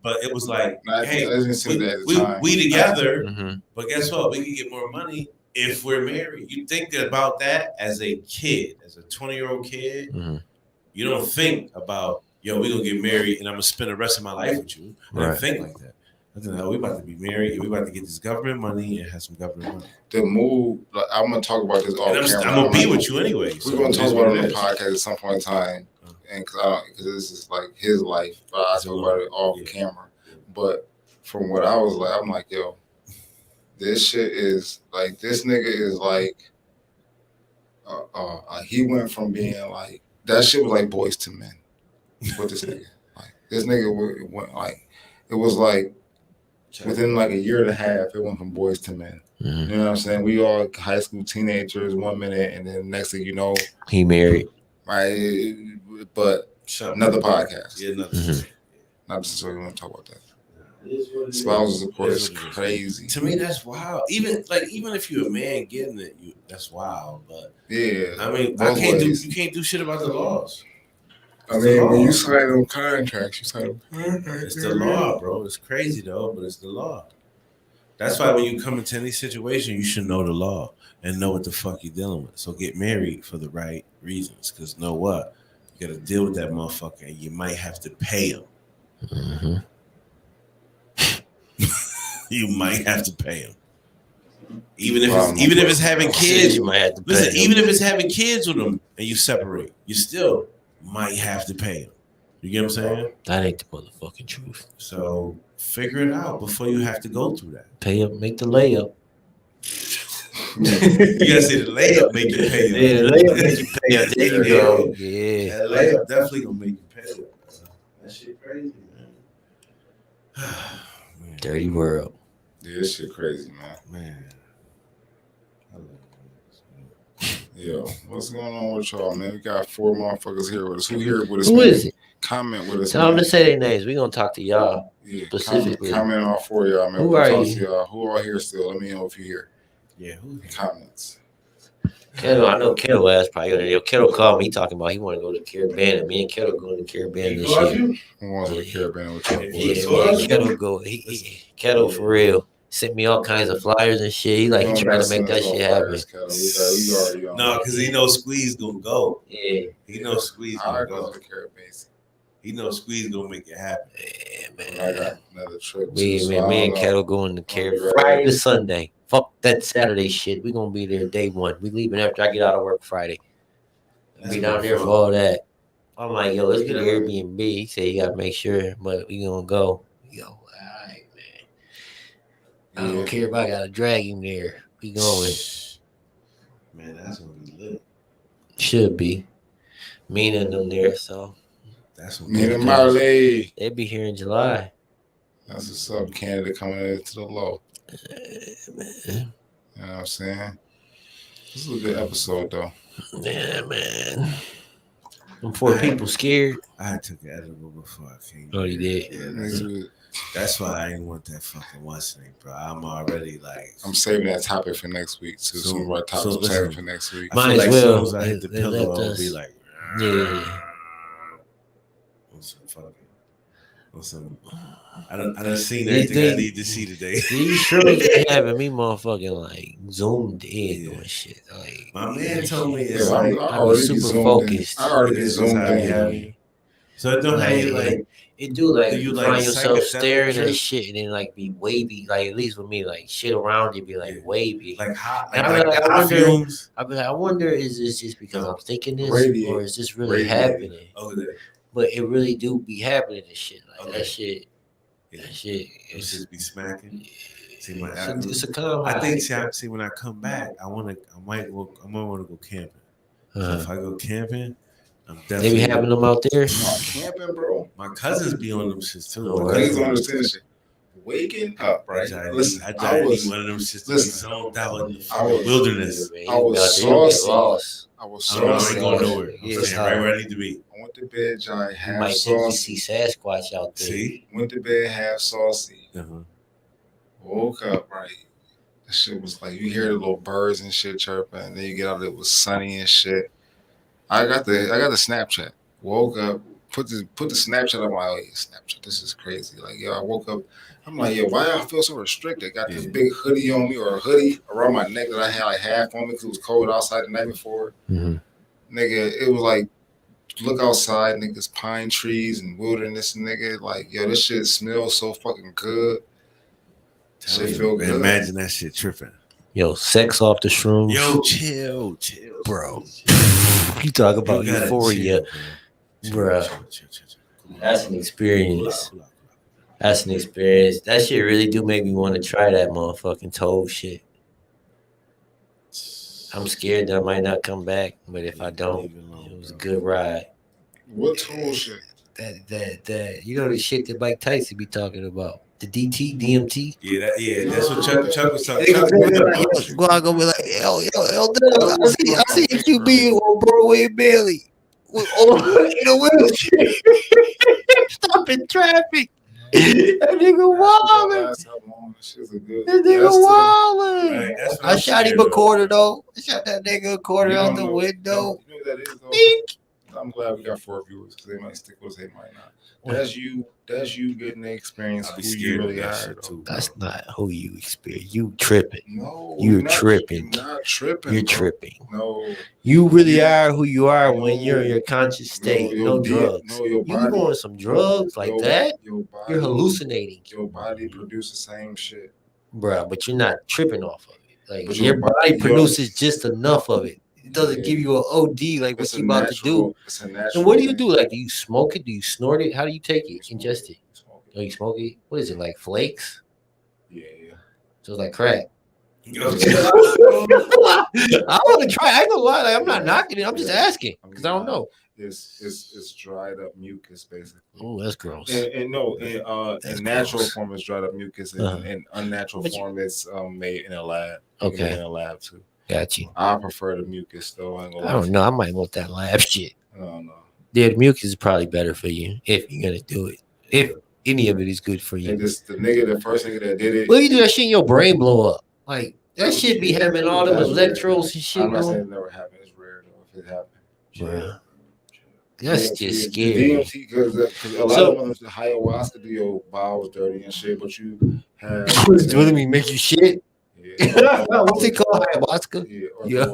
Speaker 2: but it was like, hey,
Speaker 1: I didn't say that at the time.
Speaker 2: we together,
Speaker 3: Mm-hmm.
Speaker 2: but guess what? We can get more money if we're married. You think about that as a kid, as a 20-year-old kid.
Speaker 3: Mm-hmm.
Speaker 2: You don't think about, yo, we're gonna get married and I'm gonna spend the rest of my life with you. I don't think like that. We about to be married. We about to get this government money and have some government money.
Speaker 1: The move, like, I'm gonna talk about this off camera.
Speaker 2: I'm gonna be with you anyway.
Speaker 1: We're gonna talk about it on the podcast at some point in time, and because this is like his life, but I talk about it off camera. But from what I was like, I'm like, yo, this shit is like, this nigga is like, he went from being like, that shit was like Boys to Men with this nigga. Like, this nigga went like, it was like within like a year and a half, it went from Boys to Men.
Speaker 4: Mm-hmm.
Speaker 1: You know what I'm saying? We all high school teenagers 1 minute, and then next thing you know,
Speaker 4: he married.
Speaker 1: Right, but another podcast.
Speaker 2: Yeah, another.
Speaker 1: Not necessarily want to talk about that. Spousal support is crazy.
Speaker 2: To me, that's wild. Even if you're a man getting it, that's wild. But
Speaker 1: yeah,
Speaker 2: I mean, you can't do shit about the laws.
Speaker 1: I mean, when you sign them contracts, you sign them contracts.
Speaker 2: It's the law, bro. It's crazy though, but it's the law. That's why when you come into any situation, you should know the law and know what the fuck you're dealing with. So get married for the right reasons, because know what? You got to deal with that motherfucker, and you might have to pay him.
Speaker 4: Mm-hmm.
Speaker 2: You might have to pay him, even if it's having kids.
Speaker 4: You might have to pay
Speaker 2: listen,
Speaker 4: him.
Speaker 2: even if it's having kids with him, and you separate, you still might have to pay him. You get what I'm saying?
Speaker 4: That ain't the motherfucking truth.
Speaker 2: So figure it out before you have to go through that.
Speaker 4: Pay up, make the layup.
Speaker 2: You gotta say the layup make you pay.
Speaker 4: Yeah, the layup make you pay up. There you go. Yeah.
Speaker 2: That layup definitely gonna make you pay. That shit crazy, man.
Speaker 4: Dirty world.
Speaker 1: Yeah, this shit crazy, man. Yo, what's going on with y'all, man? We got 4 motherfuckers here with us. Who here with us?
Speaker 4: Who is it?
Speaker 1: Comment with us.
Speaker 4: Tell them to say their names. We're gonna talk to y'all.
Speaker 1: Yeah,
Speaker 4: specifically.
Speaker 1: Comment on all 4 of y'all, man.
Speaker 4: Who
Speaker 1: We'll
Speaker 4: are
Speaker 1: talk
Speaker 4: you?
Speaker 1: to y'all. Who are here still? Let me know if you're here.
Speaker 2: Yeah, who?
Speaker 1: Comments.
Speaker 4: Kettle, I know Kettle asked probably. Kettle called me talking about he want to go to the Caribbean, and me and Kettle going to the Caribbean this year.
Speaker 1: Who wants to go to the Caribbean with y'all?
Speaker 4: Yeah, me and Kettle go. Kettle for real. Sent me all kinds of flyers and shit. He like he trying to make that shit happen.
Speaker 2: No, because he knows Squeeze gonna go.
Speaker 4: Yeah,
Speaker 2: he knows Squeeze gonna go.
Speaker 1: To the Caribbean.
Speaker 2: He knows Squeeze gonna make it happen.
Speaker 4: Yeah,
Speaker 1: I
Speaker 4: man.
Speaker 1: got another trip.
Speaker 4: Me and Kettle going to Caribbean Friday to Sunday. Fuck that Saturday shit. We gonna be there day one. We leaving after I get out of work Friday. Be down there for all that. I'm like, yo, let's get an Airbnb. He said you gotta make sure, but we gonna go. Yo, all right, man. I don't care if I gotta drag him there. We going.
Speaker 2: Man, that's gonna be lit.
Speaker 4: Should be. Mina and them there, so
Speaker 2: that's what
Speaker 1: Mina Marley.
Speaker 4: They be here in July.
Speaker 1: That's what's up. Canada coming into the low.
Speaker 4: Man.
Speaker 1: You know what I'm saying? This is a good episode, though.
Speaker 4: Yeah, man. Them 4 people scared.
Speaker 2: I took an edible before I came.
Speaker 4: Oh, you did?
Speaker 2: Yeah, that's why I ain't want that fucking once thing, bro. I'm already like.
Speaker 1: I'm saving that topic for next week, too. Some of our topics I'm saving for next week.
Speaker 4: Might as
Speaker 2: like
Speaker 4: well.
Speaker 2: As soon as I hit the pillow, I'll be like.
Speaker 4: Yeah.
Speaker 2: I done seen everything I need to see today.
Speaker 4: These shows be having me motherfucking like zoomed in on shit. Like
Speaker 2: my man told me
Speaker 1: it's like
Speaker 4: I'm super focused.
Speaker 1: I already zoomed in.
Speaker 2: So it don't have you like
Speaker 4: it do like
Speaker 2: do you
Speaker 4: you
Speaker 2: like
Speaker 4: find yourself
Speaker 2: psychedelic
Speaker 4: staring at
Speaker 2: trip?
Speaker 4: shit and then like be wavy. Like at least with me, like shit around you be like wavy.
Speaker 2: like hot,
Speaker 4: And I wonder, is this just because I'm thinking this, or is this really happening? But it really do be happening and shit. Like that shit. That shit.
Speaker 2: It's just be smacking.
Speaker 4: Yeah.
Speaker 2: See,
Speaker 4: It's a calm.
Speaker 2: I think. See, when I come back, I might want to go camping. So if I go camping, I'm definitely.
Speaker 4: They be having them out there.
Speaker 1: Camping, bro.
Speaker 2: My cousins be on them shits too.
Speaker 4: Oh,
Speaker 1: My cousins don't understand shit. Waking up, right? Listen,
Speaker 2: I was one of them shits. Listen, I was wilderness.
Speaker 1: I was saucy. I was
Speaker 2: I ain't
Speaker 1: saucy.
Speaker 2: going nowhere.
Speaker 4: Yeah,
Speaker 2: I'm staying right where I need to be.
Speaker 1: I went to bed, Johnny,
Speaker 4: You
Speaker 1: half
Speaker 4: might think you
Speaker 1: saucy.
Speaker 4: see Sasquatch out there.
Speaker 2: See?
Speaker 1: Went to bed half saucy.
Speaker 2: Uh-huh.
Speaker 1: Woke up, right? That shit was like, you hear the little birds and shit chirping, and then you get out, it was sunny and shit. I got the Snapchat. Woke up, put the Snapchat on my Snapchat. This is crazy. Like, yo, I woke up. I'm like, yo, why I feel so restricted? Got this big hoodie on me, or a hoodie around my neck that I had like half on me because it was cold outside the night before.
Speaker 4: Mm-hmm.
Speaker 1: Nigga, it was like, look outside, niggas, pine trees and wilderness, nigga. Like, yo, this shit smells so fucking good. Shit feel good.
Speaker 2: Imagine that shit tripping.
Speaker 4: Yo, sex off the shrooms.
Speaker 2: Yo, chill,
Speaker 4: bro. You talk about euphoria, bro. That's an experience. That's an experience. That shit really do make me want to try that motherfucking toe shit. I'm scared that I might not come back, but if I don't, it was a good ride.
Speaker 1: What toe shit?
Speaker 4: That you know the shit that Mike Tyson be talking about. The DMT.
Speaker 2: Yeah, that's what Chuck was talking
Speaker 4: about. I'm gonna be like, yo, I see QB on Broadway and Bailey. In a wheelchair. Stopping traffic. That nigga wildin'. That nigga wildin'. I shot him a quarter though. I shot that nigga a quarter out the window.
Speaker 1: You know that is though? I'm glad we got 4 viewers because they might stick with us, they might not. That's you getting the experience who you really are.
Speaker 4: That's not who you experience. You tripping.
Speaker 1: No,
Speaker 4: you're tripping.
Speaker 1: You're not tripping.
Speaker 4: You're tripping.
Speaker 1: No.
Speaker 4: You really are who you are when you're in your conscious state. No drugs. You on some drugs like that, you're hallucinating.
Speaker 1: Your body produces the same shit.
Speaker 4: Bruh, but you're not tripping off of it. Like your body produces just enough of it. It doesn't give you an OD like what you about to do.
Speaker 1: It's a natural.
Speaker 4: And what do you do? Like, do you smoke it? Do you snort it? How do you take it? Ingest it? Oh, you smoke it? What is it, like flakes?
Speaker 1: Yeah.
Speaker 4: So it's like crack. I want to try. I ain't gonna lie. Like, I'm not knocking it. I'm just asking because I don't know.
Speaker 1: It's dried up mucus basically.
Speaker 4: Oh, that's gross.
Speaker 1: In natural form, it's dried up mucus. In unnatural form, it's made in a lab.
Speaker 4: Okay.
Speaker 1: In a lab too.
Speaker 4: Got you.
Speaker 1: I prefer the mucus though. I
Speaker 4: don't know. I might want that lab shit.
Speaker 1: I don't know.
Speaker 4: Yeah, the mucus is probably better for you if you're gonna do it. If any of it is good for you.
Speaker 1: And the first nigga that did it.
Speaker 4: Well, you do that shit in your brain blow up. Like that shit be having all them electrodes and shit.
Speaker 1: I'm not saying it never happened. It's rare though if it happened.
Speaker 4: Yeah. That's just scary.
Speaker 1: DMT because a lot of them the ayahuasca do your bowels dirty and shit, but you have.
Speaker 4: What do you make you shit? Yeah. What's it called? Ayahuasca? Yeah.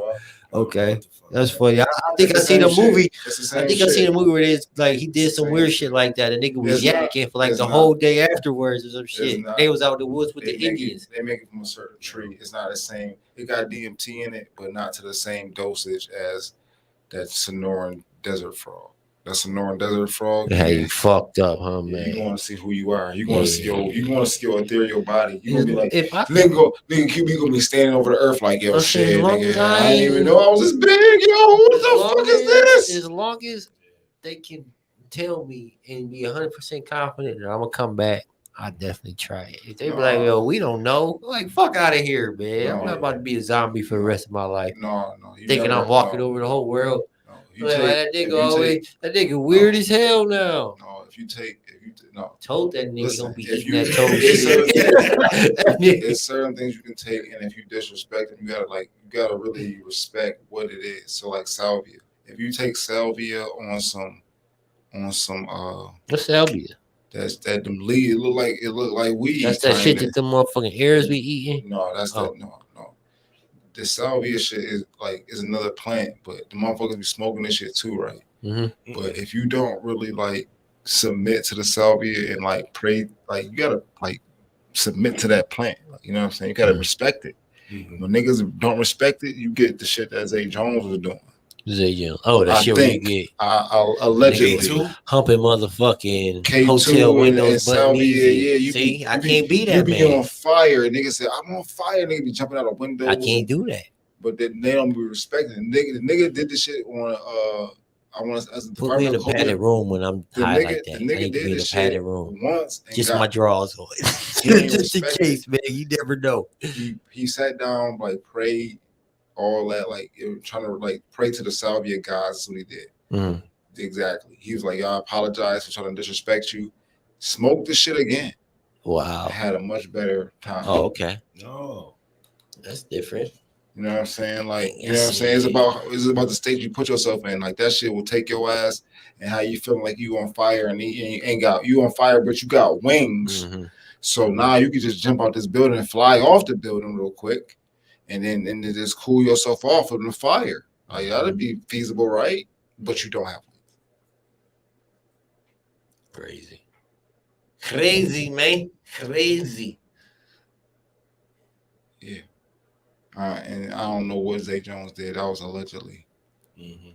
Speaker 4: Okay. That's funny. I think I seen a movie. I think I seen a movie where it's like he did some weird shit like that. A nigga was yakking for like the whole day afterwards or some shit. They was out in the woods with the Indians.
Speaker 1: They make it from a certain tree. It's not the same. It got DMT in it, but not to the same dosage as that Sonoran desert frog. That Sonoran desert frog.
Speaker 4: Yeah, you fucked up, huh, man?
Speaker 1: You want to see who you are. You want to see your ethereal body. You gonna be like, nigga QB gonna be standing over the earth like, yo, shit, nigga. I didn't even know I was this big, yo. What the fuck is this?
Speaker 4: As long as they can tell me and be 100% confident that I'm gonna come back, I definitely try it. If they be like, yo, we don't know, like, fuck out of here, man. I'm not about to be a zombie for the rest of my life.
Speaker 1: No.
Speaker 4: Thinking I'm walking over the whole world. That nigga weird as hell now.
Speaker 1: No, if you
Speaker 4: told that nigga gonna be eating
Speaker 1: that
Speaker 4: toe shit.
Speaker 1: There's certain things you can take, and if you disrespect them, you gotta really respect what it is. So like salvia, if you take salvia on some
Speaker 4: what's salvia?
Speaker 1: That's that them leaves. It look like weed.
Speaker 4: That's that shit that them motherfucking heirs be eating.
Speaker 1: No, that's that. No. The salvia shit is another plant, but the motherfuckers be smoking this shit too, right?
Speaker 4: Mm-hmm.
Speaker 1: But if you don't really submit to the salvia and pray, you gotta submit to that plant. You know what I'm saying? You gotta respect it. Mm-hmm. When niggas don't respect it, you get the shit that Zay Jones was doing.
Speaker 4: Zay Jones. Oh, that shit you get.
Speaker 1: Allegedly.
Speaker 4: Humping motherfucking K2 hotel windows, but see, I can't be that man.
Speaker 1: You be on fire. And niggas say, I'm on fire. Nigga be jumping out a window.
Speaker 4: I can't do that.
Speaker 1: But then they don't be respected. The nigga did this shit on
Speaker 4: put me in a padded room when I'm high like that. I need to be in a padded room once. Just my drawers on. Just in case, man. You never know.
Speaker 1: He sat down, prayed, all that, trying to pray to the salvia gods. That's what he did.
Speaker 4: Mm.
Speaker 1: Exactly. He was like, I apologize for trying to disrespect you. Smoke the shit again.
Speaker 4: Wow.
Speaker 1: I had a much better time.
Speaker 4: Oh, okay.
Speaker 2: No.
Speaker 4: That's different.
Speaker 1: You know what I'm saying? You know what I'm saying? It's about the state you put yourself in. That shit will take your ass and how you feeling like you on fire and you ain't got you on fire, but you got wings.
Speaker 4: Mm-hmm.
Speaker 1: So now you can just jump out this building and fly off the building real quick, and then just cool yourself off from the fire. That'd be feasible, right? But you don't have
Speaker 4: one. Crazy, man. Crazy.
Speaker 1: And I don't know what Zay Jones did. That was allegedly.
Speaker 2: Mm-hmm.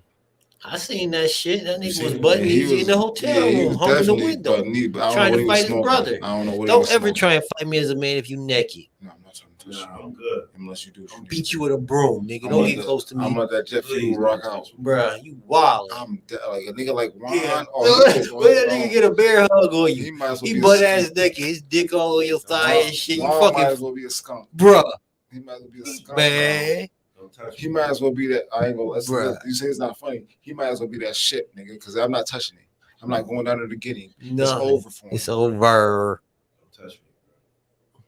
Speaker 4: I seen that shit. That nigga was
Speaker 2: seen
Speaker 4: butt
Speaker 1: Yeah, he
Speaker 4: easy
Speaker 1: was-
Speaker 4: in the hotel
Speaker 1: yeah, he
Speaker 4: room,
Speaker 1: was
Speaker 4: humping the
Speaker 1: definitely
Speaker 4: window,
Speaker 1: butt knee, but I don't
Speaker 4: trying
Speaker 1: know
Speaker 4: to
Speaker 1: what he was
Speaker 4: fight his
Speaker 1: smoking.
Speaker 4: brother.
Speaker 1: I don't know what he
Speaker 4: Don't
Speaker 1: was
Speaker 4: ever
Speaker 1: smoking.
Speaker 4: try and fight me as a man if you naked.
Speaker 1: No, I'm not trying to touch
Speaker 2: Nah,
Speaker 1: you.
Speaker 2: I'm good.
Speaker 1: Unless you do.
Speaker 4: I'll beat you with a broom, nigga.
Speaker 1: I'm
Speaker 4: Don't
Speaker 1: like
Speaker 4: get close to me.
Speaker 1: I'm like that jet fuel
Speaker 2: Please
Speaker 1: rock
Speaker 2: don't
Speaker 1: out.
Speaker 2: touch me.
Speaker 4: Bruh, you wildin'.
Speaker 1: I'm like a nigga like Juan.
Speaker 4: Yeah.
Speaker 1: Oh, he
Speaker 4: Where that nigga get a bear hug on
Speaker 1: He
Speaker 4: you?
Speaker 1: might as well
Speaker 4: He
Speaker 1: be
Speaker 4: butt
Speaker 1: a
Speaker 4: ass
Speaker 1: skunk.
Speaker 4: naked, his dick all on your thigh and shit. You
Speaker 1: Juan might as
Speaker 4: fucking
Speaker 1: well be a skunk.
Speaker 4: bruh,
Speaker 1: He might as well be a skunk.
Speaker 4: man.
Speaker 2: Don't touch
Speaker 1: He
Speaker 2: me.
Speaker 1: might as well be that. I ain't gonna.
Speaker 4: Bruh.
Speaker 1: You say it's not funny. He might as well be that shit, nigga. Because I'm not touching it. I'm not going down to the getting. It's
Speaker 4: Nothing.
Speaker 1: over for him.
Speaker 4: It's over.
Speaker 2: Don't touch me.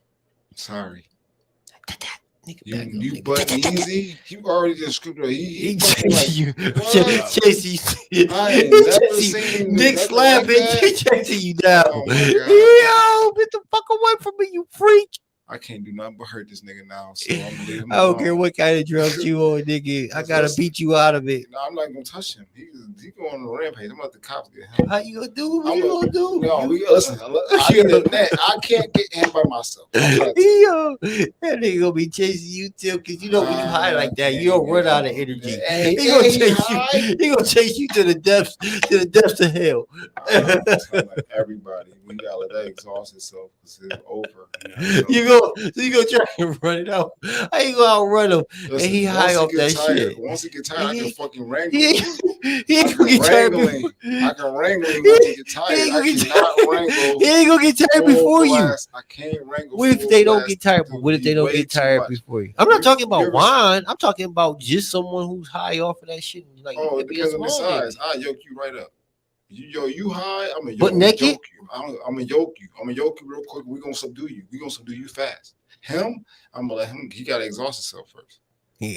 Speaker 1: Sorry.
Speaker 4: Nigga,
Speaker 1: You,
Speaker 4: back up,
Speaker 1: you
Speaker 4: nigga.
Speaker 1: butt easy. You already just scripted. He
Speaker 4: He
Speaker 1: fucking like,
Speaker 4: chasing you.
Speaker 1: what?
Speaker 4: Chasing you.
Speaker 1: I ain't never
Speaker 4: Chasing-
Speaker 1: seen
Speaker 4: Dick
Speaker 1: nothing
Speaker 4: slapping.
Speaker 1: like that.
Speaker 4: Chasing you down.
Speaker 1: Oh my God.
Speaker 4: Yo, get the fuck away from me, you freak.
Speaker 1: I can't do nothing but hurt this nigga now. So I'm gonna leave him
Speaker 4: I don't
Speaker 1: alone.
Speaker 4: care what kind of drugs you on, nigga. I gotta beat you out of it.
Speaker 1: No, I'm not gonna touch him. He going on a rampage. I'm gonna let the cops get him.
Speaker 4: How you gonna do? What
Speaker 1: I'm
Speaker 4: you gonna do?
Speaker 1: No, listen. I can't get him by myself. I'm trying to-
Speaker 4: Yo, that nigga gonna be chasing you too, cause you know when you high like that, you don't run out of energy.
Speaker 1: Hey,
Speaker 4: He gonna
Speaker 1: hey,
Speaker 4: chase
Speaker 1: high.
Speaker 4: you. He gonna chase you to the depths of hell.
Speaker 1: I'm telling everybody, we gotta let that exhaust itself because it's over.
Speaker 4: You gonna try and run it out. How you gonna outrun him?
Speaker 1: Listen,
Speaker 4: And he high off that shit.
Speaker 1: Once he get tired, I
Speaker 4: He-
Speaker 1: can fucking wrangle
Speaker 4: He
Speaker 1: him.
Speaker 4: ain't
Speaker 1: I
Speaker 4: gonna
Speaker 1: can
Speaker 4: get tired
Speaker 1: wrangle
Speaker 4: before.
Speaker 1: him. I can wrangle him once he get tired.
Speaker 4: He ain't
Speaker 1: I
Speaker 4: gonna get
Speaker 1: cannot
Speaker 4: tired.
Speaker 1: wrangle.
Speaker 4: He ain't gonna get tired
Speaker 1: full
Speaker 4: before you.
Speaker 1: blast. I can't wrangle.
Speaker 4: What if
Speaker 1: full
Speaker 4: they don't
Speaker 1: blast.
Speaker 4: get tired?
Speaker 1: Dude,
Speaker 4: What if they
Speaker 1: be
Speaker 4: don't
Speaker 1: way
Speaker 4: get
Speaker 1: too
Speaker 4: tired
Speaker 1: much.
Speaker 4: before you? I'm not talking
Speaker 1: You
Speaker 4: about
Speaker 1: ever-
Speaker 4: wine. I'm talking about just someone who's high off of that shit. Like,
Speaker 1: Oh,
Speaker 4: you
Speaker 1: it
Speaker 4: could be a
Speaker 1: depends on the
Speaker 4: small
Speaker 1: size.
Speaker 4: nigga.
Speaker 1: I yoke you right up. You high? I'm gonna
Speaker 4: But naked?
Speaker 1: yoke you. I'm gonna yoke you. I'm gonna yoke you real quick. We're gonna subdue you. We're gonna subdue you fast. Him, I'm gonna let him. He gotta exhaust himself first.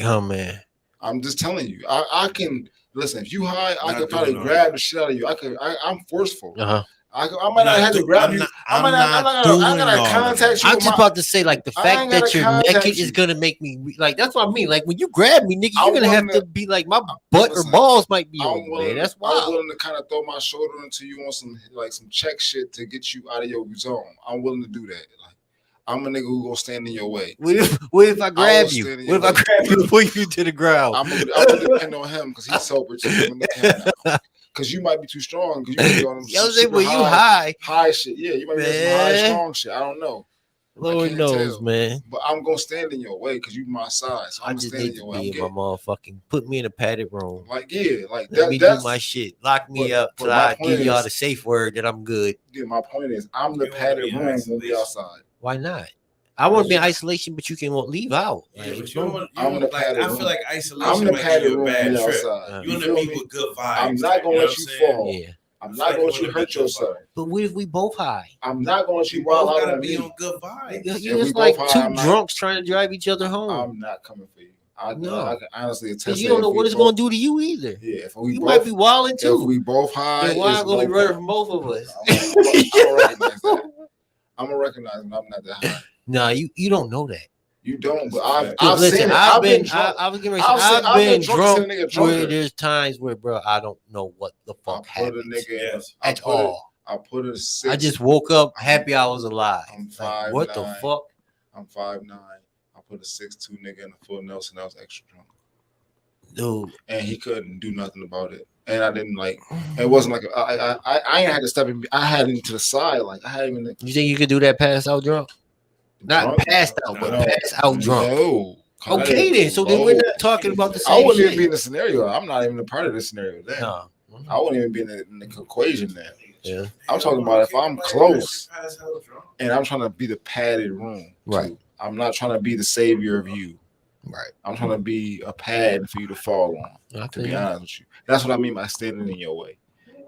Speaker 4: Oh man.
Speaker 1: I'm just telling you. I can listen. If you high, I
Speaker 2: Not
Speaker 1: can probably
Speaker 2: doing
Speaker 1: grab the shit out of you. I'm forceful.
Speaker 4: Uh-huh.
Speaker 1: I might not have to grab you. I gotta contact you.
Speaker 4: I'm
Speaker 1: with
Speaker 4: just
Speaker 1: my-
Speaker 4: about to say, like, the
Speaker 1: I
Speaker 4: fact
Speaker 1: ain't
Speaker 4: that
Speaker 1: gotta
Speaker 4: you're
Speaker 1: contact
Speaker 4: naked
Speaker 1: you.
Speaker 4: is gonna make me like. That's what I mean. Like when you grab me, nigga,
Speaker 1: I'm
Speaker 4: you're gonna have
Speaker 1: willing
Speaker 4: to be like my butt or
Speaker 1: listen,
Speaker 4: balls might be on
Speaker 1: I'm
Speaker 4: you,
Speaker 1: willing.
Speaker 4: man. That's
Speaker 1: I'm
Speaker 4: wild.
Speaker 1: willing to kind of throw my shoulder into you on some check shit to get you out of your zone. I'm willing to do that. Like I'm a nigga who gonna stand in your way.
Speaker 4: What if I grab
Speaker 1: will
Speaker 4: you?
Speaker 1: stand in
Speaker 4: What if
Speaker 1: your
Speaker 4: I
Speaker 1: way.
Speaker 4: grab you and push you to the ground?
Speaker 1: I'm gonna depend on him because he's sober too. I'm gonna look at him now. Because you might be too strong. Because you might be on
Speaker 4: Yo,
Speaker 1: some
Speaker 4: say
Speaker 1: super
Speaker 4: when you high,
Speaker 1: high shit. Yeah, you might be on some high
Speaker 4: Man.
Speaker 1: strong shit. I don't know.
Speaker 4: Lord
Speaker 1: can't
Speaker 4: knows,
Speaker 1: tell.
Speaker 4: man.
Speaker 1: But I'm gonna stand in your way because you my size. So
Speaker 4: I
Speaker 1: I'm gonna
Speaker 4: just
Speaker 1: stand
Speaker 4: need
Speaker 1: in your
Speaker 4: to
Speaker 1: way. I'm
Speaker 4: be in my
Speaker 1: getting,
Speaker 4: motherfucking. Put me in a padded room.
Speaker 1: like yeah, like
Speaker 4: Let me
Speaker 1: that's
Speaker 4: do my shit. Lock me
Speaker 1: but-
Speaker 4: up
Speaker 1: but
Speaker 4: till
Speaker 1: my
Speaker 4: I
Speaker 1: point
Speaker 4: give y'all
Speaker 1: is-
Speaker 4: the safe word that I'm good.
Speaker 1: yeah, my point is I'm the
Speaker 2: You wanna
Speaker 1: padded
Speaker 2: be in
Speaker 1: room won't be
Speaker 2: isolation.
Speaker 1: outside.
Speaker 4: Why not? I want to be in isolation, but you can leave out.
Speaker 2: Yeah,
Speaker 4: Like,
Speaker 2: but
Speaker 4: it's
Speaker 2: you
Speaker 4: no-
Speaker 2: don't,
Speaker 1: I'm the
Speaker 2: like,
Speaker 1: padded
Speaker 2: I
Speaker 1: room.
Speaker 2: feel like
Speaker 1: I'm
Speaker 2: isolation
Speaker 1: the
Speaker 2: might
Speaker 1: padded
Speaker 2: give you
Speaker 1: room
Speaker 2: a
Speaker 1: on
Speaker 2: bad
Speaker 1: the
Speaker 2: trip.
Speaker 1: outside.
Speaker 2: You want
Speaker 1: feel
Speaker 2: to be
Speaker 1: me?
Speaker 2: with good vibes.
Speaker 1: I'm not gonna
Speaker 2: know
Speaker 1: let
Speaker 2: what
Speaker 1: you
Speaker 2: I'm saying?
Speaker 1: fall.
Speaker 4: yeah.
Speaker 1: I'm
Speaker 2: I
Speaker 1: not
Speaker 2: feel
Speaker 1: gonna
Speaker 2: like
Speaker 1: let
Speaker 2: you
Speaker 1: you
Speaker 2: wanna
Speaker 1: hurt
Speaker 2: be good
Speaker 1: yourself.
Speaker 4: But what if we both high?
Speaker 1: I'm not gonna let
Speaker 2: You
Speaker 1: you wild
Speaker 2: both
Speaker 1: out
Speaker 2: gotta
Speaker 1: on
Speaker 2: be
Speaker 1: me.
Speaker 2: on good vibes.
Speaker 4: You're
Speaker 1: If
Speaker 4: just
Speaker 1: we
Speaker 4: like
Speaker 1: both
Speaker 4: two
Speaker 1: high, I'm not-
Speaker 4: drunks trying to drive each other home.
Speaker 1: I'm not coming for you. I
Speaker 4: No.
Speaker 1: can honestly attest.
Speaker 4: Because you don't know what it's going to do to you either.
Speaker 1: Yeah, if we
Speaker 4: You
Speaker 1: both,
Speaker 4: might be wilding
Speaker 1: if
Speaker 4: too.
Speaker 1: we both high,
Speaker 4: Then why
Speaker 1: it's
Speaker 4: going to be
Speaker 1: no
Speaker 4: running
Speaker 1: problem.
Speaker 4: from both of us?
Speaker 1: I'm gonna recognize that. I'm gonna recognize that I'm not that high.
Speaker 4: Nah, you don't know that.
Speaker 1: You don't, but
Speaker 2: That's
Speaker 1: I've
Speaker 4: Listen,
Speaker 1: seen it.
Speaker 4: I've been
Speaker 1: drunk.
Speaker 4: I was getting ready to say,
Speaker 1: I've
Speaker 4: I've
Speaker 1: been
Speaker 4: been
Speaker 1: drunk
Speaker 4: drunk
Speaker 1: to see a nigga
Speaker 4: where
Speaker 1: drunker.
Speaker 4: there's times where, bro, I don't know what the
Speaker 1: I
Speaker 4: fuck
Speaker 1: put a
Speaker 4: happened
Speaker 1: nigga in.
Speaker 2: Yes.
Speaker 1: I
Speaker 4: at
Speaker 1: put it.
Speaker 4: all.
Speaker 1: I put a 6.
Speaker 4: I just woke up happy I was alive.
Speaker 1: I'm
Speaker 4: Like, what the
Speaker 1: 5'9".
Speaker 4: fuck?
Speaker 1: I'm 5'9". I put a 6'2" nigga in a full Nelson. That was extra drunk,
Speaker 4: Dude,
Speaker 1: and he couldn't do nothing about it. And I didn't like. It wasn't like I ain't had to step in. I had him to the side. Like I had him in the
Speaker 4: you think you could do that pass out drunk? Not
Speaker 1: drunk.
Speaker 4: passed out, but
Speaker 1: No.
Speaker 4: pass out drunk.
Speaker 1: No.
Speaker 4: Okay, then. So then we're not talking about the
Speaker 1: I
Speaker 4: same
Speaker 1: wouldn't
Speaker 4: shit.
Speaker 1: even be in the scenario. I'm not even a part of the scenario then.
Speaker 4: No.
Speaker 1: I wouldn't even be in the equation then.
Speaker 4: Yeah.
Speaker 1: I'm talking about if I'm close and I'm trying to be the padded room.
Speaker 4: Right.
Speaker 1: Too. I'm not trying to be the savior of you.
Speaker 4: Right.
Speaker 1: I'm trying to be a pad for you to fall on. To be honest with you, that's what I mean by standing in your way.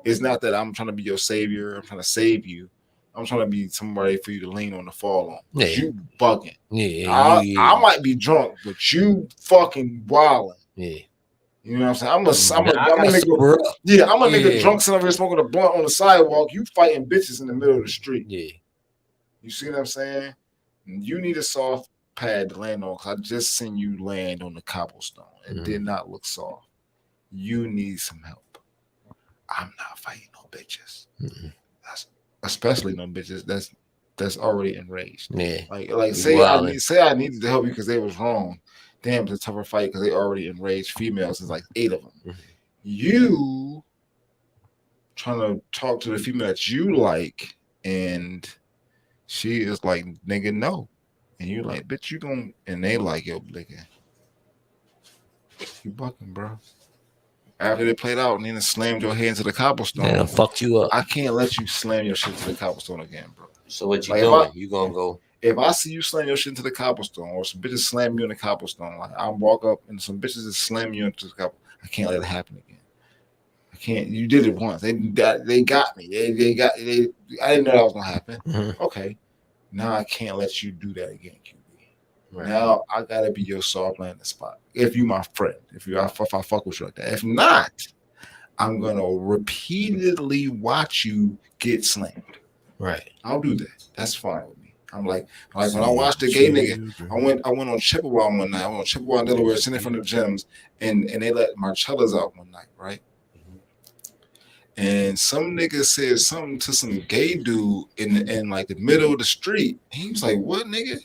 Speaker 1: It's not that I'm trying to be your savior. I'm trying to save you. I'm trying to be somebody for you to lean on to fall on.
Speaker 4: Yeah.
Speaker 1: You bugging.
Speaker 4: Yeah.
Speaker 1: I might be drunk, but you fucking wilding.
Speaker 4: Yeah.
Speaker 1: You know what I'm saying? I'm a
Speaker 4: gotta
Speaker 1: nigga.
Speaker 4: sober up.
Speaker 1: Yeah, I'm a
Speaker 4: Yeah.
Speaker 1: nigga drunk sitting over here smoking a blunt on the sidewalk. You fighting bitches in the middle of the street.
Speaker 4: Yeah.
Speaker 1: You see what I'm saying? You need a soft pad to land on because I just seen you land on the cobblestone. It did not look soft. You need some help. I'm not fighting no bitches. That's especially no bitches that's already enraged.
Speaker 4: Yeah.
Speaker 1: Like say I needed to help you because they was wrong. damn, it's a tougher fight because they already enraged females. There's like 8 of them. Mm-hmm. You trying to talk to the female that you like, and she is like, nigga, no. And you like, bitch, you gon', and they like, yo, nigga, you bucking, bro. After they played out and then slammed your head into the cobblestone.
Speaker 4: Yeah, fucked you up.
Speaker 1: I can't let you slam your shit to the cobblestone again, bro.
Speaker 4: So what you doing? You gonna go?
Speaker 1: If I see you slam your shit into the cobblestone, or some bitches slam you in the cobblestone, like I walk up and some bitches just slam you into the cobblestone, I can't let it happen again. I can't. You did it once. They got me. I didn't know that was gonna happen. Mm-hmm. Okay, now I can't let you do that again, QB. Right. Now I gotta be your soft landing spot. If you my friend, if I fuck with you like that. If not, I'm gonna repeatedly watch you get slammed. Right. I'll do that. That's fine with me. I'm like when I watched the gay nigga, I went on Chippewa one night. I went on Chippewa in Delaware, sitting in front of the gyms, and they let Marcellas out one night, right? And some nigga said something to some gay dude in like the middle of the street. He was like, "What, nigga?"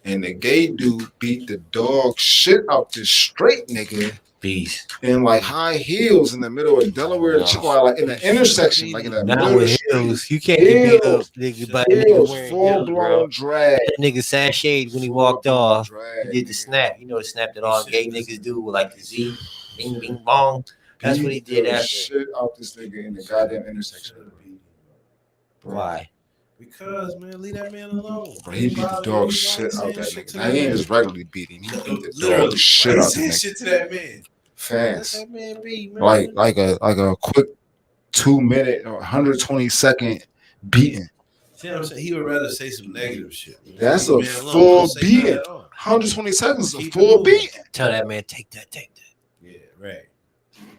Speaker 1: And the gay dude beat the dog shit out this straight nigga. Beast. In like high heels in the middle of Delaware and Chippewa, like in the intersection, like in the middle of the street.
Speaker 4: You can't get beat up, nigga, by nigga
Speaker 1: full blown drag.
Speaker 4: That nigga sashayed when he walked off. He did the snap. You know the snap that all gay niggas do with like the Z, bing, bing, bong. That's what he did after.
Speaker 1: Shit out this nigga in the goddamn intersection.
Speaker 4: Why?
Speaker 2: Because, man, leave that man alone.
Speaker 1: Bro, he beat the dog shit out that nigga. Now, he ain't just regularly beat him. He beat the dog shit out that nigga.
Speaker 2: Shit to that man.
Speaker 1: Fast.
Speaker 2: Let that man be, man.
Speaker 1: Like a quick 2-minute or 120-second beating.
Speaker 2: See what I'm saying? He would rather say some negative shit.
Speaker 1: That's a full beating. 120 seconds is a full beating.
Speaker 4: Tell that man, take that.
Speaker 2: Yeah, right.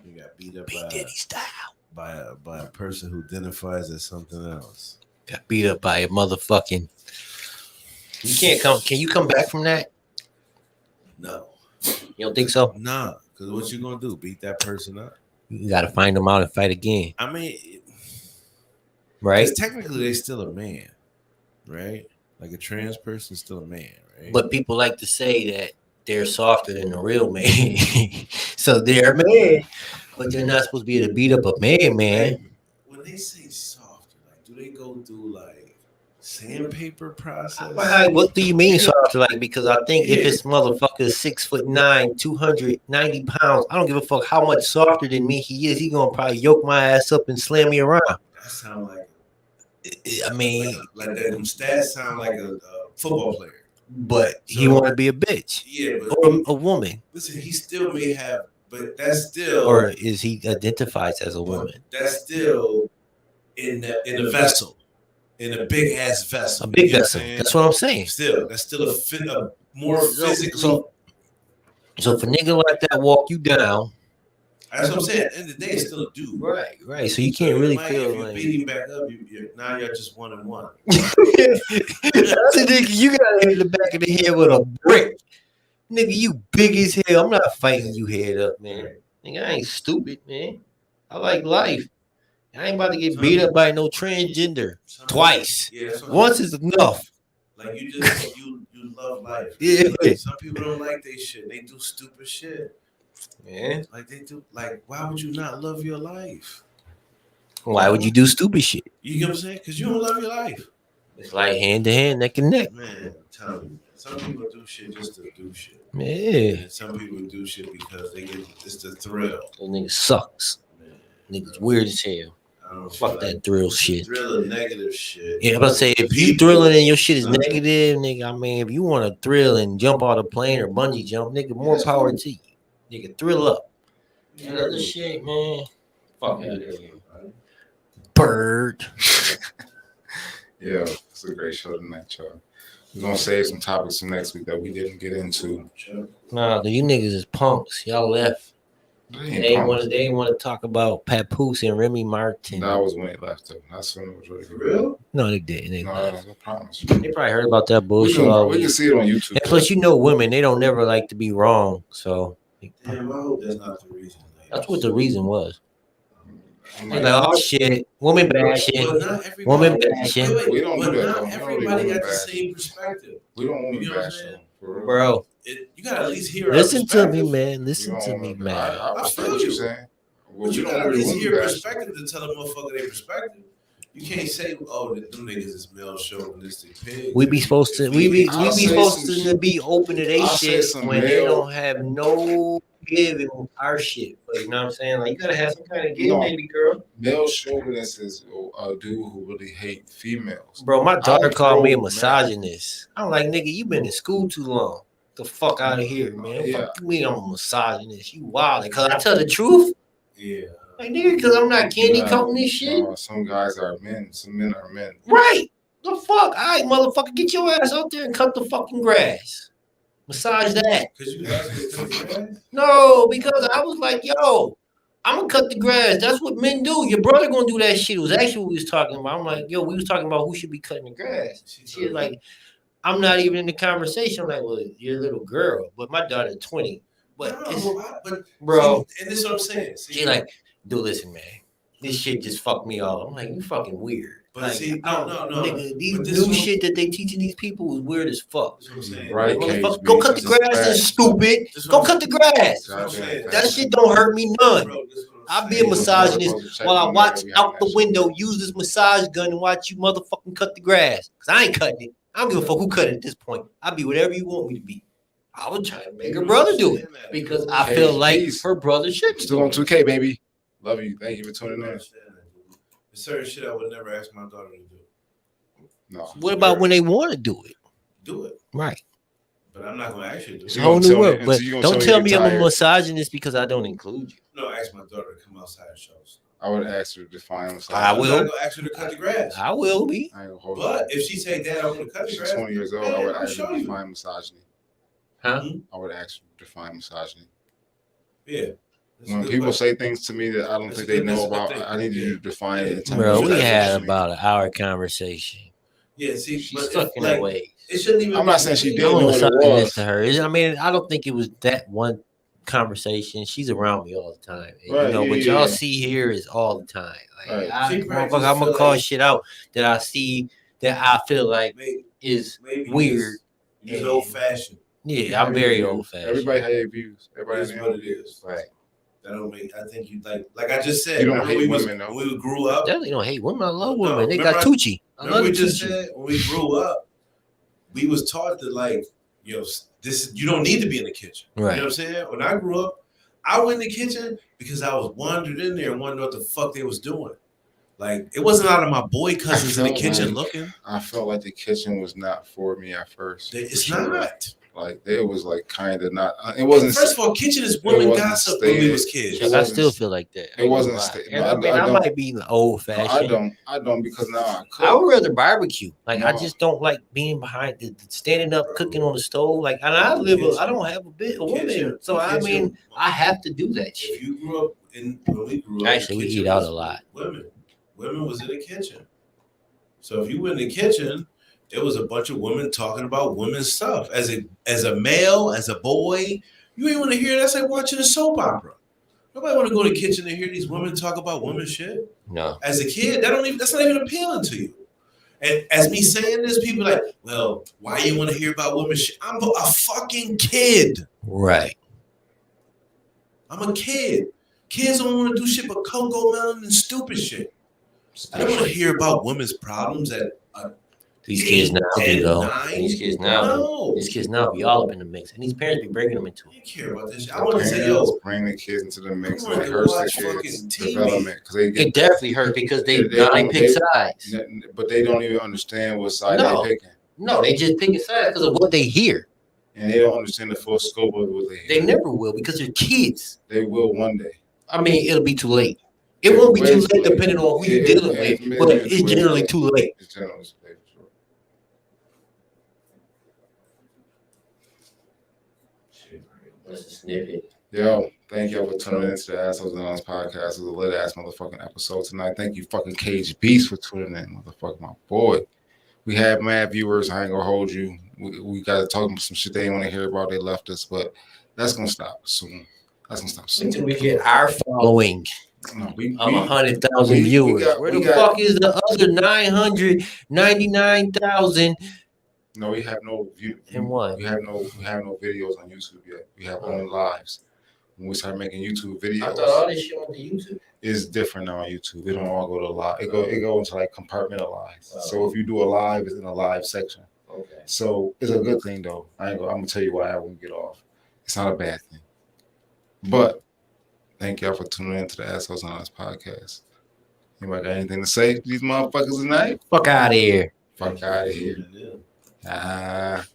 Speaker 2: You got beat up
Speaker 4: Diddy style
Speaker 2: by a person who identifies as something else.
Speaker 4: Got beat up by a motherfucking. You can't come. Can you come back from that?
Speaker 2: No.
Speaker 4: You don't think so?
Speaker 2: Nah. Because what you gonna do? Beat that person up?
Speaker 4: You got to find them out and fight again.
Speaker 2: I mean,
Speaker 4: right?
Speaker 2: Technically, they still a man, right? Like a trans person, still a man, right?
Speaker 4: But people like to say that they're softer than a real man, so they're a man, but they're not supposed to be able to beat up a man.
Speaker 2: When they say softer, like, do they go through like sandpaper process?
Speaker 4: What do you mean softer? Like, because I think if this motherfucker is 6'9", 290 pounds, I don't give a fuck how much softer than me he is. He gonna probably yoke my ass up and slam me around.
Speaker 2: That sound like.
Speaker 4: I mean,
Speaker 2: like that. Them stats sound like a football player.
Speaker 4: But so, he want to be a bitch.
Speaker 2: Yeah, but
Speaker 4: or a woman.
Speaker 2: Listen, he still may have, but that's still.
Speaker 4: Or is he identifies as a woman?
Speaker 2: That's still in a vessel, in a big ass vessel.
Speaker 4: A big vessel. That's what I'm saying.
Speaker 2: Still, that's still a more physically.
Speaker 4: So if a nigga like that walk you down.
Speaker 2: That's what I'm saying. At the end of the day, it's still a dude.
Speaker 4: Right. So you can't really feel
Speaker 2: if you beat him back up, now you're just 1-1.
Speaker 4: That's a nigga, you gotta hit the back of the head with a brick. Nigga, you big as hell. I'm not fighting you head up, man. Nigga, I ain't stupid, man. I like life. I ain't about to get beat up by no transgender twice.
Speaker 2: Yeah,
Speaker 4: once is enough.
Speaker 2: Like you just you love life.
Speaker 4: Yeah.
Speaker 2: Like, some people don't like they shit. They do stupid shit.
Speaker 4: Yeah.
Speaker 2: Like they do. Like, why would you not love your life?
Speaker 4: Why would you do stupid shit?
Speaker 2: You get what I'm saying? Because you don't love your life.
Speaker 4: It's like hand to hand, neck and neck.
Speaker 2: Man, tell me. Some people do shit just to do shit.
Speaker 4: Yeah.
Speaker 2: And some people do shit because it's the thrill.
Speaker 4: Those niggas sucks. Man, niggas weird as hell. Fuck that thrill shit.
Speaker 2: Thrill of negative shit.
Speaker 4: Yeah, I'm about to say, if you thrilling and your shit is negative, nigga, I mean, if you want to thrill and jump out of a plane or bungee jump, nigga, more power to you. Nigga, thrill up. That other shit, man. Fuck out of here. Bird.
Speaker 1: Yeah, it's a great show tonight, y'all. We're going to save some topics for next week that we didn't get into.
Speaker 4: Nah, you niggas is punks. Y'all left. They didn't want to talk about Papoose and Remy Martin.
Speaker 1: That was when they left, though. That's when it was really
Speaker 2: good. Real?
Speaker 4: No, they didn't.
Speaker 1: I promise.
Speaker 4: They probably heard about that bullshit.
Speaker 1: We can see it on YouTube.
Speaker 4: And plus, you know, women, they don't never like to be wrong. So,
Speaker 2: damn, I hope that's not the reason.
Speaker 4: That's what the reason was. Like, oh shit, woman bashing. Woman bashing.
Speaker 1: We don't do that.
Speaker 2: Not everybody got the same perspective.
Speaker 1: We don't woman bash,
Speaker 4: bro.
Speaker 2: you gotta at least hear.
Speaker 4: Listen to me, man. Listen to me, man.
Speaker 1: I respect what you're saying. Well,
Speaker 2: But you
Speaker 1: don't
Speaker 2: gotta at
Speaker 1: really
Speaker 2: least
Speaker 1: want
Speaker 2: hear
Speaker 1: that.
Speaker 2: perspective to tell a motherfucker their perspective. You can't say, "Oh, them niggas is male chauvinistic pigs."
Speaker 4: We be supposed to
Speaker 1: I'll say
Speaker 4: supposed
Speaker 1: some
Speaker 4: to be open to their
Speaker 1: I'll say
Speaker 4: shit
Speaker 1: some
Speaker 4: when they
Speaker 1: male-
Speaker 4: don't have no give in our shit. But you know what I'm saying? Like you gotta have some kind of give,
Speaker 1: No.
Speaker 4: baby girl.
Speaker 1: Male chauvinist is a dude who really hate females.
Speaker 4: Bro, my daughter
Speaker 1: I'm
Speaker 4: called me a
Speaker 1: pro, man.
Speaker 4: misogynist. I'm like, nigga, you been in school too long. The fuck out of here, man.
Speaker 1: Yeah.
Speaker 4: Fuck you mean I'm a misogynist? You wild. Cause I tell the truth.
Speaker 2: Yeah.
Speaker 4: Like nigga, cause I'm not candy coating this shit.
Speaker 1: Some guys are men. Some men are men.
Speaker 4: Right. The fuck? All right, motherfucker, get your ass out there and cut the fucking grass. Massage that.
Speaker 2: Because you asked me to cut the grass?
Speaker 4: No, because I was like, yo, I'm gonna cut the grass. That's what men do. Your brother gonna do that shit. It was actually what we was talking about. I'm like, yo, we was talking about who should be cutting the grass. She was like, I'm not even in the conversation. I'm like, well, you're a little girl, but my daughter's 20. But bro,
Speaker 2: and this is what I'm saying. See,
Speaker 4: she like, dude, listen, man, this shit just fucked me off. I'm like, you fucking weird.
Speaker 2: But
Speaker 4: Like,
Speaker 2: see, no.
Speaker 4: Nigga, these
Speaker 2: But this
Speaker 4: new
Speaker 2: one-
Speaker 4: shit that they teaching these people is weird as fuck.
Speaker 2: That's what I'm saying.
Speaker 1: Right,
Speaker 4: Like,
Speaker 1: KHB.
Speaker 4: motherfucker, go cut the
Speaker 1: This is
Speaker 4: grass, then
Speaker 1: facts.
Speaker 4: stupid.
Speaker 2: That's
Speaker 4: Go
Speaker 2: what
Speaker 4: cut the grass.
Speaker 2: That's what I'm saying.
Speaker 4: That shit don't hurt me none.
Speaker 2: Bro, this is what I'm
Speaker 4: I'll be a
Speaker 2: saying.
Speaker 4: misogynist while I watch out the window, use this massage gun and watch you motherfucking cut the grass. Cause I ain't cutting it. I don't give a fuck who cut it at this point. I'll be whatever you want me to be. I was trying to make her brother do it because I
Speaker 1: Hey,
Speaker 4: feel like
Speaker 1: please.
Speaker 4: her brother should.
Speaker 1: Still on 2K, baby. Love you. Thank you for tuning in.
Speaker 2: There's certain shit I would never ask my daughter to do.
Speaker 1: No.
Speaker 4: What about when they want to do it?
Speaker 2: Do it.
Speaker 4: Right.
Speaker 2: But I'm not going to actually do
Speaker 4: It's
Speaker 2: it.
Speaker 4: a
Speaker 1: You
Speaker 4: whole
Speaker 1: gonna
Speaker 4: new
Speaker 1: tell me-
Speaker 4: world. But
Speaker 1: so you gonna
Speaker 4: don't
Speaker 1: tell
Speaker 4: tell
Speaker 1: me
Speaker 4: me
Speaker 1: you're
Speaker 4: I'm a
Speaker 1: tired?
Speaker 4: misogynist because I don't include you.
Speaker 2: No, I ask my daughter to come outside and show us.
Speaker 1: I would ask her to define myself.
Speaker 4: I
Speaker 2: I'm
Speaker 4: will.
Speaker 2: not going to ask her to cut the grass.
Speaker 4: I will be.
Speaker 1: I ain't gonna hold
Speaker 2: But
Speaker 1: you.
Speaker 2: if she say, Dad, I want to cut the
Speaker 1: She's
Speaker 2: grass,
Speaker 1: 20 years old.
Speaker 2: man,
Speaker 1: I would
Speaker 2: I'll
Speaker 1: ask her
Speaker 2: show
Speaker 1: to
Speaker 2: you.
Speaker 1: define misogyny.
Speaker 4: Huh?
Speaker 1: I would ask her to define misogyny.
Speaker 2: Yeah. That's a
Speaker 1: When
Speaker 2: good
Speaker 1: people
Speaker 2: question.
Speaker 1: say things to me that I don't
Speaker 2: That's
Speaker 1: think
Speaker 2: a
Speaker 1: they
Speaker 2: good-
Speaker 1: know
Speaker 2: that's a good
Speaker 1: about,
Speaker 2: thing.
Speaker 1: I need you to define it. And tell
Speaker 4: Bro,
Speaker 1: me
Speaker 4: we
Speaker 1: what
Speaker 4: had
Speaker 1: that means.
Speaker 4: about an hour conversation.
Speaker 2: Yeah, see,
Speaker 4: She's
Speaker 2: but
Speaker 4: stuck
Speaker 2: it's
Speaker 4: in
Speaker 2: like,
Speaker 4: her ways.
Speaker 2: it shouldn't even
Speaker 1: I'm
Speaker 2: be-
Speaker 1: not saying she
Speaker 4: I'm
Speaker 1: didn't know
Speaker 4: a
Speaker 1: what it
Speaker 4: misogynist
Speaker 1: was.
Speaker 4: to her. I mean, I don't think it was that one conversation. She's around me all the time. And,
Speaker 1: Right,
Speaker 4: you know,
Speaker 1: yeah,
Speaker 4: what
Speaker 1: yeah,
Speaker 4: y'all
Speaker 1: yeah.
Speaker 4: see here is all the time. Like,
Speaker 1: Right.
Speaker 2: See,
Speaker 4: I'm
Speaker 2: practice
Speaker 4: gonna
Speaker 2: feel
Speaker 4: call
Speaker 2: like-
Speaker 4: shit out that I see that I feel like
Speaker 2: Maybe,
Speaker 4: is
Speaker 2: maybe
Speaker 4: weird.
Speaker 2: You're just old fashioned.
Speaker 4: Yeah, I'm very
Speaker 1: Views.
Speaker 4: old fashioned.
Speaker 1: Everybody have their views. Everybody
Speaker 2: That's
Speaker 1: has their
Speaker 2: what
Speaker 1: own
Speaker 2: it
Speaker 1: views.
Speaker 2: is.
Speaker 4: Right.
Speaker 2: That don't make. I think you like I just said.
Speaker 1: You don't
Speaker 2: remember
Speaker 1: hate
Speaker 2: we
Speaker 1: women, though.
Speaker 2: When we grew up.
Speaker 4: Definitely don't hate women. I love
Speaker 2: No,
Speaker 4: women. They
Speaker 2: remember
Speaker 4: got
Speaker 2: I-
Speaker 4: Tucci. I
Speaker 2: Remember
Speaker 4: love
Speaker 2: we just
Speaker 4: Tucci.
Speaker 2: said when we grew up, we was taught that like, this you don't need to be in the kitchen.
Speaker 4: Right.
Speaker 2: You know what I'm saying? When I grew up, I went in the kitchen because I was wandered in there and wanted to know what the fuck they was doing. Like it wasn't out of my boy cousins in the
Speaker 1: felt
Speaker 2: kitchen
Speaker 1: like-
Speaker 2: looking.
Speaker 1: I felt like the kitchen was not for me at first.
Speaker 2: It's
Speaker 1: For sure.
Speaker 2: not.
Speaker 1: Like it was like kind of not. It wasn't.
Speaker 2: First of all, kitchen is women
Speaker 1: wasn't
Speaker 2: gossip when we
Speaker 1: stated.
Speaker 2: was kids.
Speaker 1: It
Speaker 4: I
Speaker 1: wasn't-
Speaker 4: still feel like that.
Speaker 1: it wasn't
Speaker 4: I
Speaker 1: sta-
Speaker 4: mean,
Speaker 1: no,
Speaker 4: I,
Speaker 1: I don't.
Speaker 4: might be old
Speaker 1: No,
Speaker 4: fashioned.
Speaker 1: I don't because now I cook.
Speaker 4: I would rather barbecue. Like I
Speaker 1: No.
Speaker 4: just don't like being behind standing up cooking on the stove. Like and I don't have a woman,
Speaker 2: Kitchen.
Speaker 4: so I
Speaker 2: Kitchen.
Speaker 4: mean I have to do that shit.
Speaker 2: If you grew up when we grew up,
Speaker 4: Actually,
Speaker 2: the
Speaker 4: we
Speaker 2: kitchen
Speaker 4: eat out
Speaker 2: was
Speaker 4: a lot.
Speaker 2: Women was in the kitchen. So if you were in the kitchen, there was a bunch of women talking about women's stuff. As a male, as a boy, you ain't want to hear that. That's like watching a soap opera. Nobody want to go to the kitchen and hear these women talk about women shit.
Speaker 4: No,
Speaker 2: As a kid, that's not even appealing to you. And as me saying this, people like, well, why you want to hear about women shit? I'm a fucking kid.
Speaker 4: right.
Speaker 2: I'm a kid. Kids don't want to do shit but cocoa melon and stupid shit. I don't want to hear about women's problems at
Speaker 4: These kids now do
Speaker 2: 10,
Speaker 4: though.
Speaker 2: 9.
Speaker 4: These kids now,
Speaker 2: No.
Speaker 4: these kids now be all up in the mix, and these parents be breaking them into
Speaker 2: I
Speaker 4: it.
Speaker 2: don't care about this shit. I
Speaker 1: The
Speaker 2: want to say,
Speaker 1: parents
Speaker 2: yo,
Speaker 1: bring the kids into the mix
Speaker 2: I
Speaker 1: and
Speaker 2: wanna
Speaker 1: it hurts
Speaker 2: watch
Speaker 1: the kids'
Speaker 2: fucking TV.
Speaker 1: development because they get.
Speaker 4: It definitely hurt because they
Speaker 1: They
Speaker 4: now they
Speaker 1: don't-
Speaker 4: pick
Speaker 1: they-
Speaker 4: sides.
Speaker 1: But they don't even understand what side
Speaker 4: No.
Speaker 1: they're picking,
Speaker 4: No, they just picking sides because of what they hear.
Speaker 1: and they don't understand the full scope of what they hear.
Speaker 4: They never will because they're kids.
Speaker 1: They will one day.
Speaker 4: I mean, it'll be too late. It won't be
Speaker 1: Way
Speaker 4: too
Speaker 1: too
Speaker 4: late
Speaker 1: late.
Speaker 4: depending on who you're
Speaker 1: It-
Speaker 4: dealing
Speaker 1: it-
Speaker 4: with,
Speaker 1: it-
Speaker 4: but
Speaker 1: it's
Speaker 4: it's
Speaker 1: way
Speaker 4: generally
Speaker 1: too
Speaker 4: too late.
Speaker 1: It's generally too late for sure.
Speaker 4: That's a snippet.
Speaker 1: Yo, thank y'all for tuning into the Assholes Anonymous podcast. It was a lit ass motherfucking episode tonight. Thank you, fucking Cage Beast, for tuning in, motherfucker, my boy. We had mad viewers. I ain't gonna hold you. We got to talk about some shit they didn't want to hear about. They left us, but that's gonna stop soon. That's gonna stop soon.
Speaker 4: Until we get our following
Speaker 1: No, we
Speaker 4: of 100,000
Speaker 1: we
Speaker 4: viewers.
Speaker 1: got-
Speaker 4: Where
Speaker 1: we
Speaker 4: the
Speaker 1: got-
Speaker 4: fuck is the other 999,000
Speaker 1: No, we have no view.
Speaker 4: And what?
Speaker 1: We have no videos on YouTube yet. We have only lives. When we start making YouTube videos,
Speaker 3: I thought all this shit went to YouTube.
Speaker 1: It's different now on YouTube. It don't all go to live. It go into like compartmentalized. So if you do a live, it's in a live section.
Speaker 3: Okay.
Speaker 1: So it's a good thing though. I'm gonna tell you why I wouldn't get off. It's not a bad thing. But thank y'all for tuning in to the Assholes on Us podcast. Anybody got anything to say to these motherfuckers tonight?
Speaker 4: Fuck out of here.
Speaker 1: Fuck out of here. Ah.